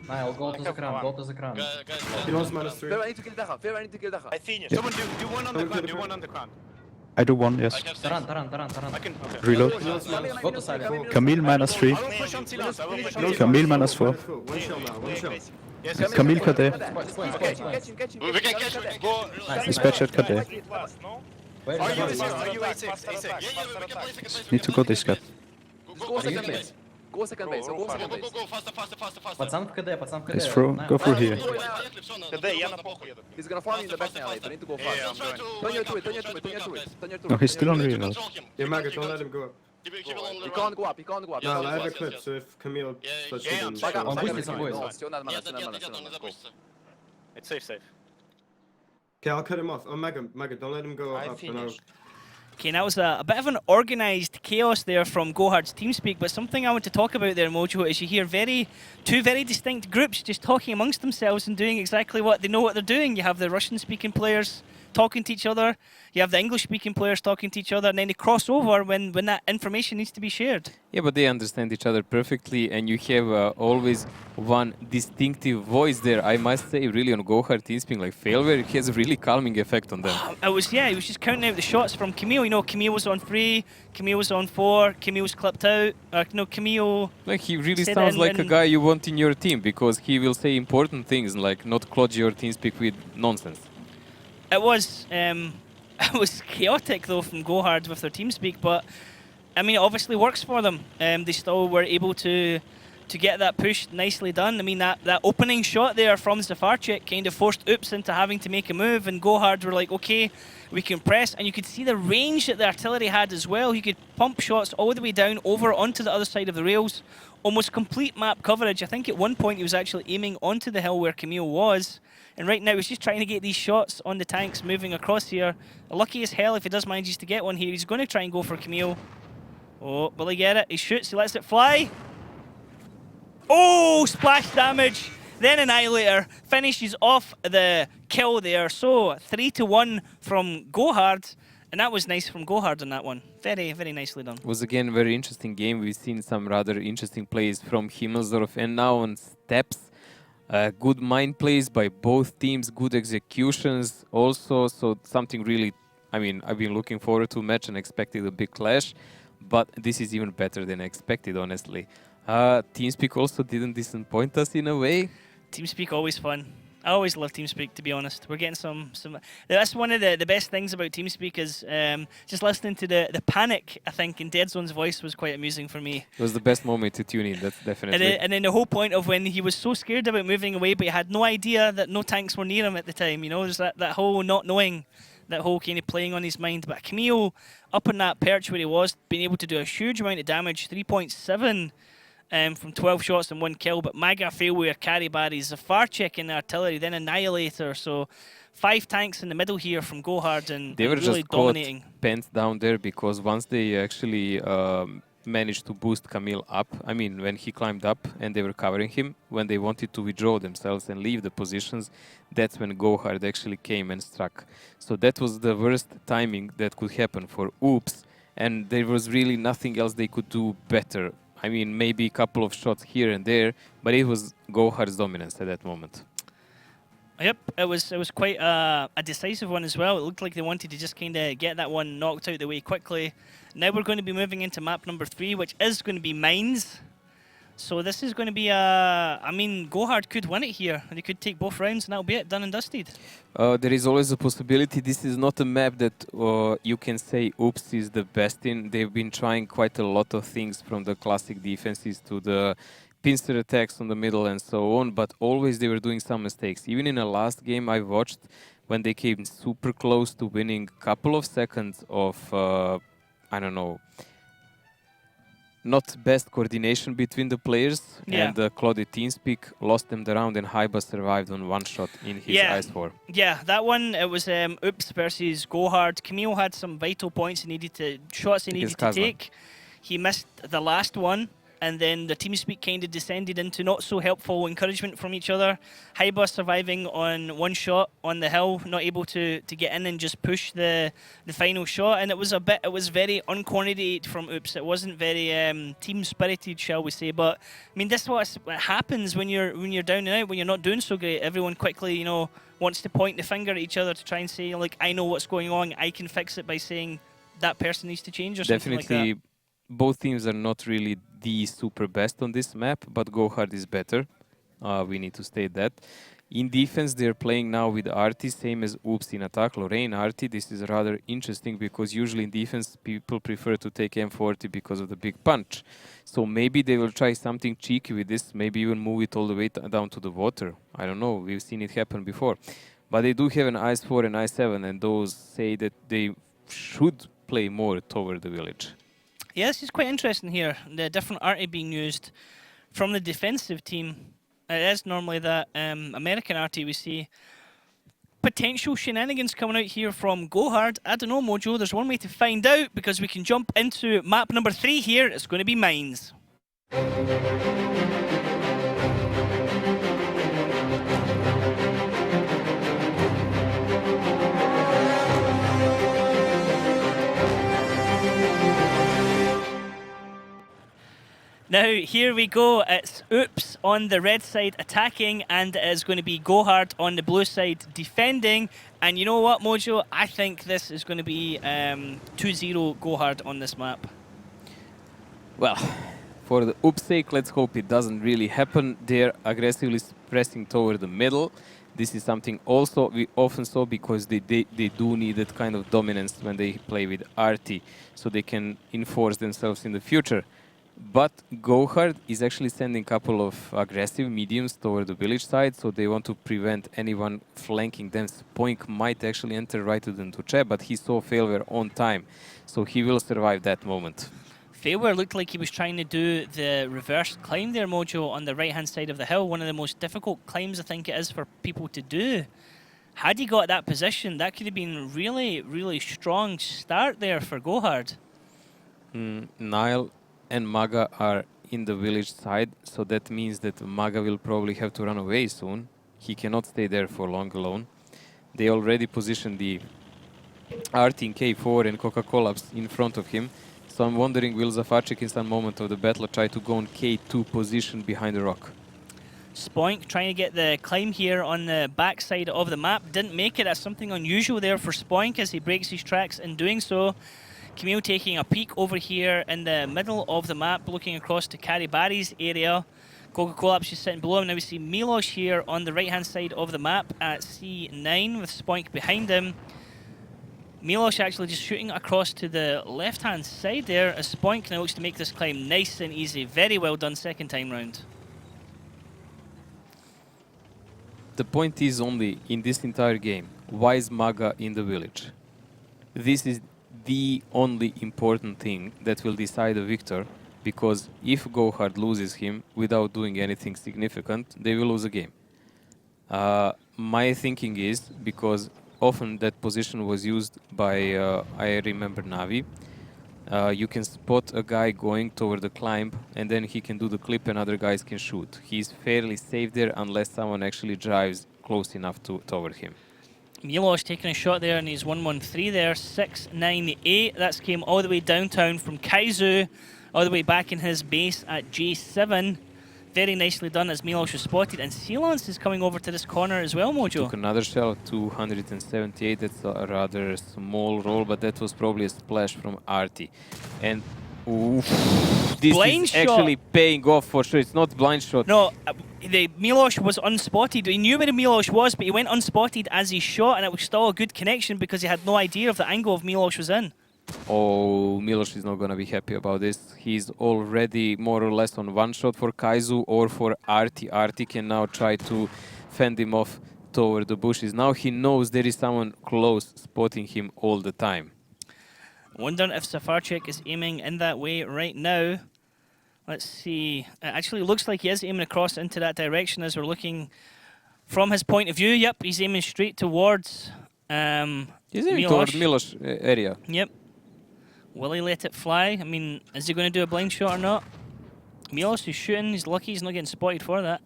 I'll go to the crown, He launched minus 3. Fair, I need to kill Daha. I finished. Yeah. Someone do one on the crown, do one on the crown. I do one, yes. Taran. I can, okay. Reload. Go to side. Camille minus 3. I will push on Silence, I will push on Camille minus 4. One shell now, one shell. Yes, Camille KD. Catch him. We can catch, we can go. Dispatch at KD. No? Where Are is you the A6? Are you A6? A6. Yeah, we can play second. Need to go this gap. Go second base. Go second base. Go, faster. Пацан в КД, It's through. Go through here. Today, я на похуй еду. He's gonna farm in the back alley, but I need to go fast. Yeah, I'm going. Turn your to it. No, he's still on reload. Yeah, Maggot, don't let him go up. Keep it on the He run. can't go up. No, I have a clip, so if Camille starts yeah, shooting... I'm Back up, Он back up. пустится, будет. No, still not Я still not не запустится. It's safe. Okay, I'll cut him off. Oh, Maggot, don't let him go I up. And I'll... finished. Okay, that was a bit of an organised chaos there from Gohard's TeamSpeak, but something I want to talk about there, Mojo, is you hear two very distinct groups just talking amongst themselves and doing exactly what they know what they're doing. You have the Russian-speaking players talking to each other, you have the English-speaking players talking to each other, and then they cross over when that information needs to be shared. Yeah, but they understand each other perfectly, and you have always one distinctive voice there. I must say, really, on Gohard TeamSpeak, like Failware, it has a really calming effect on them. It was just counting out the shots from Camille. You know, Camille was on 3, Camille was on 4, Camille was clipped out. Camille... Like, he really said sounds like a and- guy you want in your team, because he will say important things, like not clodge your TeamSpeak with nonsense. It was chaotic though from Gohard with their TeamSpeak, but I mean it obviously works for them. They still were able to get that push nicely done. I mean that opening shot there from Zafarchik kind of forced Oops into having to make a move, and Gohard were like, okay, we can press, and you could see the range that the artillery had as well. He could pump shots all the way down over onto the other side of the rails. Almost complete map coverage. I think at one point he was actually aiming onto the hill where Camille was. And right now he's just trying to get these shots on the tanks moving across here. Lucky as hell if he does manage to get one here. He's going to try and go for Camille. Oh, will he get it? He shoots, he lets it fly. Oh, splash damage. Then Annihilator finishes off the kill there. So 3-1 from Gohard. And that was nice from Gohard on that one. Very, very nicely done. It was again a very interesting game. We've seen some rather interesting plays from Himmelsdorf, and now on Steps. Good mind plays by both teams, good executions also. So something really, I mean, I've been looking forward to a match and expected a big clash. But this is even better than expected, honestly. TeamSpeak also didn't disappoint us in a way. TeamSpeak always fun. I always love TeamSpeak, to be honest. We're getting some. That's one of the best things about TeamSpeak is just listening to the panic. I think in Dead Zone's voice was quite amusing for me. It was the best moment to tune in. That's definitely. And then the whole point of when he was so scared about moving away, but he had no idea that no tanks were near him at the time. You know, there's that whole not knowing. that whole kind of playing on his mind. But Camille, up on that perch where he was, being able to do a huge amount of damage, 3.7 from 12 shots and 1 kill. But Maga failure, carry barriers, a far check in the artillery, then Annihilator. So 5 tanks in the middle here from Gohard, and They were really just dominating. pent down there because once they actually managed to boost Camille up, I mean, when he climbed up and they were covering him, when they wanted to withdraw themselves and leave the positions, that's when Gohard actually came and struck. So that was the worst timing that could happen for Oops, and there was really nothing else they could do better. I mean, maybe a couple of shots here and there, but it was Gohard's dominance at that moment. Yep, it was quite a decisive one as well. It looked like they wanted to just kind of get that one knocked out the way quickly. Now we're going to be moving into map number 3, which is going to be Mines. So this is going to be I mean, Gohard could win it here. They could take both rounds and that'll be it, done and dusted. There is always a possibility. This is not a map that you can say Oops is the best in. They've been trying quite a lot of things, from the classic defenses to the pincer attacks on the middle and so on, but always they were doing some mistakes. Even in the last game I watched, when they came super close to winning, couple of seconds of, I don't know, not best coordination between the players, and Claude TeamSpeak lost them the round, and Haiba survived on 1 shot in his Ice 4. Yeah, that one, it was Oops versus Gohard. Camille had some vital points shots he needed to take. He missed the last one, and then the TeamSpeak kind of descended into not so helpful encouragement from each other. Haiba surviving on 1 shot on the hill, not able to get in and just push the final shot. And it was very uncoordinated from Oops. It wasn't very team spirited, shall we say. But I mean, this is what happens when you're down and out, when you're not doing so great. Everyone quickly, you know, wants to point the finger at each other to try and say, like, I know what's going on. I can fix it by saying that person needs to change or something like that. Definitely, both teams are not really the super best on this map, but Gohard is better. We need to state that. In defense, they're playing now with Arty, same as Oops in attack. Lorraine, Arty, this is rather interesting because usually in defense, people prefer to take M40 because of the big punch. So maybe they will try something cheeky with this, maybe even move it all the way down to the water. I don't know, we've seen it happen before. But they do have an Ice 4 and Ice 7, and those say that they should play more toward the village. Yeah, this is quite interesting here. The different arty being used from the defensive team. It is normally that American arty we see. Potential shenanigans coming out here from Gohard. I don't know, Mojo. There's one way to find out, because we can jump into map number 3 here. It's going to be Mines. Now, here we go. It's Oops on the red side attacking, and it is going to be Gohard on the blue side defending. And you know what, Mojo? I think this is going to be 2-0 Gohard on this map. Well, for the Oops sake, let's hope it doesn't really happen. They're aggressively pressing toward the middle. This is something also we often saw, because they do need that kind of dominance when they play with Arty, so they can enforce themselves in the future. But Gohard is actually sending a couple of aggressive mediums toward the village side, so they want to prevent anyone flanking them. Spoink might actually enter right to the Ntuche, but he saw failure on time, so he will survive that moment. Failure looked like he was trying to do the reverse climb there, Mojo, on the right-hand side of the hill. One of the most difficult climbs I think it is for people to do. Had he got that position, that could have been a really, really strong start there for Gohard. Nile and Maga are in the village side, so that means that Maga will probably have to run away soon. He cannot stay there for long alone. They already positioned the Arty in K4 and Coca-Cola in front of him, so I'm wondering, will Zafarczyk in some moment of the battle try to go on K2 position behind the rock? Spoink trying to get the climb here on the back side of the map. Didn't make it. That's something unusual there for Spoink as he breaks his tracks in doing so. Camille taking a peek over here in the middle of the map, looking across to Karibari's area. Coca-Cola just sitting below him. Now we see Milos here on the right-hand side of the map at C9 with Spoink behind him. Milos actually just shooting across to the left-hand side there as Spoink now looks to make this climb nice and easy. Very well done second time round. The point is only, in this entire game, why is Maga in the village? this is the only important thing that will decide a victor, because if Gohard loses him without doing anything significant, they will lose a game. My thinking is, because often that position was used by, I remember, Navi, you can spot a guy going toward the climb and then he can do the clip and other guys can shoot. He's fairly safe there unless someone actually drives close enough toward him. Milos taking a shot there and he's 1-1-3 there, 6-9-8. That's came all the way downtown from Kaizu, all the way back in his base at J7. Very nicely done as Milos was spotted. And Sealance is coming over to this corner as well, Mojo. Took another shell, 278. That's a rather small roll, but that was probably a splash from Artie. And oof, this blind is shot. Actually paying off for sure. It's not blind shot. No, Milos was unspotted. He knew where Milos was, but he went unspotted as he shot, and it was still a good connection because he had no idea of the angle of Milos was in. Oh, Milos is not going to be happy about this. He's already more or less on one shot for Kaizu or for Artie. Artie can now try to fend him off toward the bushes. Now he knows there is someone close spotting him all the time. Wondering if Safarchik is aiming in that way right now. Let's see. It actually looks like he is aiming across into that direction as we're looking from his point of view. Yep, he's aiming straight towards He's aiming Milos. toward Milos area. Yep. Will he let it fly? I mean, is he going to do a blind shot or not? Milos is shooting. He's lucky he's not getting spotted for that.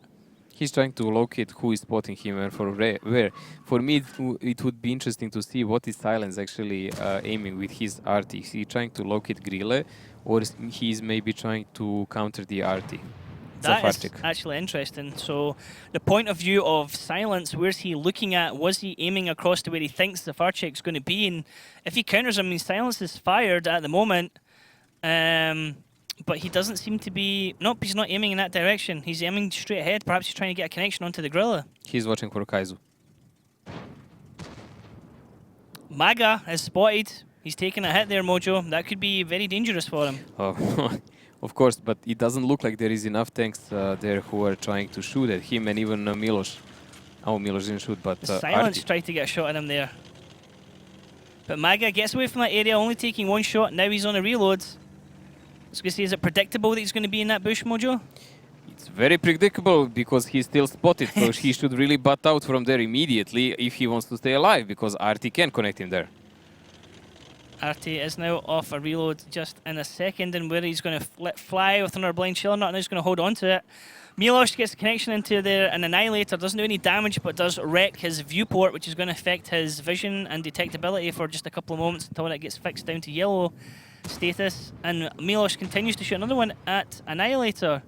He's trying to locate who is spotting him and for where. For me, it would be interesting to see what is Silence actually aiming with his RT. Is he trying to locate Grille, or he's maybe trying to counter the RT? That is actually interesting. So the point of view of Silence, where's he looking at? Was he aiming across to where he thinks Zafarchik's going to be? And if he counters him, I mean, Silence is fired at the moment. But he doesn't seem to be... Nope, he's not aiming in that direction. He's aiming straight ahead. Perhaps he's trying to get a connection onto the Grilla. He's watching for Kaizu. Maga is spotted. He's taking a hit there, Mojo. That could be very dangerous for him. Oh, of course, but it doesn't look like there is enough tanks there who are trying to shoot at him, and even Milos. Oh, Milos didn't shoot, but Silence Artie tried to get a shot at him there. But Maga gets away from that area, only taking one shot. Now he's on a reload. I was going to say, is it predictable that he's going to be in that bush, Mojo? It's very predictable because he's still spotted, so he should really butt out from there immediately if he wants to stay alive, because Artie can connect him there. Artie is now off a reload just in a second, and where he's going to let fly with another blind shell or not, and he's going to hold on to it. Milos gets a connection into there, an Annihilator, doesn't do any damage, but does wreck his viewport, which is going to affect his vision and detectability for just a couple of moments until it gets fixed down to yellow status. And Milos continues to shoot another one at Annihilator.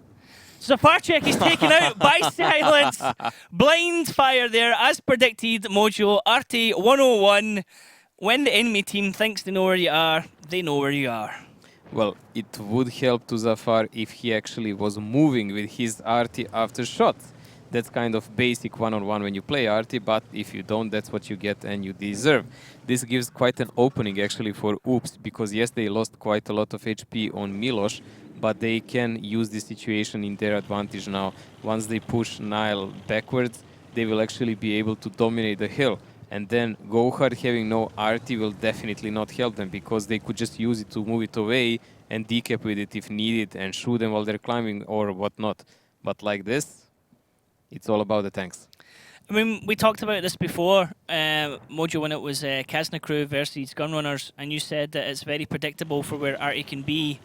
Zafarchik is taken out by Silence. Blind fire there, as predicted, Mojo. Artie 101. When the enemy team thinks they know where you are, they know where you are. Well, it would help to Zafar if he actually was moving with his Artie after shots. That's kind of basic one-on-one when you play Artie, but if you don't, that's what you get and you deserve. This gives quite an opening actually for Oops, because yes, they lost quite a lot of HP on Milos, but they can use this situation in their advantage now. Once they push Nile backwards, they will actually be able to dominate the hill. And then Gohard having no RT will definitely not help them, because they could just use it to move it away and decap with it if needed and shoot them while they're climbing or whatnot. But like this, it's all about the tanks. I mean, we talked about this before, Mojo, when it was Kazna Crew versus Gunrunners, and you said that it's very predictable for where Artie can be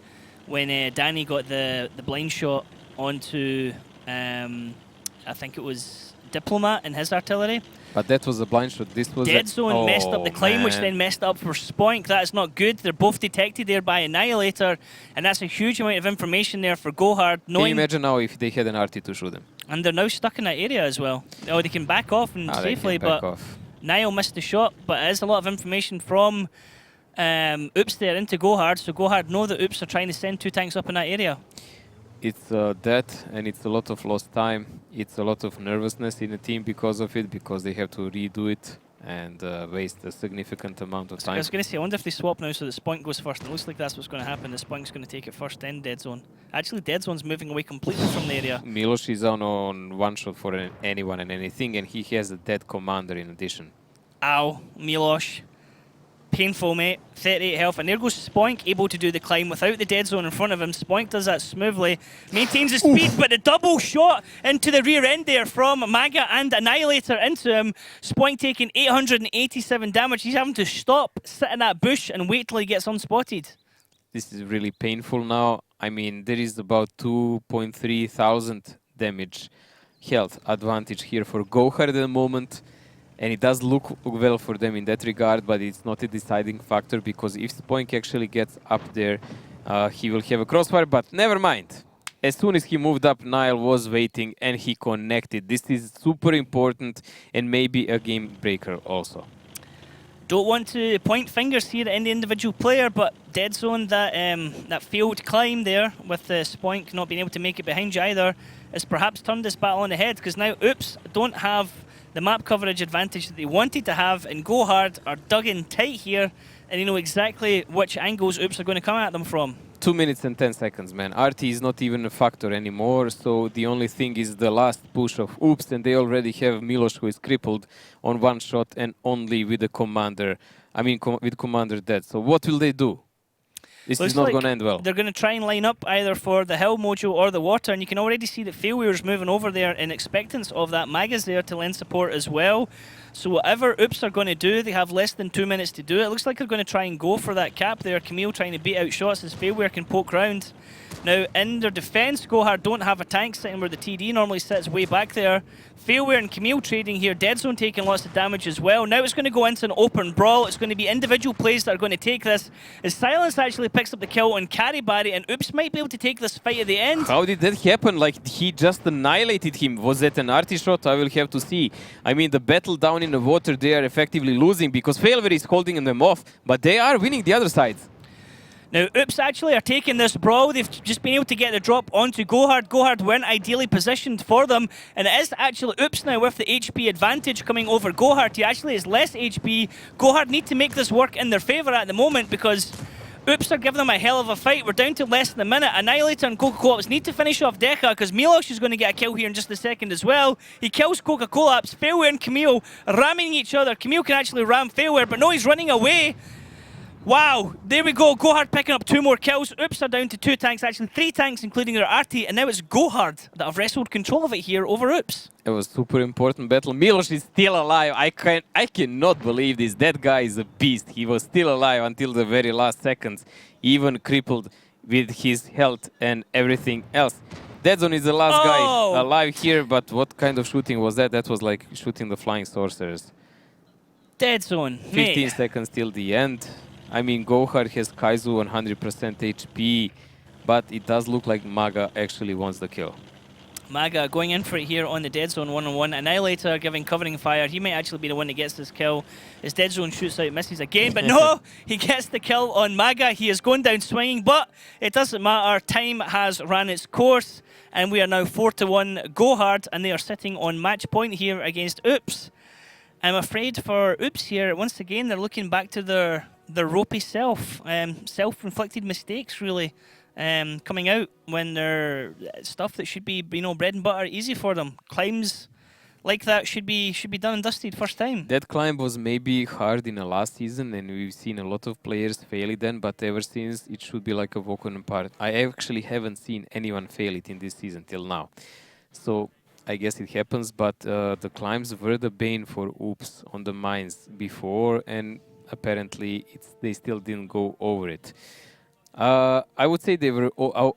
when Danny got the blind shot onto, I think it was Diplomat in his artillery. But that was a blind shot. This was Dead Zone messed up the climb, which then messed up for Spoink. That is not good. They're both detected there by Annihilator, and that's a huge amount of information there for Gohard. Can you imagine now if they had an RT to shoot them? And they're now stuck in that area as well. Oh, they can back off and safely, but Niall missed the shot. But it is a lot of information from Oops there into Gohard, so Gohard know that Oops are trying to send two tanks up in that area. It's that, and it's a lot of lost time. It's a lot of nervousness in the team because of it, because they have to redo it and waste a significant amount of time. I was going to say, I wonder if they swap now so that Spoink goes first. It looks like that's what's going to happen. The Spoink's going to take it first, then Dead Zone. Actually, Dead Zone's moving away completely from the area. Milos is on one shot for anyone and anything, and he has a dead commander in addition. Ow, Milos. Painful, mate. 38 health, and there goes Spoink, able to do the climb without the dead zone in front of him. Spoink does that smoothly, maintains the speed, but the double shot into the rear end there from Maga and Annihilator into him. Spoink taking 887 damage. He's having to stop, sit in that bush, and wait till he gets unspotted. This is really painful now. I mean, there is about 2.3 thousand damage health advantage here for Gohard at the moment. And it does look well for them in that regard, but it's not a deciding factor, because if Spoink actually gets up there, he will have a crossfire, but never mind. As soon as he moved up, Nile was waiting and he connected. This is super important and maybe a game breaker also. Don't want to point fingers here at any individual player, but dead zone, that failed climb there with Spoink not being able to make it behind you either, has perhaps turned this battle on the head, because now Oops don't have the map coverage advantage that they wanted to have, and Go Hard are dug in tight here, and you know exactly which angles Oops are going to come at them from. 2 minutes and 10 seconds, man. RT is not even a factor anymore, so the only thing is the last push of Oops, and they already have Milos, who is crippled on one shot and only with the commander. I mean, with commander dead. So what will they do? This is not going to end well. They're going to try and line up either for the Hill Mojo or the Water, and you can already see that Failware's moving over there in expectance of that. Maga's there to lend support as well. So whatever Oops are going to do, they have less than 2 minutes to do it. It looks like they're going to try and go for that cap there. Camille trying to beat out shots as Failware can poke round. Now, in their defense, Gohard don't have a tank sitting where the TD normally sits way back there. Failware and Camille trading here. Dead Zone taking lots of damage as well. Now it's going to go into an open brawl. It's going to be individual plays that are going to take this. As Silence actually picks up the kill on Carry Barry, and Oops might be able to take this fight at the end. How did that happen? Like, he just annihilated him. Was that an arty shot? I will have to see. I mean, the battle down in the water, they are effectively losing because Failware is holding them off, but they are winning the other side. Now, Oops actually are taking this brawl. They've just been able to get the drop onto Gohard. Gohard weren't ideally positioned for them, and it is actually Oops now with the HP advantage coming over Gohard. He actually has less HP. Gohard need to make this work in their favour at the moment because Oops are giving them a hell of a fight. We're down to less than a minute. Annihilator and Coca-Cola need to finish off Deca because Milos is going to get a kill here in just a second as well. He kills Coca-Cola. Failware and Camille ramming each other. Camille can actually ram Failware, but no, he's running away. Wow, there we go. Gohard picking up 2 more kills. Oops are down to 2 tanks, actually 3 tanks, including their arty, and now it's Gohard that have wrestled control of it here over Oops. It was super important battle. Milos is still alive. I cannot believe this. That guy is a beast. He was still alive until the very last seconds, even crippled with his health and everything else. Deadzone is the last guy alive here, but what kind of shooting was that? That was like shooting the flying sorcerers. Deadzone, 15 seconds till the end. I mean, Gohard has Kaizu 100% HP, but it does look like Maga actually wants the kill. Maga going in for it here on the Dead Zone 1-on-1. Annihilator giving covering fire. He might actually be the one that gets this kill. His Dead Zone shoots out, misses again, but no! He gets the kill on Maga. He is going down swinging, but it doesn't matter. Time has ran its course, and we are now 4-1 Gohard, and they are sitting on match point here against Oops. I'm afraid for Oops here, once again, they're looking back to their ropey self-inflicted mistakes, really, coming out when they're stuff that should be, you know, bread and butter, easy for them. Climbs like that should be done and dusted first time. That climb was maybe hard in the last season, and we've seen a lot of players fail it then, but ever since it should be like a walk-on apart. I actually haven't seen anyone fail it in this season till now. So I guess it happens, but the climbs were the bane for Oops on the mines before, and apparently they still didn't go over it. I would say they were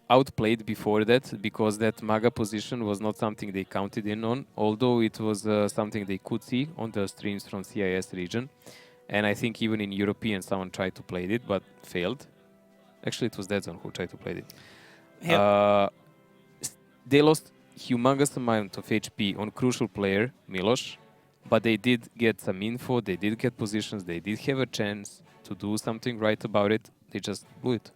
outplayed before that, because that Maga position was not something they counted in on, although it was something they could see on the streams from CIS region. And I think even in European someone tried to play it, but failed. Actually, it was Deadzone who tried to play it. Yep. They lost humongous amount of HP on crucial player, Milos, but they did get some info, they did get positions, they did have a chance to do something right about it. They just blew it.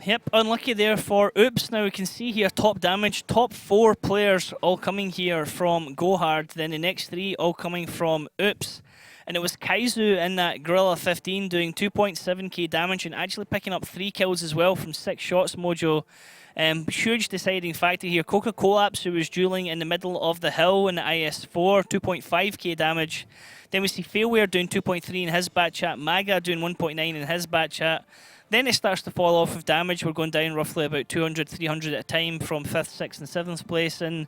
Yep, unlucky there for Oops. Now we can see here top damage, top 4 players all coming here from Gohard, then the next 3 all coming from Oops. And it was Kaizu in that Gorilla 15 doing 2.7k damage and actually picking up 3 kills as well from 6 shots, Mojo. Huge deciding factor here. Coca-Collapse, who was dueling in the middle of the hill in the IS4, 2.5k damage. Then we see Failware doing 2.3 in his bat chat, Maga doing 1.9 in his bat chat. Then it starts to fall off with damage. We're going down roughly about 200, 300 at a time from 5th, 6th and 7th place. And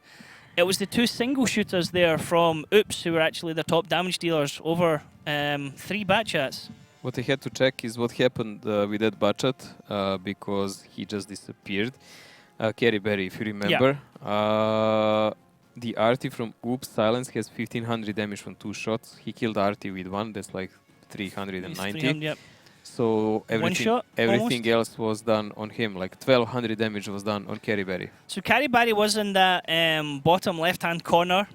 it was the 2 single shooters there from Oops who were actually the top damage dealers over 3 bat chats. What I had to check is what happened with that budget because he just disappeared. Kerry Berry, if you remember. The Artie from Oops Silence has 1500 damage from 2 shots. He killed Artie with 1, that's like 390. 300, yep. So everything else was done on him, like 1200 damage was done on Kerry Berry. So Kerry Berry was in that bottom left-hand corner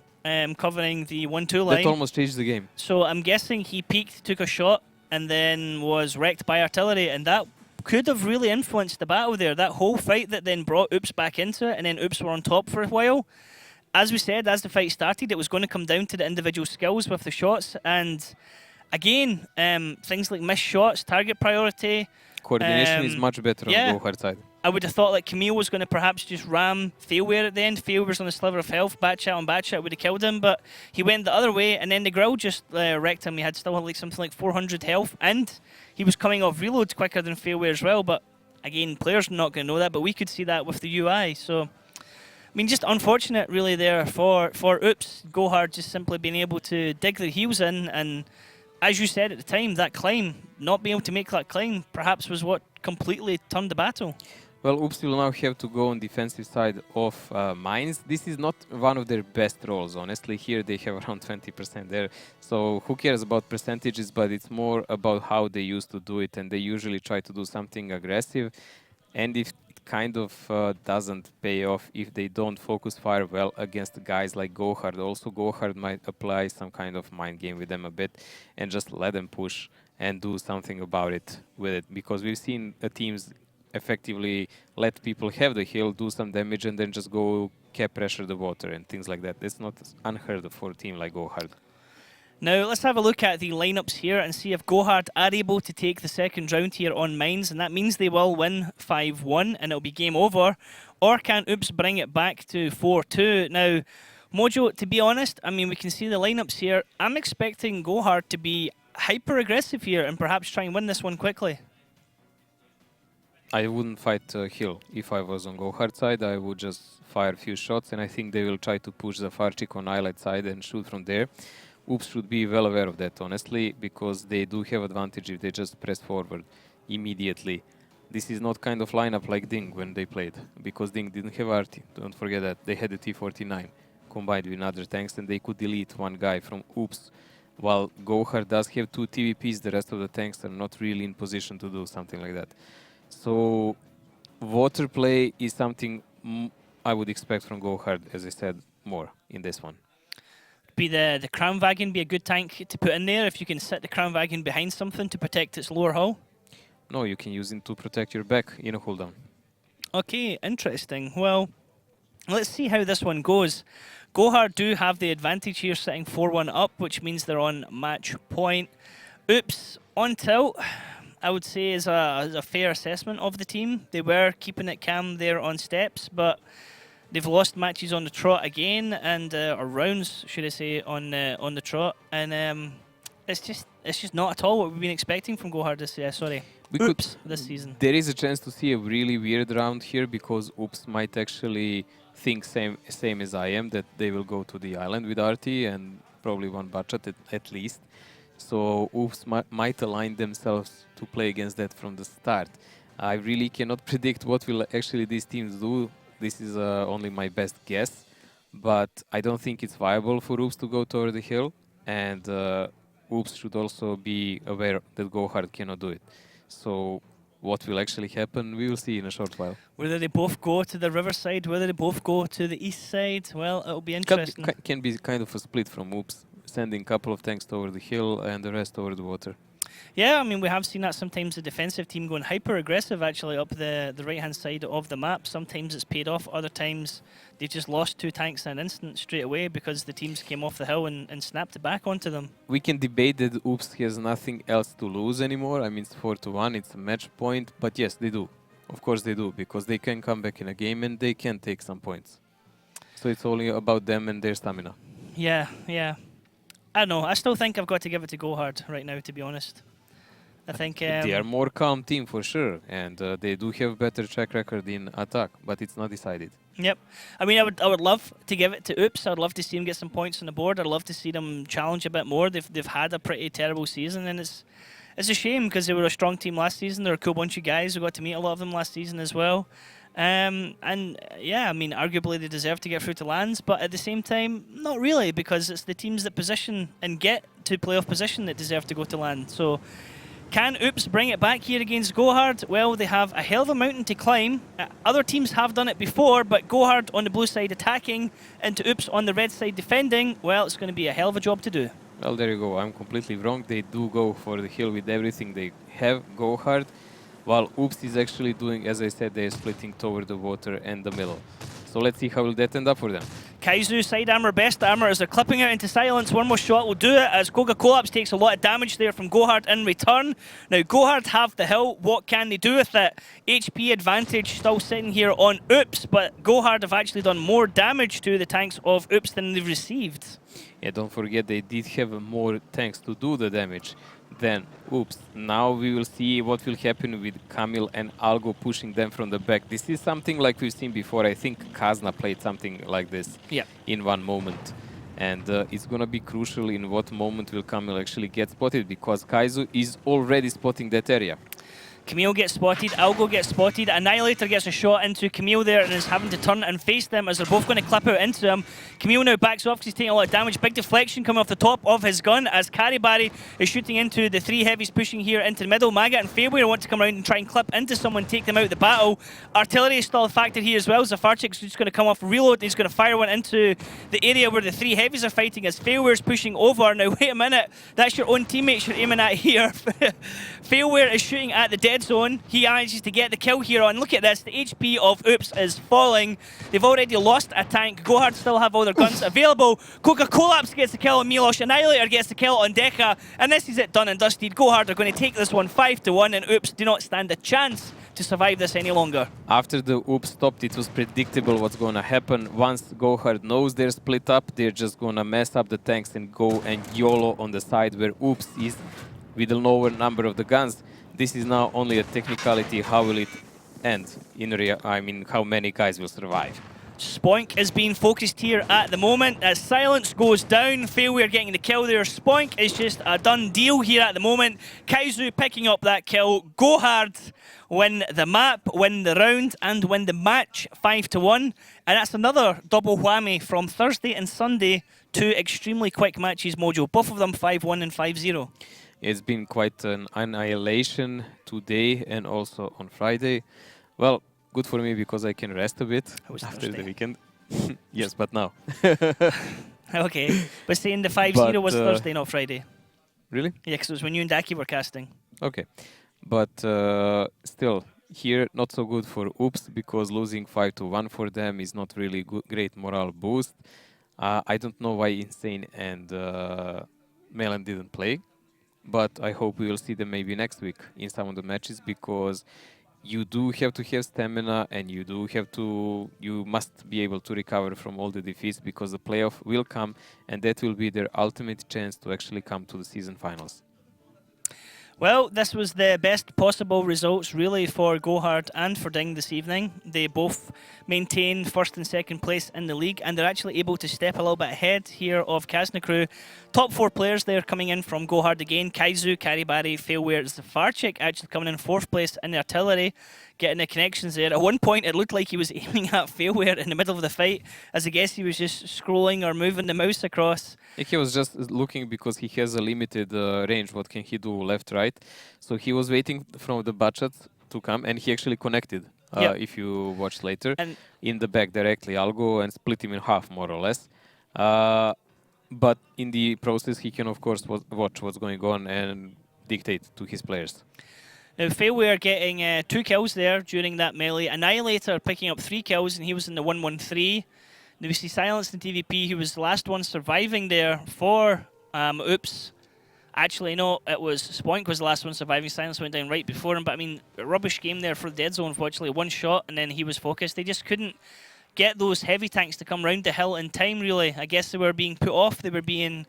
covering the 1-2 line. That almost changed the game. So I'm guessing he peeked, took a shot, and then was wrecked by artillery, and that could have really influenced the battle there. That whole fight that then brought Oops back into it, and then Oops were on top for a while. As we said, as the fight started, it was going to come down to the individual skills with the shots, and again, things like missed shots, target priority. Coordination is much better on the Gohard side. I would have thought like Camille was going to perhaps just ram Failware at the end. Failware's on a sliver of health. Batchat on Batchat would have killed him, but he went the other way, and then the Grill just wrecked him. He had still like something like 400 health, and he was coming off reloads quicker than Failware as well. But again, players are not going to know that, but we could see that with the UI. So, I mean, just unfortunate really there for Oops. Gohard just simply being able to dig their heels in, and as you said at the time, that climb, not being able to make that climb, perhaps was what completely turned the battle. Well, Oops will now have to go on defensive side of mines. This is not one of their best roles, honestly. Here they have around 20% there. So who cares about percentages, but it's more about how they used to do it, and they usually try to do something aggressive. And if it kind of doesn't pay off, if they don't focus fire well against guys like Gohard, also Gohard might apply some kind of mind game with them a bit and just let them push and do something about it with it. Because we've seen teams effectively let people have the hill, do some damage, and then just go cap pressure the water and things like that. It's not unheard of for a team like Gohard. Now, let's have a look at the lineups here and see if Gohard are able to take the second round here on mines, and that means they will win 5-1 and it'll be game over. Or can Oops bring it back to 4-2? Now, Mojo, to be honest, I mean, we can see the lineups here. I'm expecting Gohard to be hyper-aggressive here and perhaps try and win this one quickly. I wouldn't fight hill. If I was on Gohard side, I would just fire a few shots, and I think they will try to push the Farchik on islet side and shoot from there. Oops should be well aware of that, honestly, because they do have advantage if they just press forward immediately. This is not kind of lineup like Ding when they played, because Ding didn't have Arty. Don't forget that. They had the T-49 combined with other tanks, and they could delete one guy from Oops. While Gohard does have 2 TVPs, the rest of the tanks are not really in position to do something like that. So water play is something I would expect from Gohard, as I said, more in this one. Be the Crown Wagon be a good tank to put in there if you can sit the Crown Wagon behind something to protect its lower hull? No, you can use it to protect your back in a cooldown. Okay, interesting. Well, let's see how this one goes. Gohard do have the advantage here, sitting 4-1 up, which means they're on match point. Oops, on tilt, I would say is a fair assessment of the team. They were keeping it calm there on steps, but they've lost matches on the trot again, and or rounds, should I say, on the trot, and it's just not at all what we've been expecting from Gohard this this season. There is a chance to see a really weird round here because Oops might actually think same as I am, that they will go to the island with RT and probably one budget at least. So Oops might align themselves to play against that from the start. I really cannot predict what will actually these teams do. This is only my best guess, but I don't think it's viable for Oops to go toward the hill, and Oops should also be aware that Gohard cannot do it. So what will actually happen, we will see in a short while. Whether they both go to the riverside, whether they both go to the east side, well, it'll be interesting. Can be kind of a split from Oops, sending a couple of tanks toward the hill and the rest over the water. Yeah, I mean, we have seen that sometimes the defensive team going hyper-aggressive actually up the right-hand side of the map. Sometimes it's paid off, other times they've just lost 2 tanks in an instant straight away because the teams came off the hill and snapped it back onto them. We can debate that Oops has nothing else to lose anymore. I mean, it's 4-1, it's a match point, but yes, they do. Of course they do, because they can come back in a game and they can take some points. So it's only about them and their stamina. Yeah, yeah. I don't know. I still think I've got to give it to Go Hard right now, to be honest. I think they are more calm team for sure, and they do have better track record in attack, but it's not decided. Yep. I mean, I would love to give it to Oops. I'd love to see them get some points on the board. I'd love to see them challenge a bit more. They've had a pretty terrible season, and it's a shame because they were a strong team last season. They're a cool bunch of guys. We got to meet a lot of them last season as well. And yeah, I mean, arguably they deserve to get through to lands, but at the same time, not really, because it's the teams that position and get to playoff position that deserve to go to land. So, can Oops bring it back here against Go Hard? Well, they have a hell of a mountain to climb. Other teams have done it before, but Go Hard on the blue side attacking into Oops on the red side defending, well, it's going to be a hell of a job to do. Well, there you go. I'm completely wrong. They do go for the hill with everything they have, Go Hard. While Oops is actually doing, as I said, they're splitting toward the water and the middle. So let's see how will that end up for them. Kaizu, side armor, best armor as they're clipping out into silence. One more shot will do it as Koga Collapse takes a lot of damage there from Gohard in return. Now, Gohard have the hill. What can they do with it? HP advantage still sitting here on Oops, but Gohard have actually done more damage to the tanks of Oops than they've received. Yeah, don't forget they did have more tanks to do the damage than Oops. Now we will see what will happen with Camille and Algo pushing them from the back. This is something like we've seen before. I think Kazna played something like this in one moment. And it's going to be crucial in what moment will Camille actually get spotted, because Kaizu is already spotting that area. Camille gets spotted, Algo gets spotted, Annihilator gets a shot into Camille there and is having to turn and face them as they're both going to clip out into him. Camille now backs off because he's taking a lot of damage. Big deflection coming off the top of his gun as Caribari is shooting into the 3 heavies pushing here into the middle. Maga and Fairway want to come around and try and clip into someone, take them out of the battle. Artillery is still a factor here as well. Zafarchik's just going to come off reload and he's going to fire one into the area where the 3 heavies are fighting as Failware's pushing over. Now wait a minute, that's your own teammates you're aiming at here. Failware is shooting at the dead zone. He manages to get the kill here on. Look at this, the HP of Oops is falling. They've already lost a tank. Gohard still have all their guns available. Koga Collapse gets the kill on Milosh. Annihilator gets the kill on Deka. And this is it done and dusted. Gohard are going to take this one 5-1 and Oops do not stand a chance to survive this any longer. After the Oops stopped, it was predictable what's going to happen. Once Gohard knows they're split up, they're just going to mess up the tanks and go and YOLO on the side where Oops is with a lower number of the guns. This is now only a technicality. How will it end? I mean, how many guys will survive? Spoink is being focused here at the moment as silence goes down. Failware getting the kill there. Spoink is just a done deal here at the moment. Kaizu picking up that kill. Gohard win the map, win the round, and win the match 5-1. And that's another double whammy from Thursday and Sunday. 2 extremely quick matches, Mojo. Both of them 5-1 and 5-0. It's been quite an annihilation today and also on Friday. Well, good for me because I can rest a bit after the weekend. Yes, but now. Okay, but saying the 5-0 was Thursday, not Friday. Really? Yeah, because it was when you and Daki were casting. Okay, but still, here not so good for Oops because losing 5-1 for them is not really great morale boost. I don't know why Insane and Melan didn't play. But I hope we will see them maybe next week in some of the matches, because you do have to have stamina and you must be able to recover from all the defeats, because the playoff will come and that will be their ultimate chance to actually come to the season finals. Well, this was the best possible results really for Gohard and for Ding this evening. They both maintain first and second place in the league, and they're actually able to step a little bit ahead here of Kazna Crew. Top 4 players there coming in from Gohard again. Kaizu, Karibari, Failware, Zafarchik actually coming in 4th place in the artillery, getting the connections there. At one point, it looked like he was aiming at Failware in the middle of the fight, as I guess he was just scrolling or moving the mouse across. He was just looking because he has a limited range. What can he do left, right? So he was waiting for the budget to come, and he actually connected, if you watch later, and in the back directly, Algo, and split him in half, more or less. But in the process, he can, of course, watch what's going on, and dictate to his players. Now, Failware getting 2 kills there during that melee. Annihilator picking up 3 kills, and he was in the 1-1-3. Now we see Silence in TVP, who was the last one surviving there for Oops. Actually, no, it was Spoink was the last one surviving. Silence went down right before him, but I mean, a rubbish game there for the Dead Zone, unfortunately. 1 shot, and then he was focused. They just couldn't get those heavy tanks to come round the hill in time, really. I guess they were being put off. They were being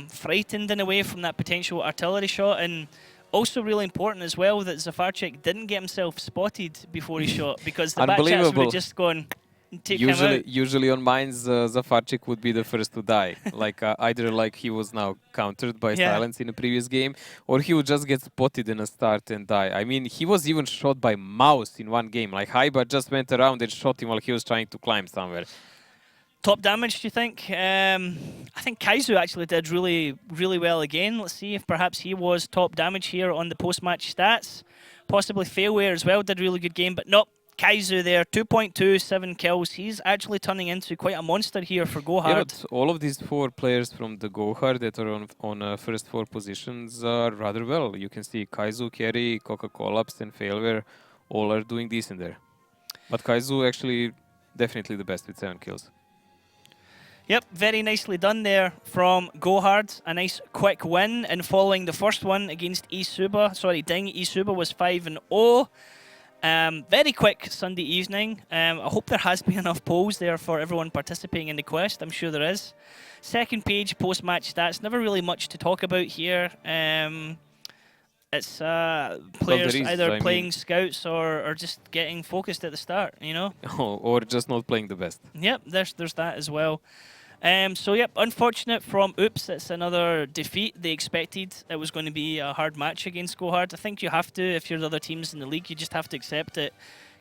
frightened in a way from that potential artillery shot, and also really important as well that Zafarchik didn't get himself spotted before he shot, because the back chats would have just gone and take him out. Usually on mines, Zafarchik would be the first to die. Like either like he was now countered by Silence in a previous game, or he would just get spotted in a start and die. I mean, he was even shot by Mouse in one game. Like Haiba just went around and shot him while he was trying to climb somewhere. Top damage, do you think? I think Kaizu actually did really, really well again. Let's see if perhaps he was top damage here on the post-match stats. Possibly Failware as well did a really good game, but nope. Kaizu there, 2.27 kills. He's actually turning into quite a monster here for Gohard. Yeah, but all of these 4 players from the Gohard that are on first 4 positions are rather well. You can see Kaizu, Kerry, Coca-Collapse and Failware all are doing decent there. But Kaizu actually definitely the best with 7 kills. Yep, very nicely done there from Gohard. A nice quick win, and following the first one against Isuba, sorry, Ding, Isuba was 5-0. Very quick Sunday evening. I hope there has been enough polls there for everyone participating in the quest. I'm sure there is. Second page post-match stats. Never really much to talk about here. It's players either playing scouts or just getting focused at the start, you know? Or just not playing the best. Yep, there's that as well. So, yep, unfortunate from Oops. It's another defeat. They expected it was going to be a hard match against Gohard. I think you have to, if you're the other teams in the league, you just have to accept it.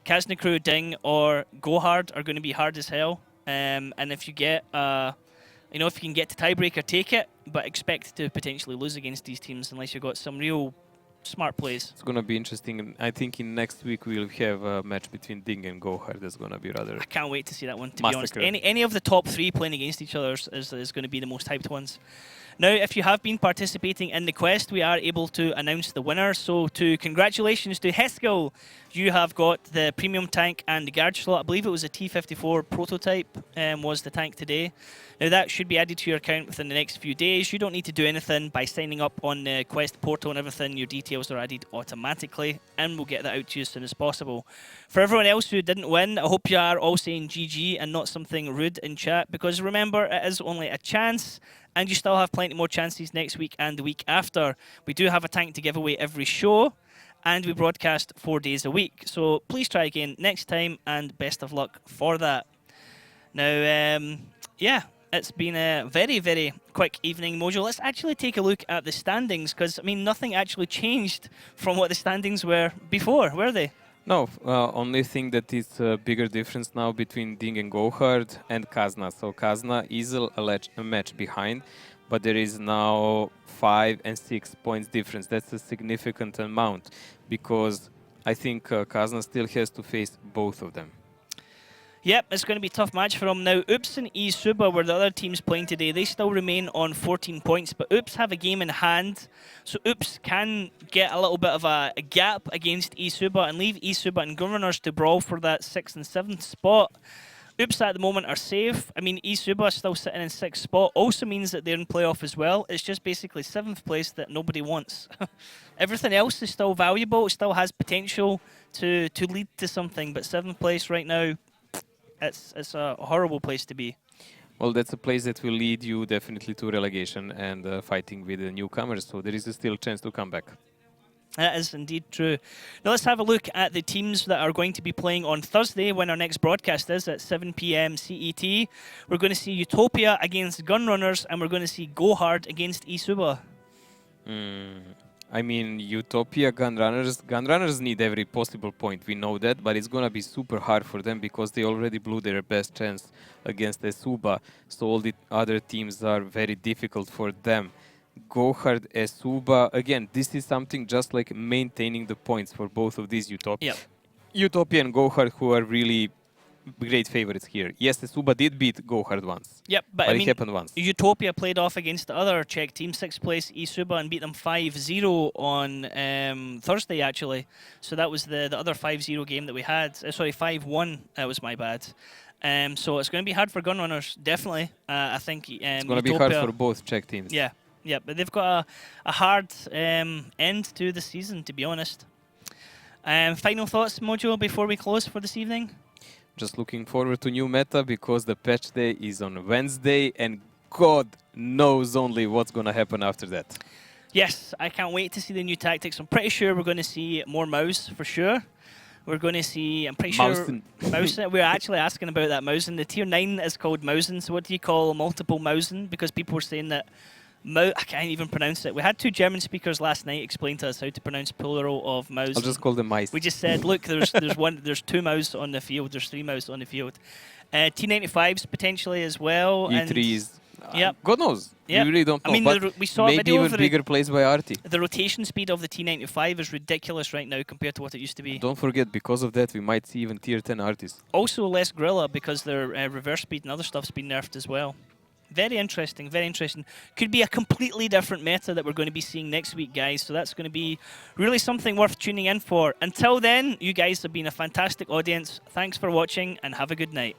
Kaznikru, Ding, or Gohard are going to be hard as hell. And if you get, you know, if you can get to tiebreaker, take it, but expect to potentially lose against these teams unless you've got some real smart plays. It's going to be interesting. I think in next week we'll have a match between Ding and Gohard. That's going to be rather... I can't wait to see that one, to be honest. Any of the top 3 playing against each other is going to be the most hyped ones. Now, if you have been participating in the quest, we are able to announce the winner. So, congratulations to Heskell. You have got the premium tank and the guard slot. I believe it was a T-54 prototype was the tank today. Now, that should be added to your account within the next few days. You don't need to do anything by signing up on the quest portal and everything. Your details are added automatically, and we'll get that out to you as soon as possible. For everyone else who didn't win, I hope you are all saying GG and not something rude in chat, because remember, it is only a chance, and you still have plenty more chances next week and the week after. We do have a tank to give away every show, and we broadcast 4 days a week. So please try again next time, and best of luck for that. Now, yeah, it's been a very, very quick evening, Mojo. Let's actually take a look at the standings, because, I mean, nothing actually changed from what the standings were before, were they? No, only thing that is a bigger difference now between Ding and Gohard and Kazna. So Kazna is a match behind, but there is now 5 and 6 points difference. That's a significant amount, because I think Kazna still has to face both of them. Yep, it's going to be a tough match for them. Now, Oops and Isuba were the other teams playing today. They still remain on 14 points, but Oops have a game in hand. So Oops can get a little bit of a gap against Isuba and leave Isuba and Governors to brawl for that 6th and 7th spot. Oops at the moment are safe. I mean, Isuba still sitting in 6th spot also means that they're in playoff as well. It's just basically 7th place that nobody wants. Everything else is still valuable. It still has potential to lead to something, but 7th place right now, it's a horrible place to be. Well, that's a place that will lead you definitely to relegation and fighting with the newcomers, so there is still a chance to come back. That is indeed true. Now let's have a look at the teams that are going to be playing on Thursday when our next broadcast is at 7 PM CET. We're going to see Utopia against Gunrunners, and we're going to see Gohard against Isuba. I mean, Utopia, Gunrunners need every possible point. We know that, but it's going to be super hard for them because they already blew their best chance against Esuba. So all the other teams are very difficult for them. Gohard, Esuba, again, this is something just like maintaining the points for both of these Utopia. Yep. Utopia and Gohard, who are really great favorites here. Yes, the Suba did beat Go Hard once. Yep, but I it mean, happened once. Utopia played off against the other Czech team, 6th place Isuba, and beat them 5-0 on Thursday, actually. So that was the other 5-0 game that we had. Sorry, 5-1, that was my bad. So it's going to be hard for Gunrunners, definitely. I think it's going to be hard for both Czech teams. Yeah, yeah, but they've got a hard end to the season, to be honest. Final thoughts, Mojo, before we close for this evening? Just looking forward to new meta because the patch day is on Wednesday and God knows only what's going to happen after that. Yes, I can't wait to see the new tactics. I'm pretty sure we're going to see more mouse for sure. We're going to see, I'm pretty sure, Mousen. We're actually asking about that Mousen. The tier 9 is called Mousen, so what do you call multiple Mousen? Because people were saying that, I can't even pronounce it. We had 2 German speakers last night explain to us how to pronounce plural of Mousen. I'll just call them mice. We just said, look, there's 2 mouse on the field, there's 3 mouse on the field. T95s potentially as well. E3s. Yep. God knows. Yep. We really don't know. I mean, but we saw maybe a video even of bigger plays by Artie. The rotation speed of the T95 is ridiculous right now compared to what it used to be. Don't forget, because of that, we might see even tier 10 Arties. Also less Gorilla because their reverse speed and other stuff's been nerfed as well. Very interesting, very interesting. Could be a completely different meta that we're going to be seeing next week, guys. So that's going to be really something worth tuning in for. Until then, you guys have been a fantastic audience. Thanks for watching and have a good night.